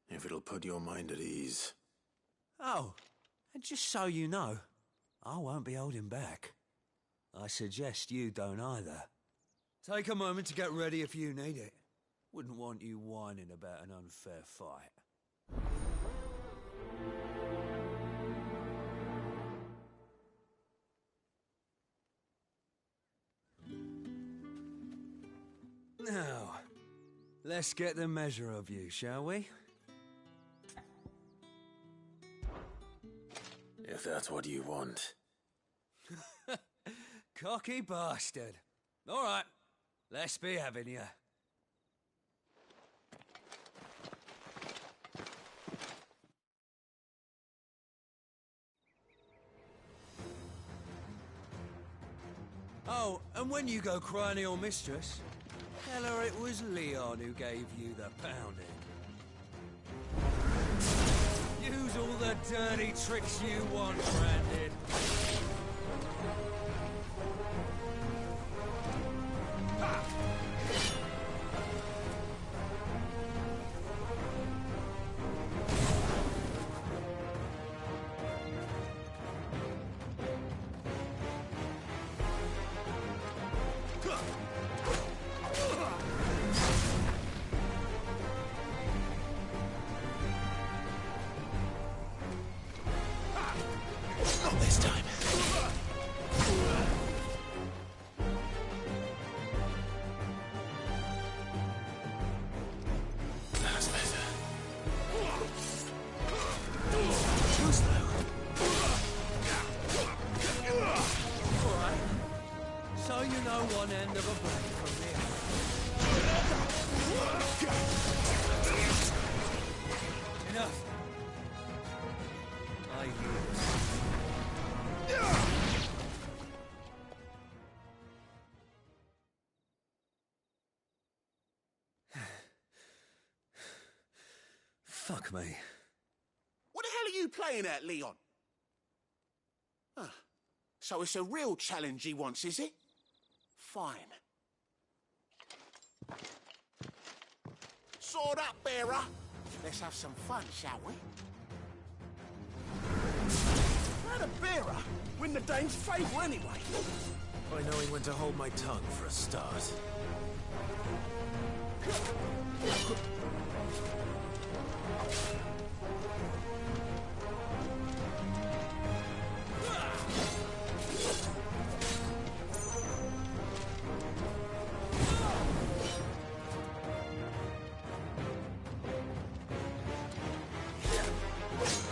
B: If it'll put your mind at ease.
S: Oh, and just so you know, I won't be holding back. I suggest you don't either. Take a moment to get ready if you need it. Wouldn't want you whining about an unfair fight. Now, let's get the measure of you, shall we?
B: If that's what you want.
S: Cocky bastard. All right, let's be having you. Oh, and when you go cry to your mistress, tell her it was Leon who gave you the pounding. Use all the dirty tricks you want, Brandon.
B: Not this time. That's better. Too slow.
S: Alright. So you know one end of a blade from the other. Enough. I hear. Fuck me.
L: What the hell are you playing at, Leon? Ah, so it's a real challenge he wants, is it? Fine. Sword up, bearer. Let's have some fun, shall we? How the bearer win the dame's favour anyway?
B: By knowing when to hold my tongue for a start.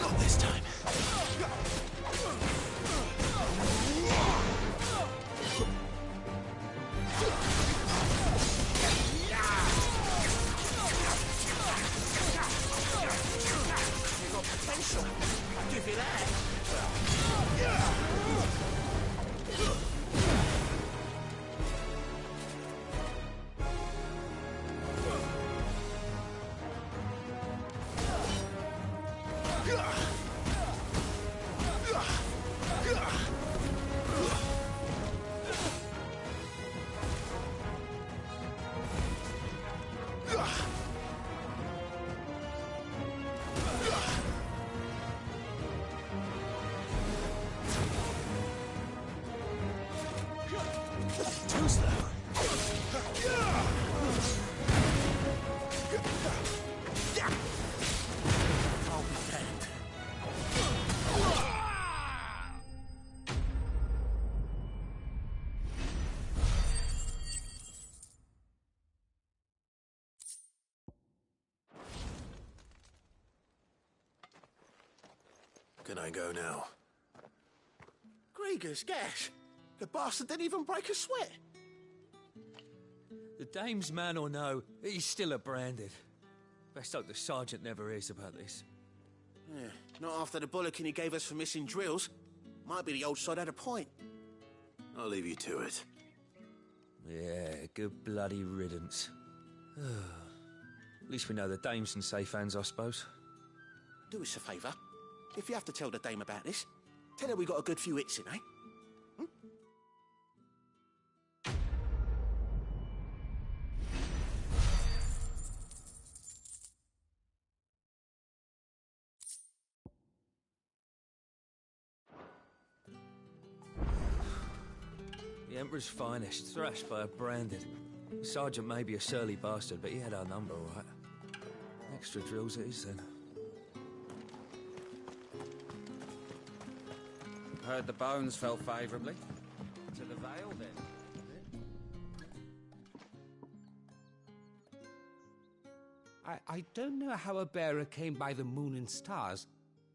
B: Not this time.
L: You got potential. I'll give you that.
B: Too slow.
L: I'll be hanged.
B: Can I go now?
L: Grieger's gas. The bastard didn't even break a sweat.
S: The dame's man or no, he's still a branded. Best hope the sergeant never hears about this.
L: Yeah, not after the bullocking he gave us for missing drills. Might be the old sod had a point.
B: I'll leave you to it.
S: Yeah, good bloody riddance. At least we know the dame's in safe hands, I suppose.
L: Do us a favour. If you have to tell the dame about this, tell her we got a good few hits in, eh?
S: Emperor's finest, thrashed by a branded. Sergeant may be a surly bastard, but he had our number, all right. Extra drills it is, then.
G: Heard the bones fell favourably. To the Vale, then.
T: I don't know how a bearer came by the moon and stars,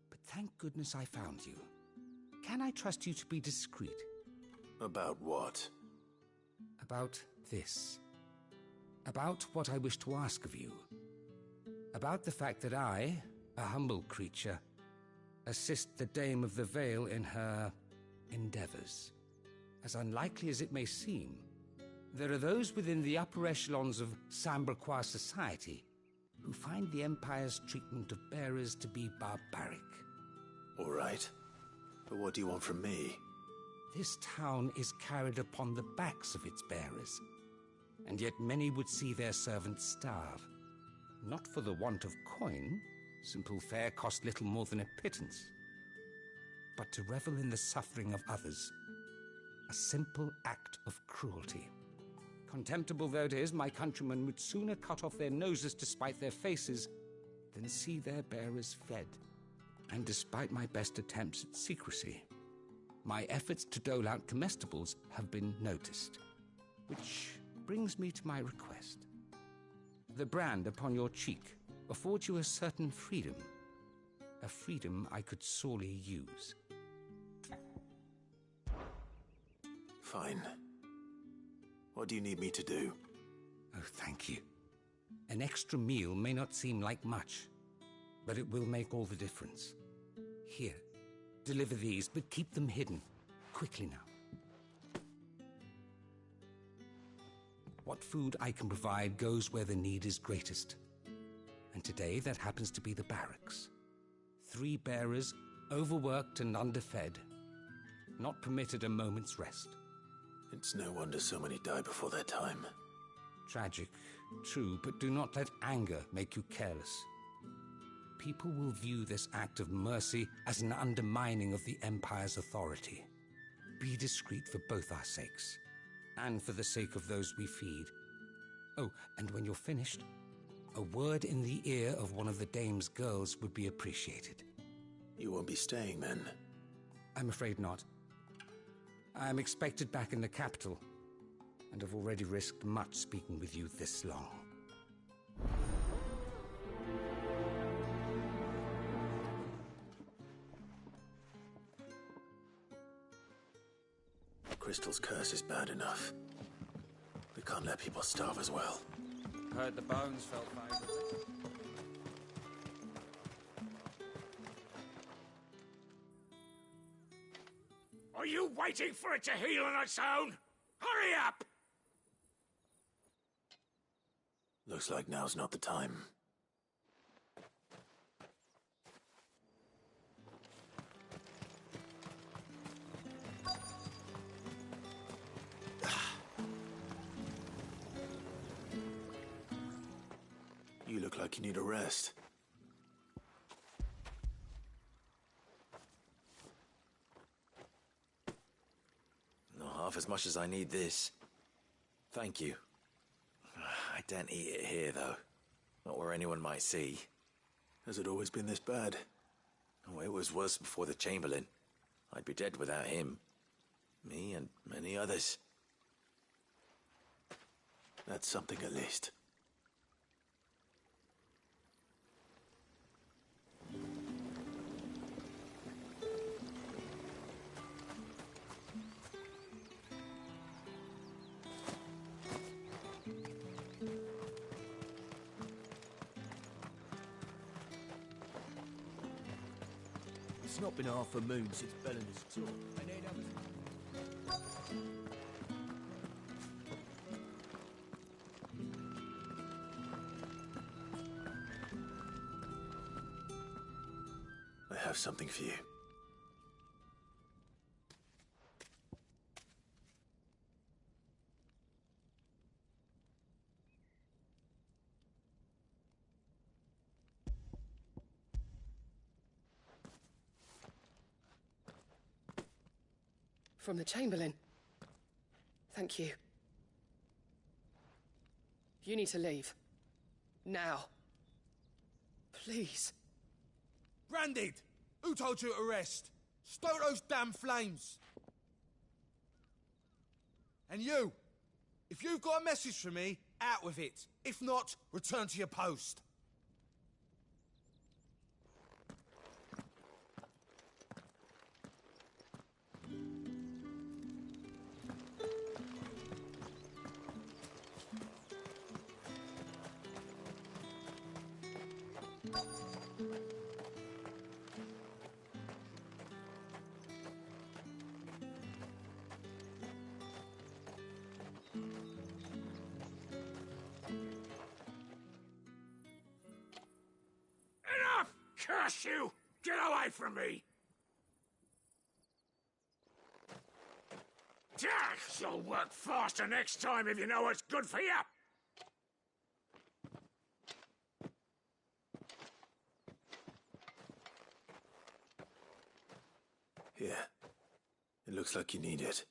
T: but thank goodness I found you. Can I trust you to be discreet?
B: About what?
T: About this. About what I wish to ask of you. About the fact that I, a humble creature, assist the Dame of the Vale in her endeavors. As unlikely as it may seem, there are those within the upper echelons of Samberquois society who find the Empire's treatment of bearers to be barbaric.
B: All right. But what do you want from me?
T: This town is carried upon the backs of its bearers, and yet many would see their servants starve. Not for the want of coin, simple fare cost little more than a pittance, but to revel in the suffering of others, a simple act of cruelty. Contemptible though it is, my countrymen would sooner cut off their noses to spite their faces than see their bearers fed. And despite my best attempts at secrecy, my efforts to dole out comestibles have been noticed. Which brings me to my request. The brand upon your cheek affords you a certain freedom. A freedom I could sorely use.
B: Fine. What do you need me to do?
T: Oh, thank you. An extra meal may not seem like much, but it will make all the difference. Here, deliver these, but keep them hidden. Quickly now. What food I can provide goes where the need is greatest. And today that happens to be the barracks. 3 bearers, overworked and underfed, not permitted a moment's rest.
B: It's no wonder so many die before their time.
T: Tragic, true, but do not let anger make you careless. People will view this act of mercy as an undermining of the Empire's authority. Be discreet for both our sakes, and for the sake of those we feed. Oh, and when you're finished, a word in the ear of one of the Dame's girls would be appreciated.
B: You won't be staying then?
T: I'm afraid not. I'm expected back in the capital, and have already risked much speaking with you this long.
B: Crystal's curse is bad enough. We can't let people starve as well.
G: Heard the bones fell favourably.
N: Are you waiting for it to heal on its own? Hurry up!
B: Looks like now's not the time. You look like you need a rest.
V: Not half as much as I need this. Thank you. I daren't eat it here, though. Not where anyone might see.
B: Has it always been this bad?
V: Oh, it was worse before the Chamberlain. I'd be dead without him. Me and many others.
B: That's something at least.
D: It's not been half a moon since Belender's tour. I need others.
B: I have something for you.
X: From the Chamberlain.
K: Thank you. You need to leave. Now. Please.
D: Branded! Who told you to rest? Stoke those damn flames! And you! If you've got a message for me, out with it. If not, return to your post.
N: Enough! Curse you! Get away from me! You'll work faster next time if you know what's good for you!
B: Here. It looks like you need it.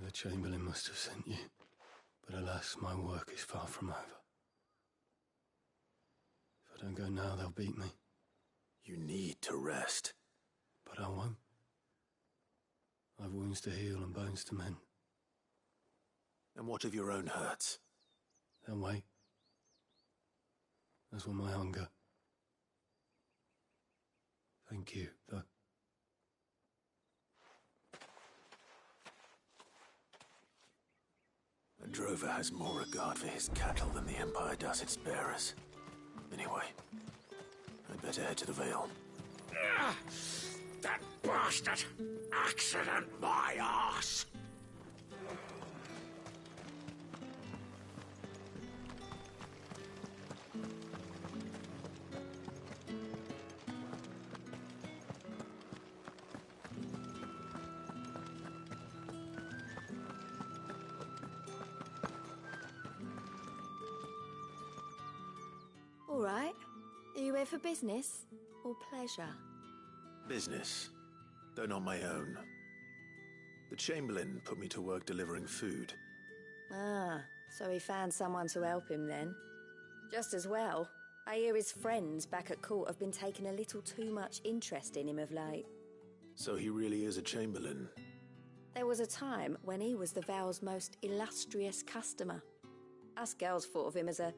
O: The Chamberlain must have sent you, but alas, my work is far from over. If I don't go now, they'll beat me.
B: You need to rest.
O: But I won't. I've wounds to heal and bones to mend.
B: And what of your own hurts?
O: They'll wait. As will my hunger. Thank you, though.
B: A drover has more regard for his cattle than the Empire does its bearers. Anyway, I'd better head to the Vale.
N: That bastard! Accident my arse!
M: All right. Are you here for business or pleasure?
B: Business, though not my own. The Chamberlain put me to work delivering food.
M: Ah, so he found someone to help him then. Just as well. I hear his friends back at court have been taking a little too much interest in him of late.
B: So he really is a Chamberlain.
M: There was a time when he was the Vale's most illustrious customer. Us girls thought of him as a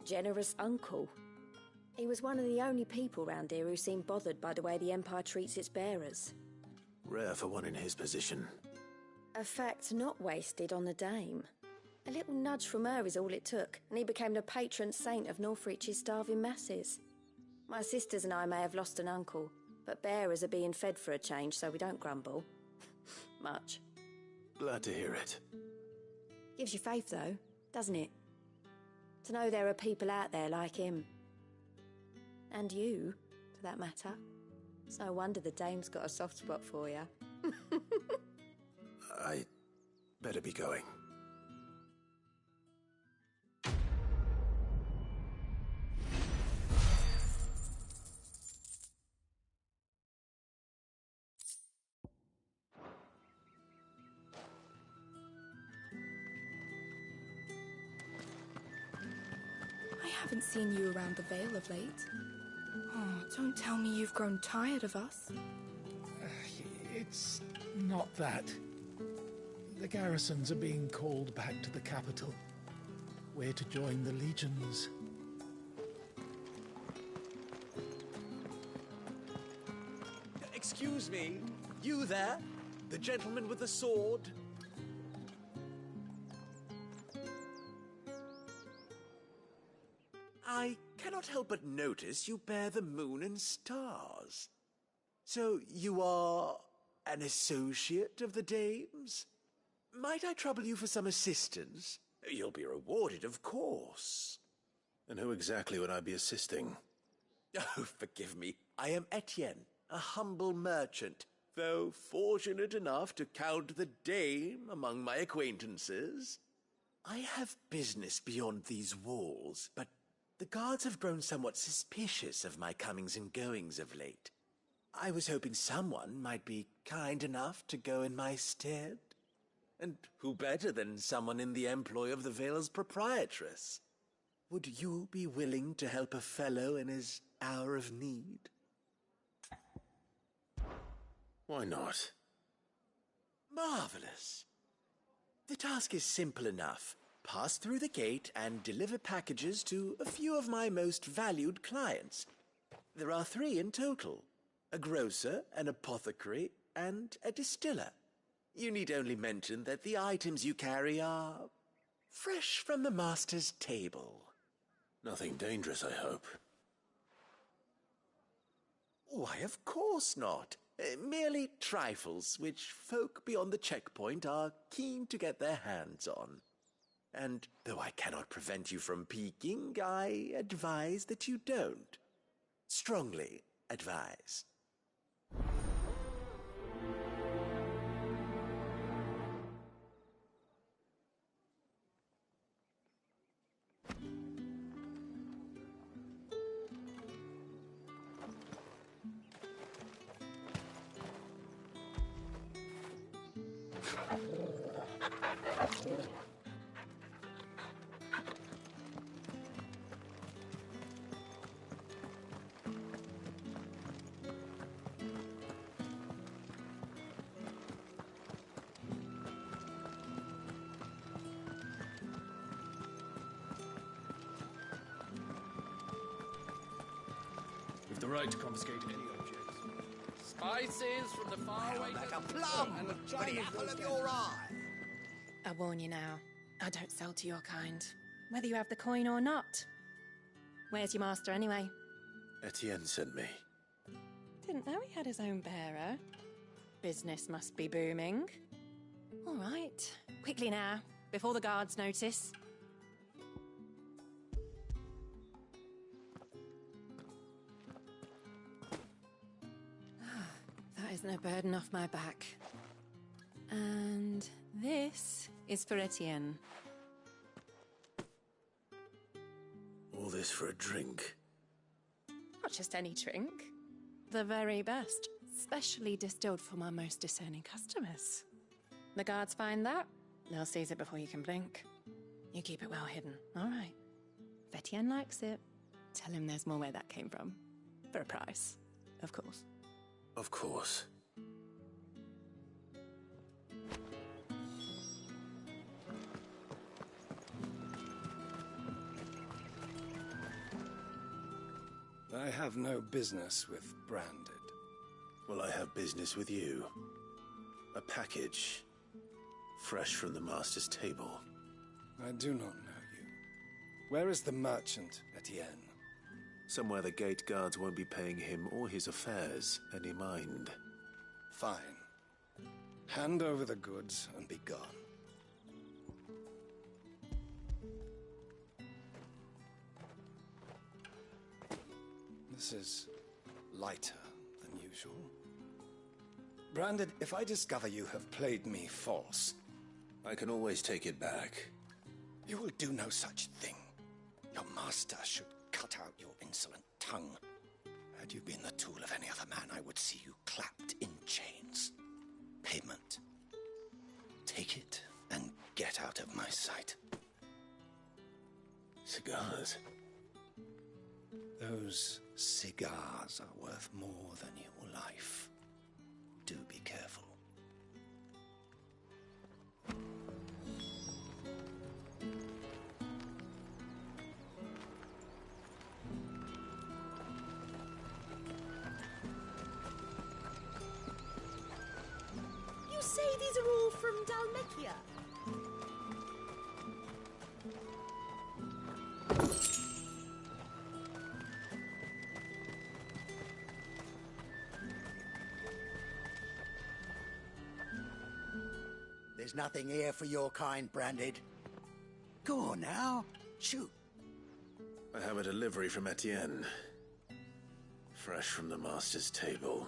M: generous uncle. He was one of the only people round here who seemed bothered by the way the Empire treats its bearers.
B: Rare for one in his position.
M: A fact not wasted on the Dame. A little nudge from her is all it took, and he became the patron saint of Northreach's starving masses. My sisters and I may have lost an uncle, but bearers are being fed for a change, so we don't grumble. Much.
B: Glad to hear it.
M: Gives you faith, though, doesn't it? To know there are people out there like him. And you, for that matter. It's no wonder the Dame's got a soft spot for you.
B: I better be going.
A: I haven't seen you around the Vale of late. Oh, don't tell me you've grown tired of us.
F: It's not that. The garrisons are being called back to the capital. We're to join the legions.
S: Excuse me, you there? The gentleman with the sword? I cannot help but notice you bear the moon and stars. So you are an associate of the Dame's? Might I trouble you for some assistance? You'll be rewarded, of course.
B: And who exactly would I be assisting?
S: Oh, forgive me. I am Etienne, a humble merchant, though fortunate enough to count the Dame among my acquaintances. I have business beyond these walls, but
B: The guards have grown somewhat suspicious of my comings and goings of late. I was hoping someone might be kind enough to go in my stead. And who better than someone in the employ of the Vale's proprietress? Would you be willing to help a fellow in his hour of need? Why not? Marvelous. The task is simple enough. Pass through the gate and deliver packages to a few of my most valued clients. There are 3 in total. A grocer, an apothecary, and a distiller. You need only mention that the items you carry are fresh from the master's table. Nothing dangerous, I hope. Why, of course not. Merely trifles which folk beyond the checkpoint are keen to get their hands on. And though I cannot prevent you from peeking, I advise that you don't. Strongly advise.
P: With the right to confiscate any objects. Spices from the faraway...
Q: Like a plum for the apple of your eye.
A: I warn you now, I don't sell to your kind, whether you have the coin or not. Where's your master anyway?
B: Etienne sent me.
A: Didn't know he had his own bearer. Business must be booming. All right, quickly now, before the guards notice. That isn't a burden off my back. And this is for Etienne.
B: All this for a drink?
A: Not just any drink. The very best, specially distilled for my most discerning customers. The guards find that, they'll seize it before you can blink. You keep it well hidden, all right? If Etienne likes it, tell him there's more where that came from. For a price, of course.
B: Of course.
O: I have no business with Branded.
B: Well, I have business with you. A package. Fresh from the master's table.
O: I do not know you. Where is the merchant, Etienne?
B: Somewhere the gate guards won't be paying him or his affairs any mind.
O: Fine. Hand over the goods and be gone. This is lighter than usual. Branded, if I discover you have played me false...
B: I can always take it back.
O: You will do no such thing. Your master should cut out your insolent tongue. Had you been the tool of any other man, I would see you clapped in chains. Payment. Take it and get out of my sight.
B: Cigars?
O: Those cigars are worth more than your life. Do be careful.
U: You say these are all from Dalmekia?
Q: There's nothing here for your kind, Branded. Go on now, shoot.
B: I have a delivery from Etienne. Fresh from the master's table.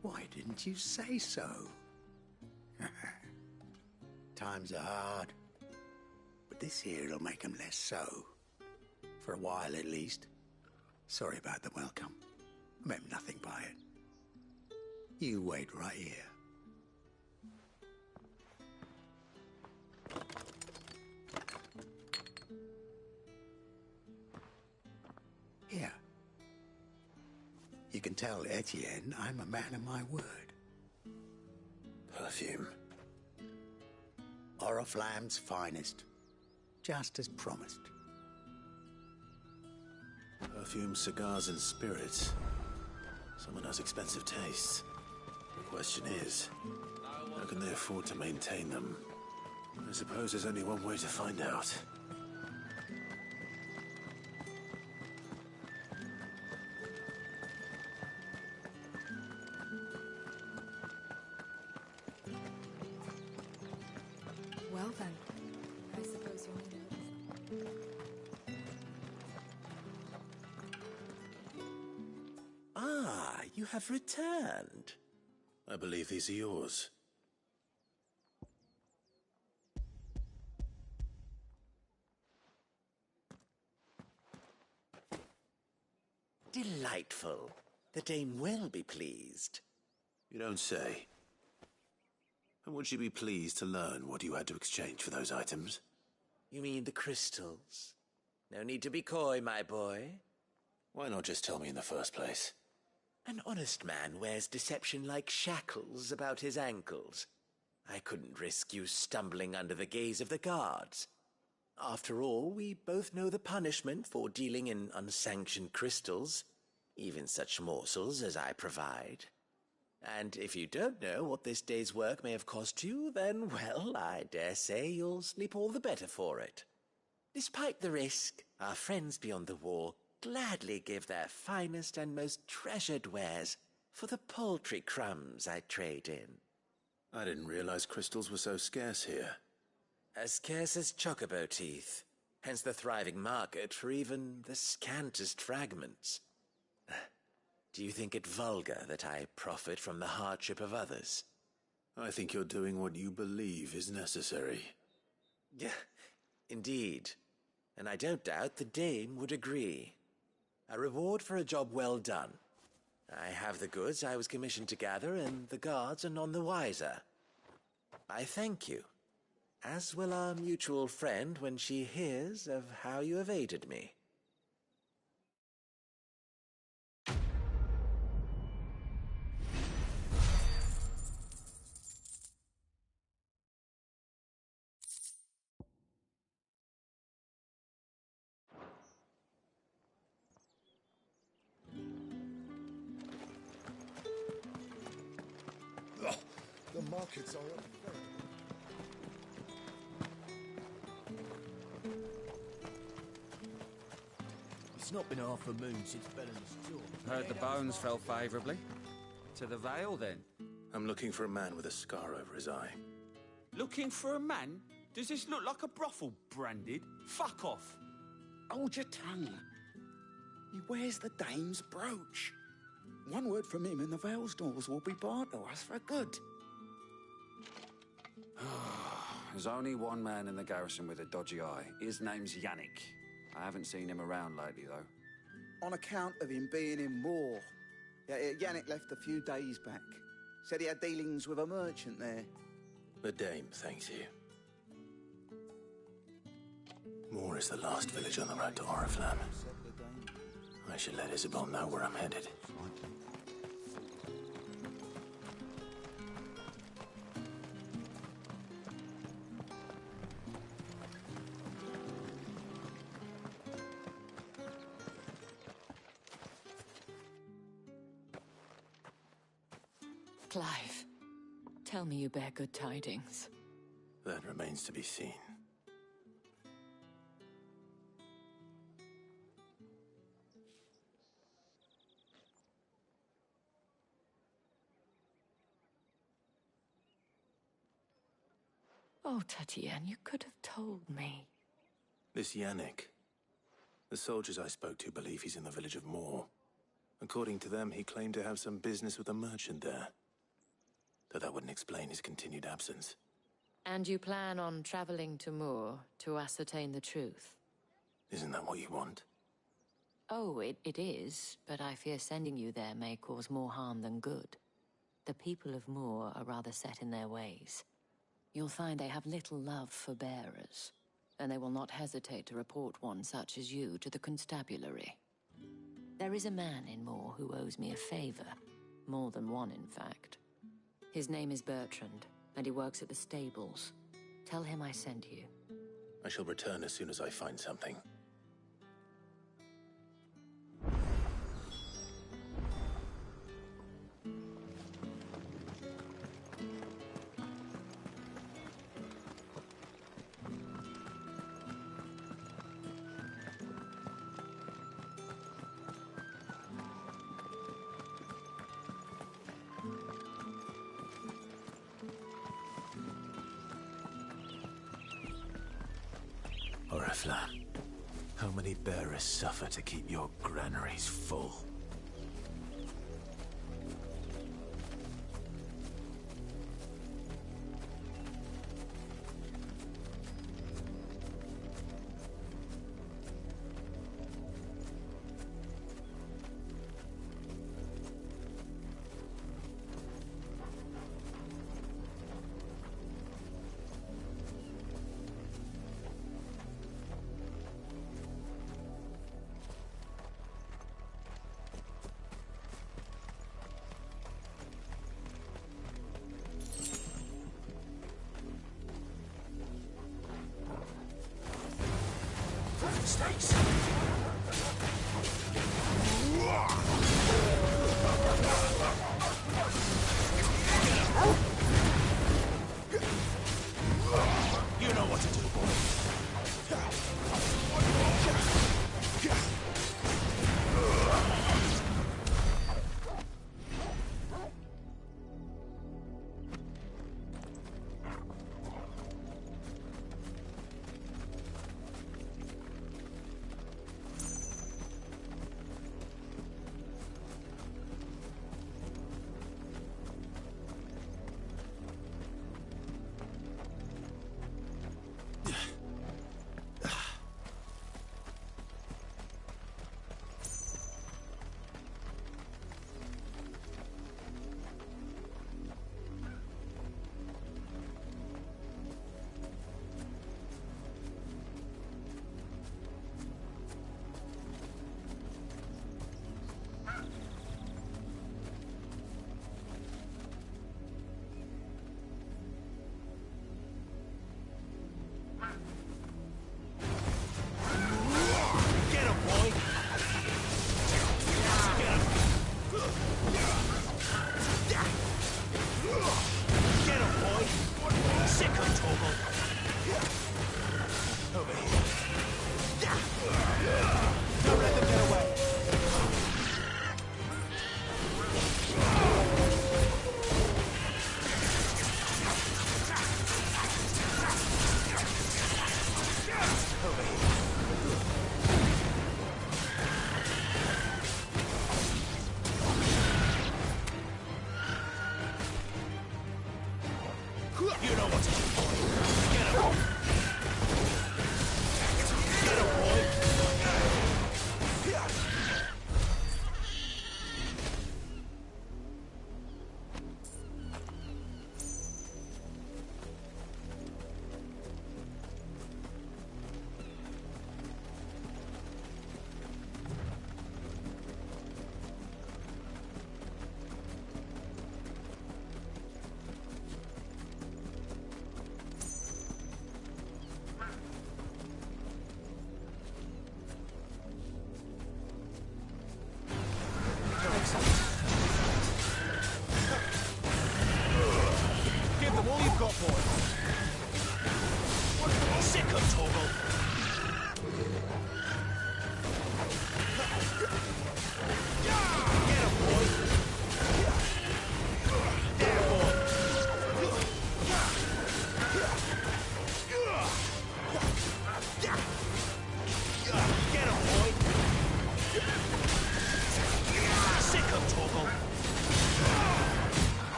Q: Why didn't you say so? times are hard. But this here'll make 'em less so. For a while, at least. Sorry about the welcome. I meant nothing by it. You wait right here. Here. You can tell Etienne I'm a man of my word.
B: Perfume.
Q: Oriflamme's finest. Just as promised.
B: Perfume, cigars, and spirits. Someone has expensive tastes. The question is, how can they afford to maintain them? I suppose there's only one way to find out.
A: Well then, I suppose you'll need help.
V: Ah, you have returned.
B: I believe these are yours.
V: Delightful. The dame will be pleased.
B: You don't say. And would she be pleased to learn what you had to exchange for those items?
V: You mean the crystals? No need to be coy, my boy.
B: Why not just tell me in the first place?
V: An honest man wears deception like shackles about his ankles. I couldn't risk you stumbling under the gaze of the guards. After all, we both know the punishment for dealing in unsanctioned crystals, even such morsels as I provide. And if you don't know what this day's work may have cost you, then, well, I dare say you'll sleep all the better for it. Despite the risk, our friends beyond the wall gladly give their finest and most treasured wares for the paltry crumbs I trade in.
B: I didn't realize crystals were so scarce here.
V: As scarce as chocobo teeth, hence the thriving market for even the scantest fragments. Do you think it vulgar that I profit from the hardship of others?
B: I think you're doing what you believe is necessary.
V: Yeah, indeed. And I don't doubt the dame would agree. A reward for a job well done. I have the goods I was commissioned to gather, and the guards are none the wiser. I thank you, as will our mutual friend when she hears of how you have aided me.
F: The markets are up there.
C: It's not been half a moon since Bellen's tour.
G: Heard the bones fell favourably. To the Vale, then?
B: I'm looking for a man with a scar over his eye.
C: Looking for a man? Does this look like a brothel, Branded? Fuck off!
H: Hold your tongue. He wears the dame's brooch. One word from him and the Vale's doors will be barred to us for good.
G: There's only one man in the garrison with a dodgy eye. His name's Yannick. I haven't seen him around lately, though.
H: On account of him being in war. Yeah, Yannick left a few days back. Said he had dealings with a merchant there.
B: The dame thanks you. Moor is the last village on the road to Oriflamme. I should let Isabel know where I'm headed.
E: Clive, tell me you bear good tidings.
B: That remains to be seen.
E: Oh, Tatienne, you could have told me.
B: This Yannick. The soldiers I spoke to believe he's in the village of Moor. According to them, he claimed to have some business with a merchant there. Though that wouldn't explain his continued absence.
E: And you plan on traveling to Moor to ascertain the truth?
B: Isn't that what you want?
E: Oh, it is, but I fear sending you there may cause more harm than good. The people of Moor are rather set in their ways. You'll find they have little love for bearers, and they will not hesitate to report one such as you to the constabulary. There is a man in Moor who owes me a favor. More than one, in fact. His name is Bertrand, and he works at the stables. Tell him I sent you.
B: I shall return as soon as I find something. Oriflamme, how many bearers suffer to keep your granaries full?
O: Mistakes. You know what to do, boy.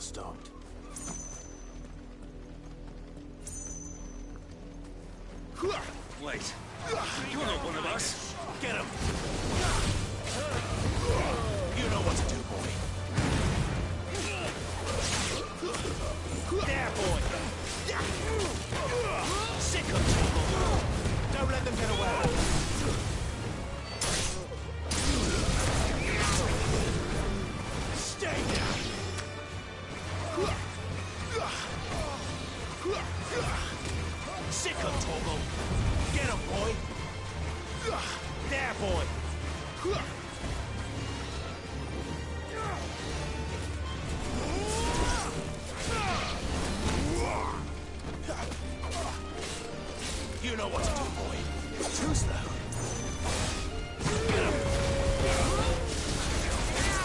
B: not stopped.
S: Wait. You're not one of us.
L: Get him! You know what to do, boy. There, boy! Sick of trouble! Don't let them get away! Stay down! Sick of trouble! Get him, boy! There, boy! You know what to do, boy. Too slow. Get him!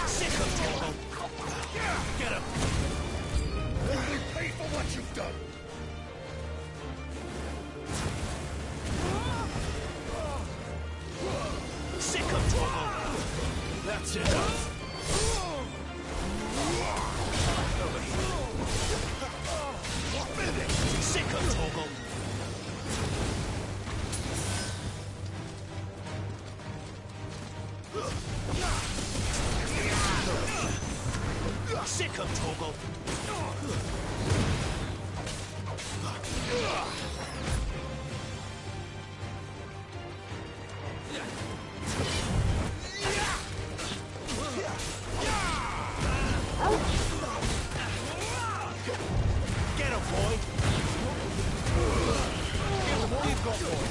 L: Sick of trouble! Get him!
N: You will pay for what you've done!
L: Sick of trouble! That's enough! Over here. Sick of trouble! Sick of trouble! Get him, boy! Give him all you've got, boy!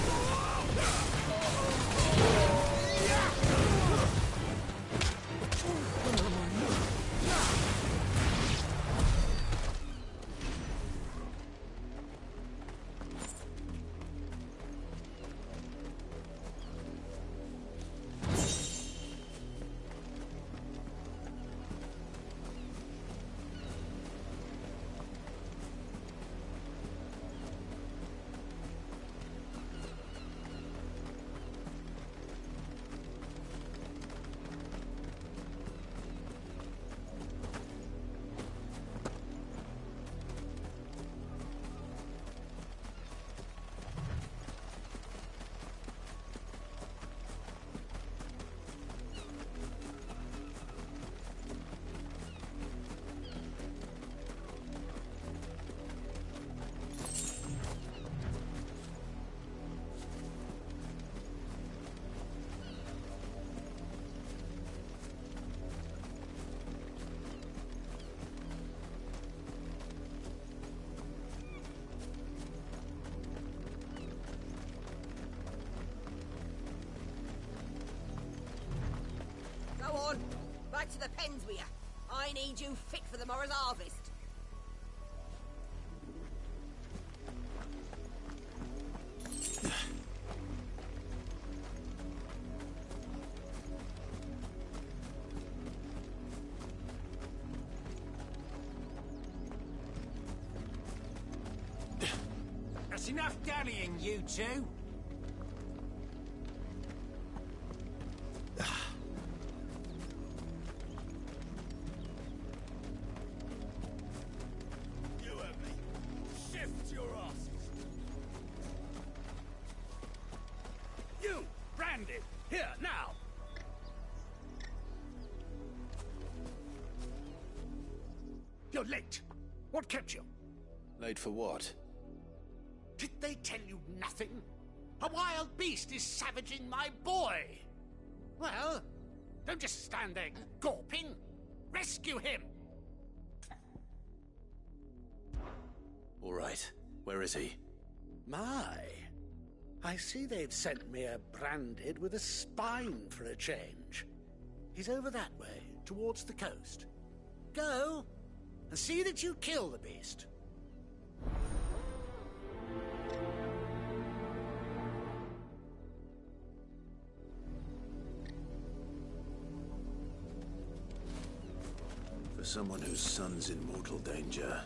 J: Go on, back to the pens with you. I need you fit for the morrow's harvest.
T: That's enough dallying, you two.
N: Here, now! You're late. What kept you?
B: Late for what?
N: Did they tell you nothing? A wild beast is savaging my boy. Well, don't just stand there gawping. Rescue him!
B: All right. Where is he?
O: My. I see they've sent me a branded with a spine for a change. He's over that way, towards the coast. Go, and see that you kill the beast.
B: For someone whose son's in mortal danger,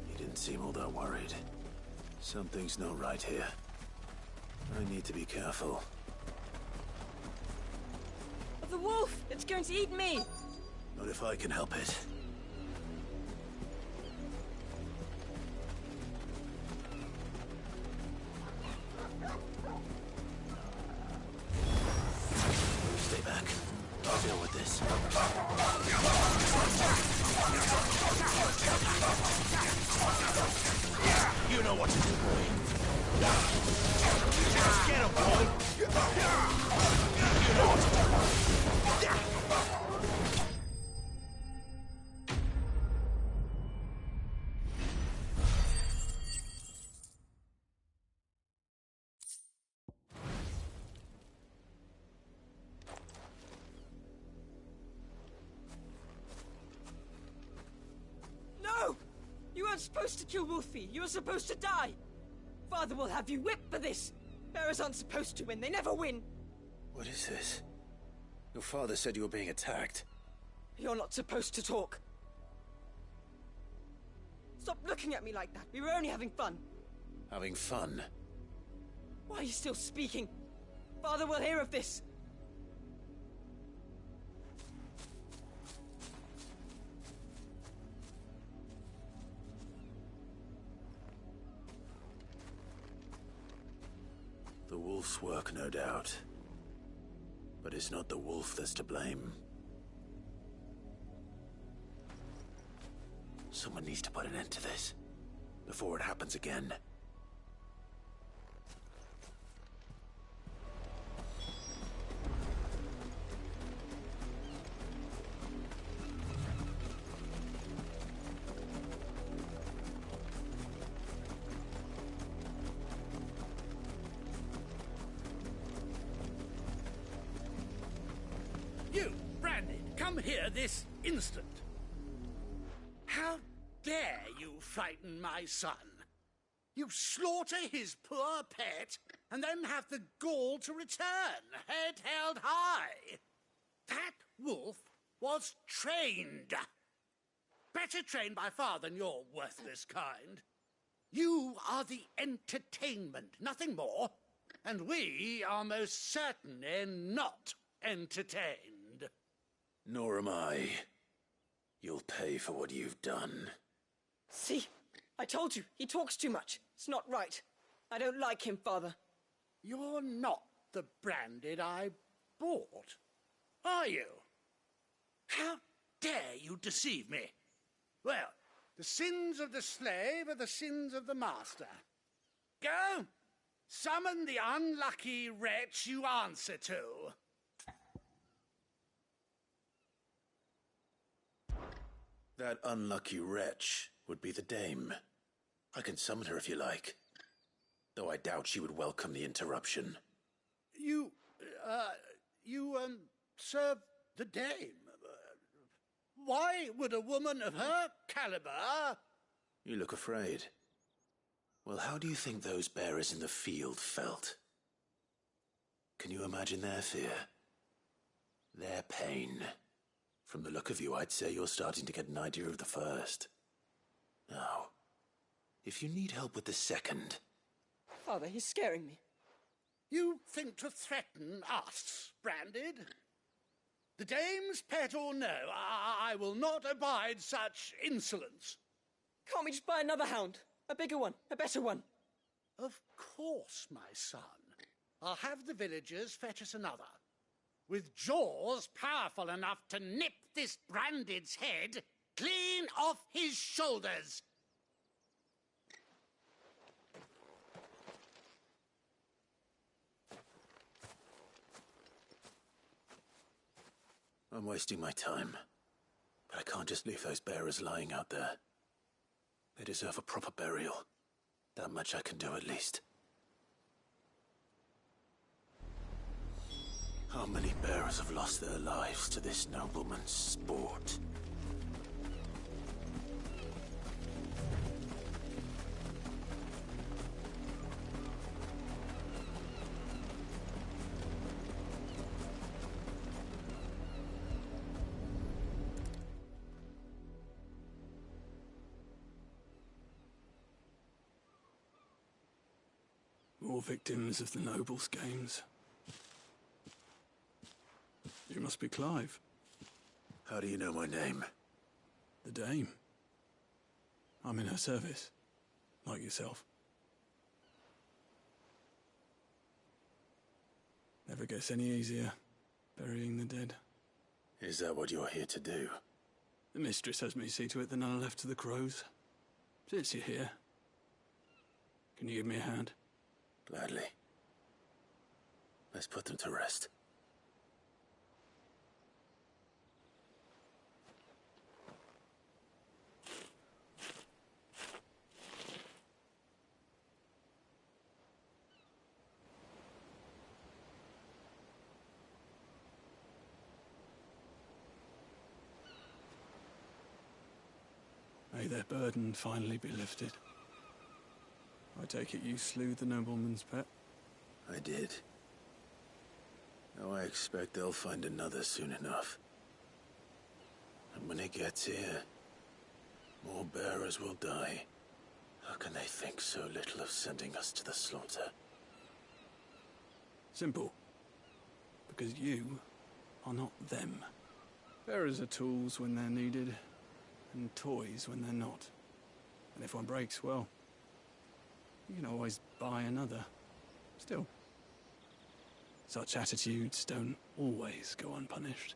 B: he didn't seem all that worried. Something's not right here. I need to be careful.
A: The wolf! It's going to eat me!
B: Not if I can help it.
L: know what to do, boy. Just get him, boy. You know what to do.
I: No! You weren't supposed to kill Wolfie. You were supposed to die. Father will have you whipped for this. Bearers aren't supposed to win. They never win.
B: What is this? Your father said you were being attacked.
I: You're not supposed to talk. Stop looking at me like that. We were only having fun.
B: Having fun?
I: Why are you still speaking? Father will hear of this.
B: The wolf's work, no doubt. But it's not the wolf that's to blame. Someone needs to put an end to this, before it happens again.
R: You, Brandy, come here this instant. How dare you frighten my son? You slaughter his poor pet, and then have the gall to return, head held high. That wolf was trained. Better trained by far than your worthless kind. You are the entertainment, nothing more. And we are most certainly not entertained.
B: Nor am I. You'll pay for what you've done.
I: See? I told you. He talks too much. It's not right. I don't like him, Father.
R: You're not the Branded I bought, are you? How dare you deceive me? Well, the sins of the slave are the sins of the master. Go! Summon the unlucky wretch you answer to.
B: That unlucky wretch would be the dame. I can summon her if you like. Though I doubt she would welcome the interruption.
R: You serve the dame. Why would a woman of her caliber...
B: You look afraid. Well, how do you think those bearers in the field felt? Can you imagine their fear? Their pain? From the look of you, I'd say you're starting to get an idea of the first. Now, if you need help with the second...
I: Father, he's scaring me.
R: You think to threaten us, Branded? The dame's pet or no, I will not abide such insolence.
I: Can't we just buy another hound? A bigger one, a better one.
R: Of course, my son. I'll have the villagers fetch us another. With jaws powerful enough to nip this Branded's head clean off his shoulders.
B: I'm wasting my time. But I can't just leave those bearers lying out there. They deserve a proper burial. That much I can do at least. How many bearers have lost their lives to this nobleman's sport?
W: More victims of the nobles' games. You must be Clive.
B: How do you know my name?
W: The Dame. I'm in her service, like yourself. Never gets any easier, burying the dead.
B: Is that what you're here to do?
W: The mistress has me see to it that none are left to the crows. Since you're here, Can you give me a hand?
B: Gladly. Let's put them to rest.
W: May their burden finally be lifted. I take it you slew the nobleman's pet?
B: I did. Now I expect they'll find another soon enough. And when it gets here, more bearers will die. How can they think so little of sending us to the slaughter?
W: Simple. Because you are not them. Bearers are tools when they're needed, and toys when they're not. And if one breaks, well, you can always buy another. Still, such attitudes don't always go unpunished.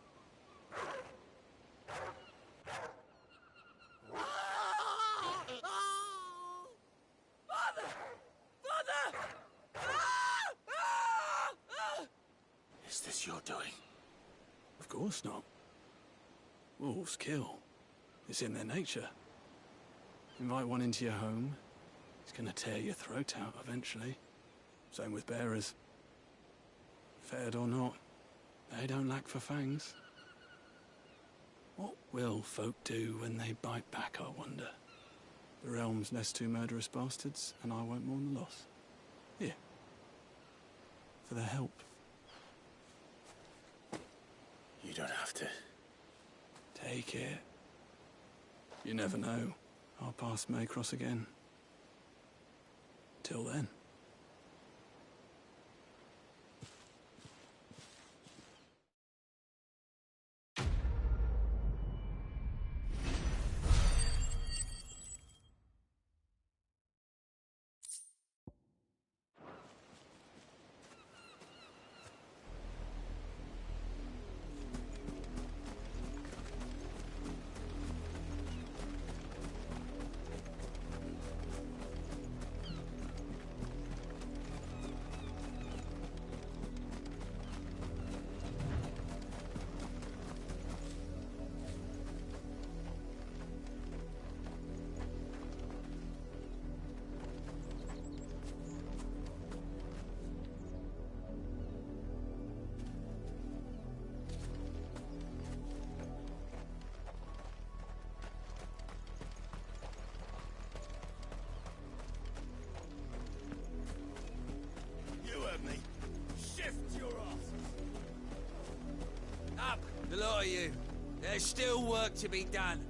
I: Father! Father!
B: Is this your doing?
W: Of course not. Wolves kill. It's in their nature. Invite one into your home, he's gonna tear your throat out eventually. Same with bearers. Fed or not, they don't lack for fangs. What will folk do when they bite back, I wonder? The realm's nest two murderous bastards, and I won't mourn the loss. Here. For their help.
B: You don't have to.
W: Take it. You never know. Our paths may cross again. Till then.
S: Up, the lot of you. There's still work to be done.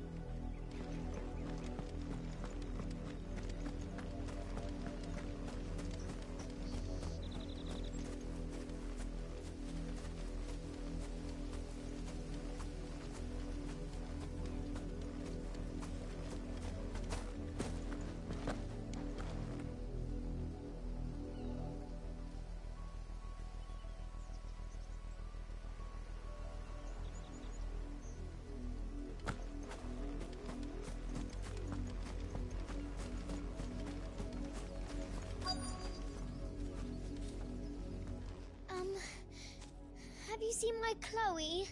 D: Have you seen my Chloe?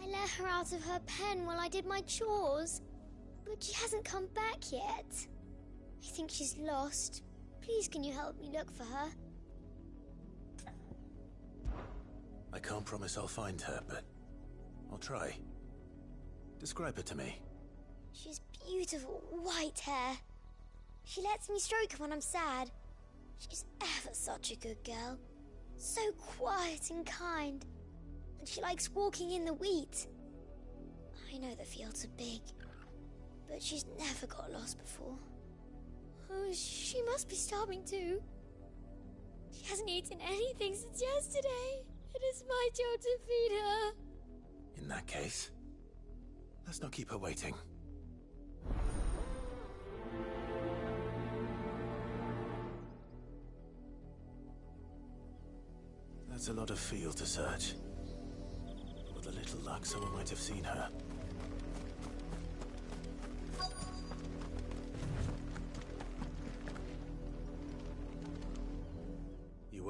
D: I let her out of her pen while I did my chores, but she hasn't come back yet. I think she's lost. Please, can you help me look for her?
B: I can't promise I'll find her, but I'll try. Describe her to me.
D: She's beautiful white hair. She lets me stroke her when I'm sad. She's ever such a good girl. So quiet and kind. And she likes walking in the wheat. I know the fields are big, but she's never got lost before. Oh, she must be starving too. She hasn't eaten anything since yesterday. It is my job to feed her.
B: In that case, let's not keep her waiting. That's a lot of field to search. With a little luck, someone might have seen her.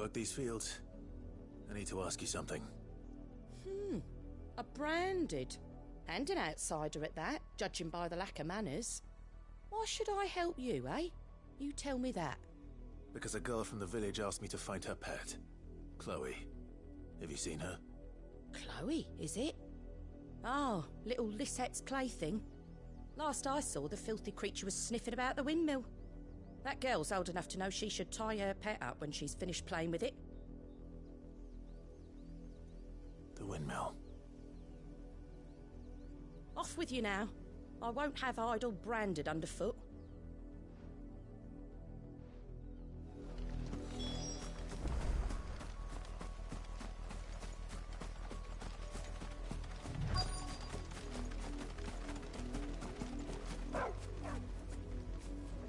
B: work these fields? I need to ask you something.
U: A branded. And an outsider at that, judging by the lack of manners. Why should I help you, eh? You tell me that.
B: Because a girl from the village asked me to find her pet. Chloe. Have you seen her?
U: Chloe, is it? Oh, little Lisette's plaything. Last I saw, the filthy creature was sniffing about the windmill. That girl's old enough to know she should tie her pet up when she's finished playing with it.
B: The windmill.
U: Off with you now. I won't have idle branded underfoot.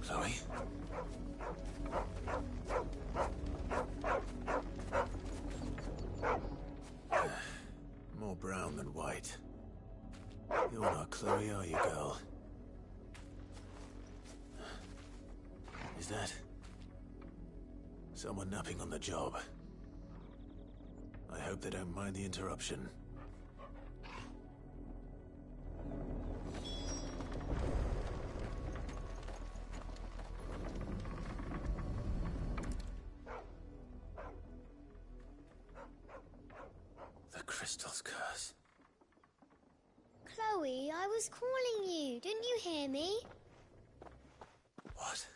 B: Chloe? More brown than white. You're not Chloe, are you, girl? Is that someone napping on the job? I hope they don't mind the interruption. The crystal's curse.
D: Chloe, I was calling you. Didn't you hear me?
B: What?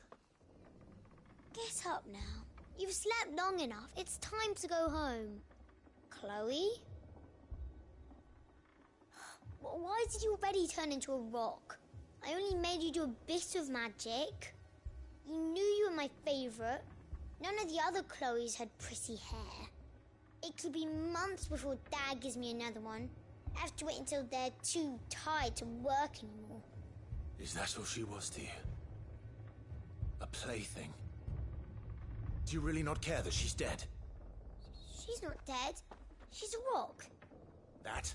D: Get up now. You've slept long enough. It's time to go home. Chloe? Why did you already turn into a rock? I only made you do a bit of magic. You knew you were my favourite. None of the other Chloes had pretty hair. It could be months before Dad gives me another one. I have to wait until they're too tired to work anymore.
B: Is that all she was to you? A plaything? Do you really not care that she's dead?
D: She's not dead. She's a rock.
B: That?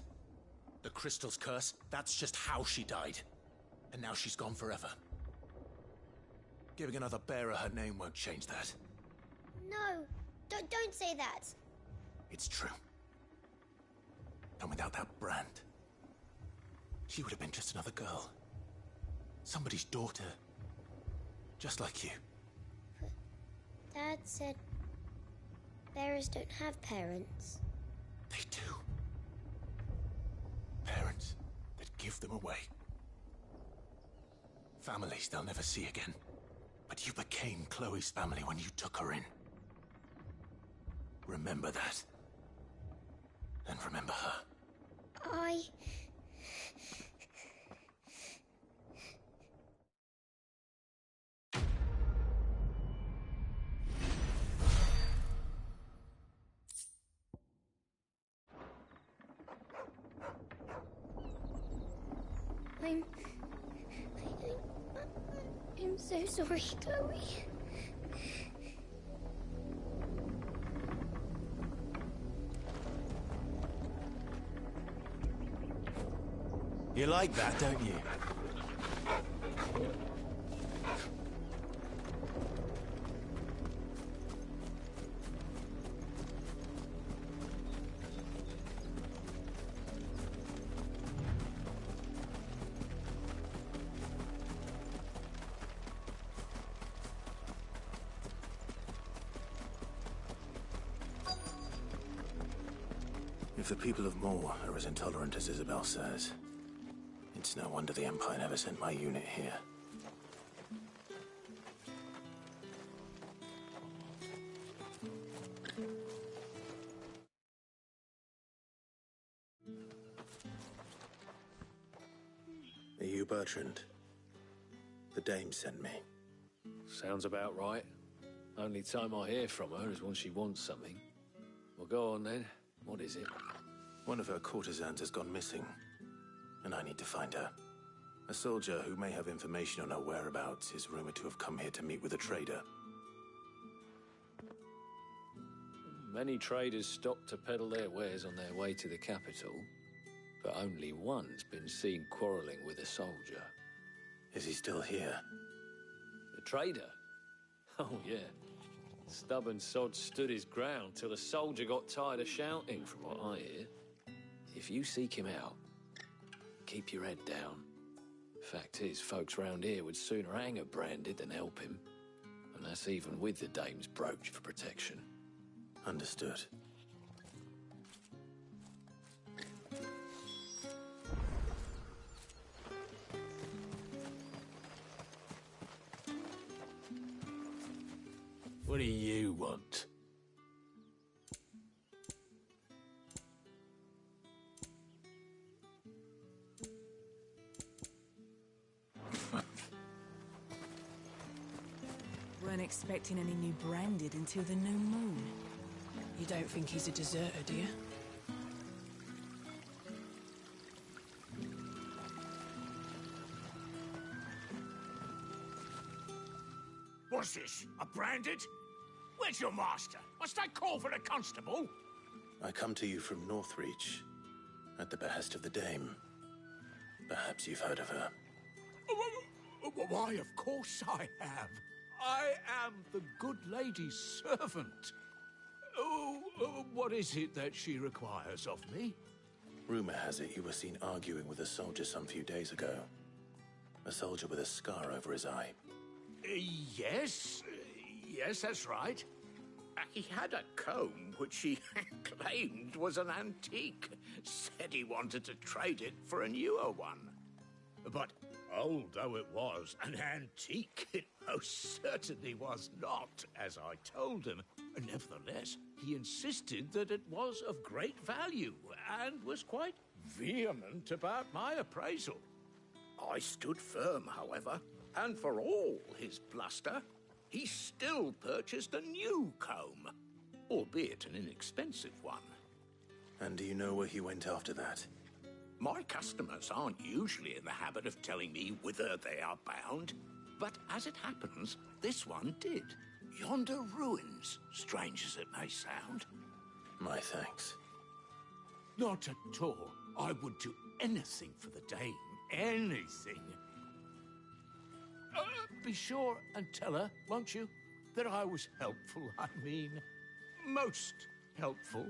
B: The crystal's curse? That's just how she died. And now she's gone forever. Giving another bearer her name won't change that.
D: No, don't say that.
B: It's true. And without that brand, she would have been just another girl. Somebody's daughter. Just like you.
D: But Dad said bearers don't have parents.
B: They do. Parents that give them away. Families they'll never see again. But you became Chloe's family when you took her in. Remember that. And remember her.
D: I'm so sorry, Chloe.
B: You like that, don't you? If the people of Moor are as intolerant as Isabel says, it's no wonder the Empire never sent my unit here. Are you Bertrand? The dame sent me.
K: Sounds about right. Only time I hear from her is when she wants something. Well, go on then. What is it?
B: One of her courtesans has gone missing, and I need to find her. A soldier who may have information on her whereabouts is rumored to have come here to meet with a trader.
K: Many traders stop to peddle their wares on their way to the capital, but only one's been seen quarrelling with a soldier.
B: Is he still here?
K: The trader? Oh, yeah. Stubborn sod stood his ground till the soldier got tired of shouting, from what I hear. If you seek him out, keep your head down. Fact is, folks round here would sooner hang a branded than help him. And that's even with the dame's brooch for protection.
B: Understood.
W: What do you want?
A: Weren't expecting any new branded until the new moon. You don't think he's a deserter, do you?
N: What's this? A branded? Where's your master? Must I call for the constable?
B: I come to you from Northreach, at the behest of the dame. Perhaps you've heard of her.
N: Why, of course I have. I am the good lady's servant. What is it that she requires of me?
B: Rumor has it you were seen arguing with a soldier some few days ago. A soldier with a scar over his eye.
N: Yes, that's right. He had a comb which he claimed was an antique. Said he wanted to trade it for a newer one. But old though it was, an antique it most certainly was not, as I told him. Nevertheless, he insisted that it was of great value and was quite vehement about my appraisal. I stood firm, however, and for all his bluster, he still purchased a new comb, albeit an inexpensive one.
B: And do you know where he went after that?
N: My customers aren't usually in the habit of telling me whither they are bound, but as it happens, this one did. Yonder ruins, strange as it may sound.
B: My thanks.
N: Not at all. I would do anything for the dame. Anything. Be sure and tell her, won't you, that I was helpful, I mean, most helpful.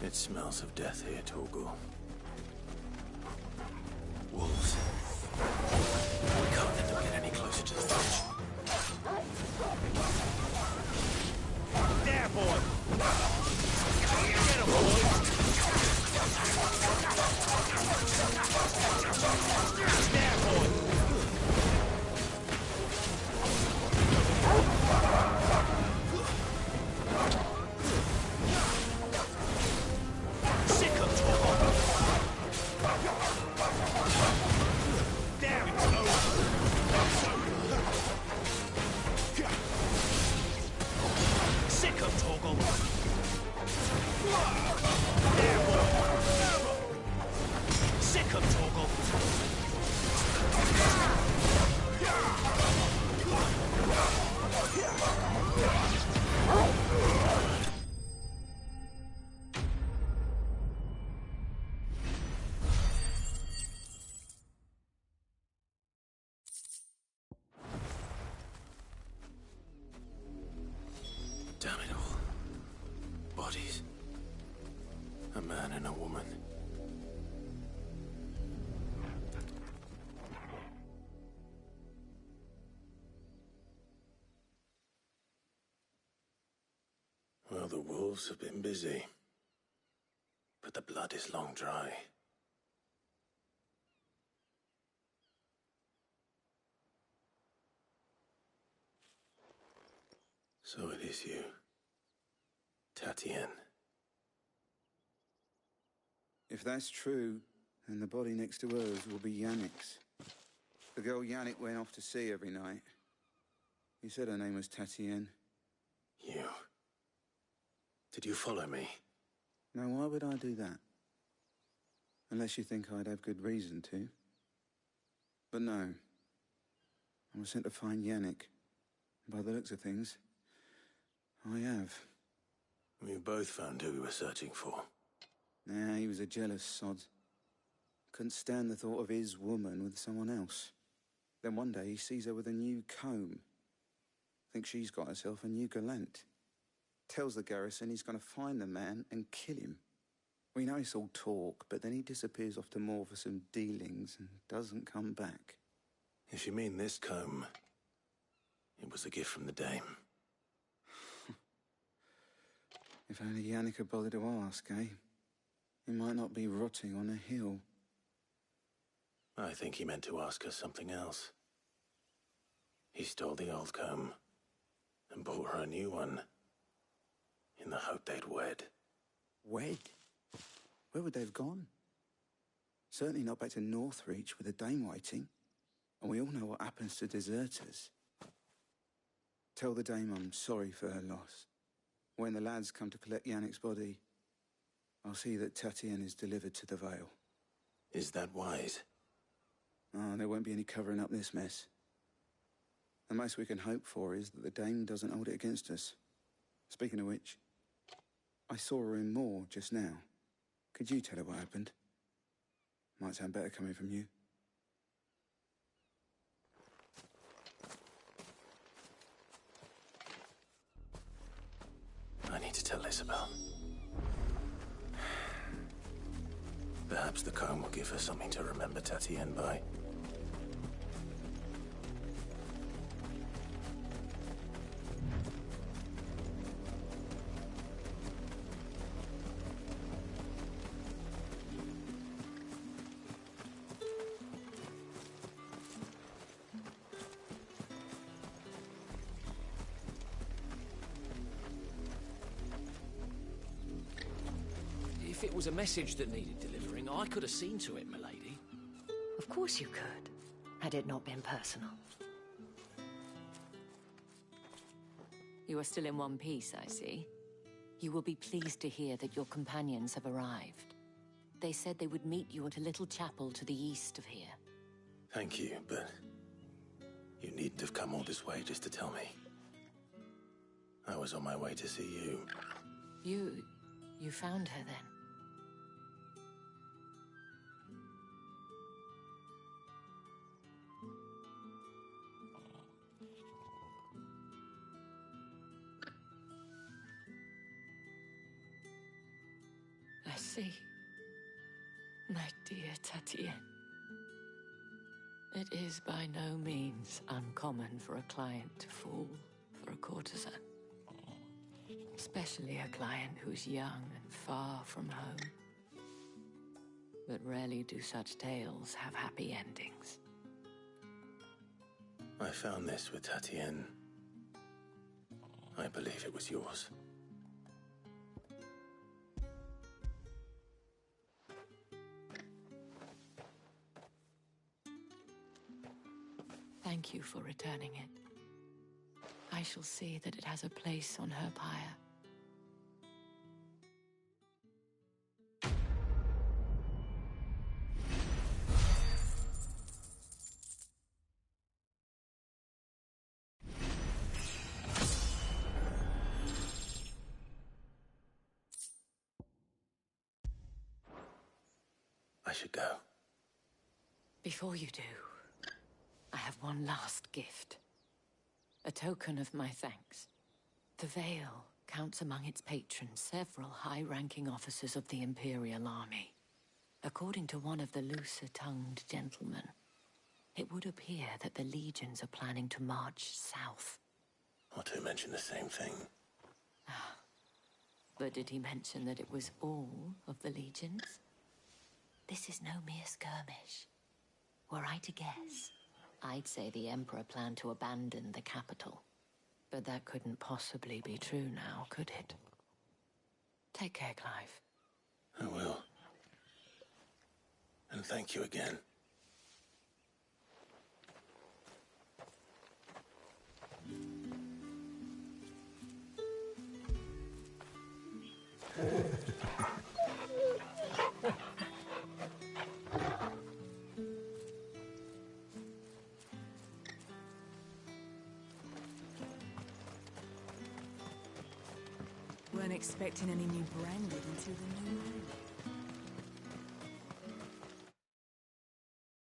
B: It smells of death here, Torgal. Wolves. We can't let them get any closer to the village.
N: There, boy! Get him, boy! There, boy!
B: Damn it all. Bodies. A man and a woman. Well, the wolves have been busy. But the blood is long dry. So it is you, Tatienne.
H: If that's true, then the body next to hers will be Yannick's. The girl Yannick went off to see every night. He said her name was Tatienne.
B: You... Did you follow me?
H: Now, why would I do that? Unless you think I'd have good reason to. But no. I was sent to find Yannick. By the looks of things, I have.
B: We both found who we were searching for.
H: Nah, he was a jealous sod. Couldn't stand the thought of his woman with someone else. Then one day he sees her with a new comb. Thinks she's got herself a new gallant. Tells the garrison he's going to find the man and kill him. We know it's all talk, but then he disappears off to Moor for some dealings and doesn't come back.
B: If you mean this comb, it was a gift from the dame.
H: If only Yannick had bothered to ask, eh? He might not be rotting on a hill.
B: I think he meant to ask her something else. He stole the old comb and bought her a new one in the hope they'd wed.
H: Wed? Where would they have gone? Certainly not back to Northreach with a dame waiting. And we all know what happens to deserters. Tell the dame I'm sorry for her loss. When the lads come to collect Yannick's body, I'll see that Tatienne is delivered to the Vale.
B: Is that wise?
H: Oh, there won't be any covering up this mess. The most we can hope for is that the dame doesn't hold it against us. Speaking of which, I saw her in Moor just now. Could you tell her what happened? Might sound better coming from you.
B: I need to tell Isabel. Perhaps the comb will give her something to remember Tatienne by.
K: If it was a message that needed delivering, I could have seen to it, milady.
E: Of course you could, had it not been personal. You are still in one piece, I see. You will be pleased to hear that your companions have arrived. They said they would meet you at a little chapel to the east of here.
B: Thank you, but you needn't have come all this way just to tell me. I was on my way to see you.
E: You found her then? I see. My dear Tatienne. It is by no means uncommon for a client to fall for a courtesan. Especially a client who's young and far from home. But rarely do such tales have happy endings.
B: I found this with Tatienne. I believe it was yours.
E: Thank you for returning it. I shall see that it has a place on her pyre.
B: I should go.
E: Before you do, I have one last gift. A token of my thanks. The Vale counts among its patrons several high-ranking officers of the Imperial Army. According to one of the looser-tongued gentlemen, it would appear that the legions are planning to march south.
B: Otto mentioned the same thing.
E: But did he mention that it was all of the legions? This is no mere skirmish. Were I to guess, I'd say the Emperor planned to abandon the capital. But that couldn't possibly be true now, could it? Take care, Clive.
B: I will.
L: And thank you again.
A: Weren't expecting any new branded until the new moon.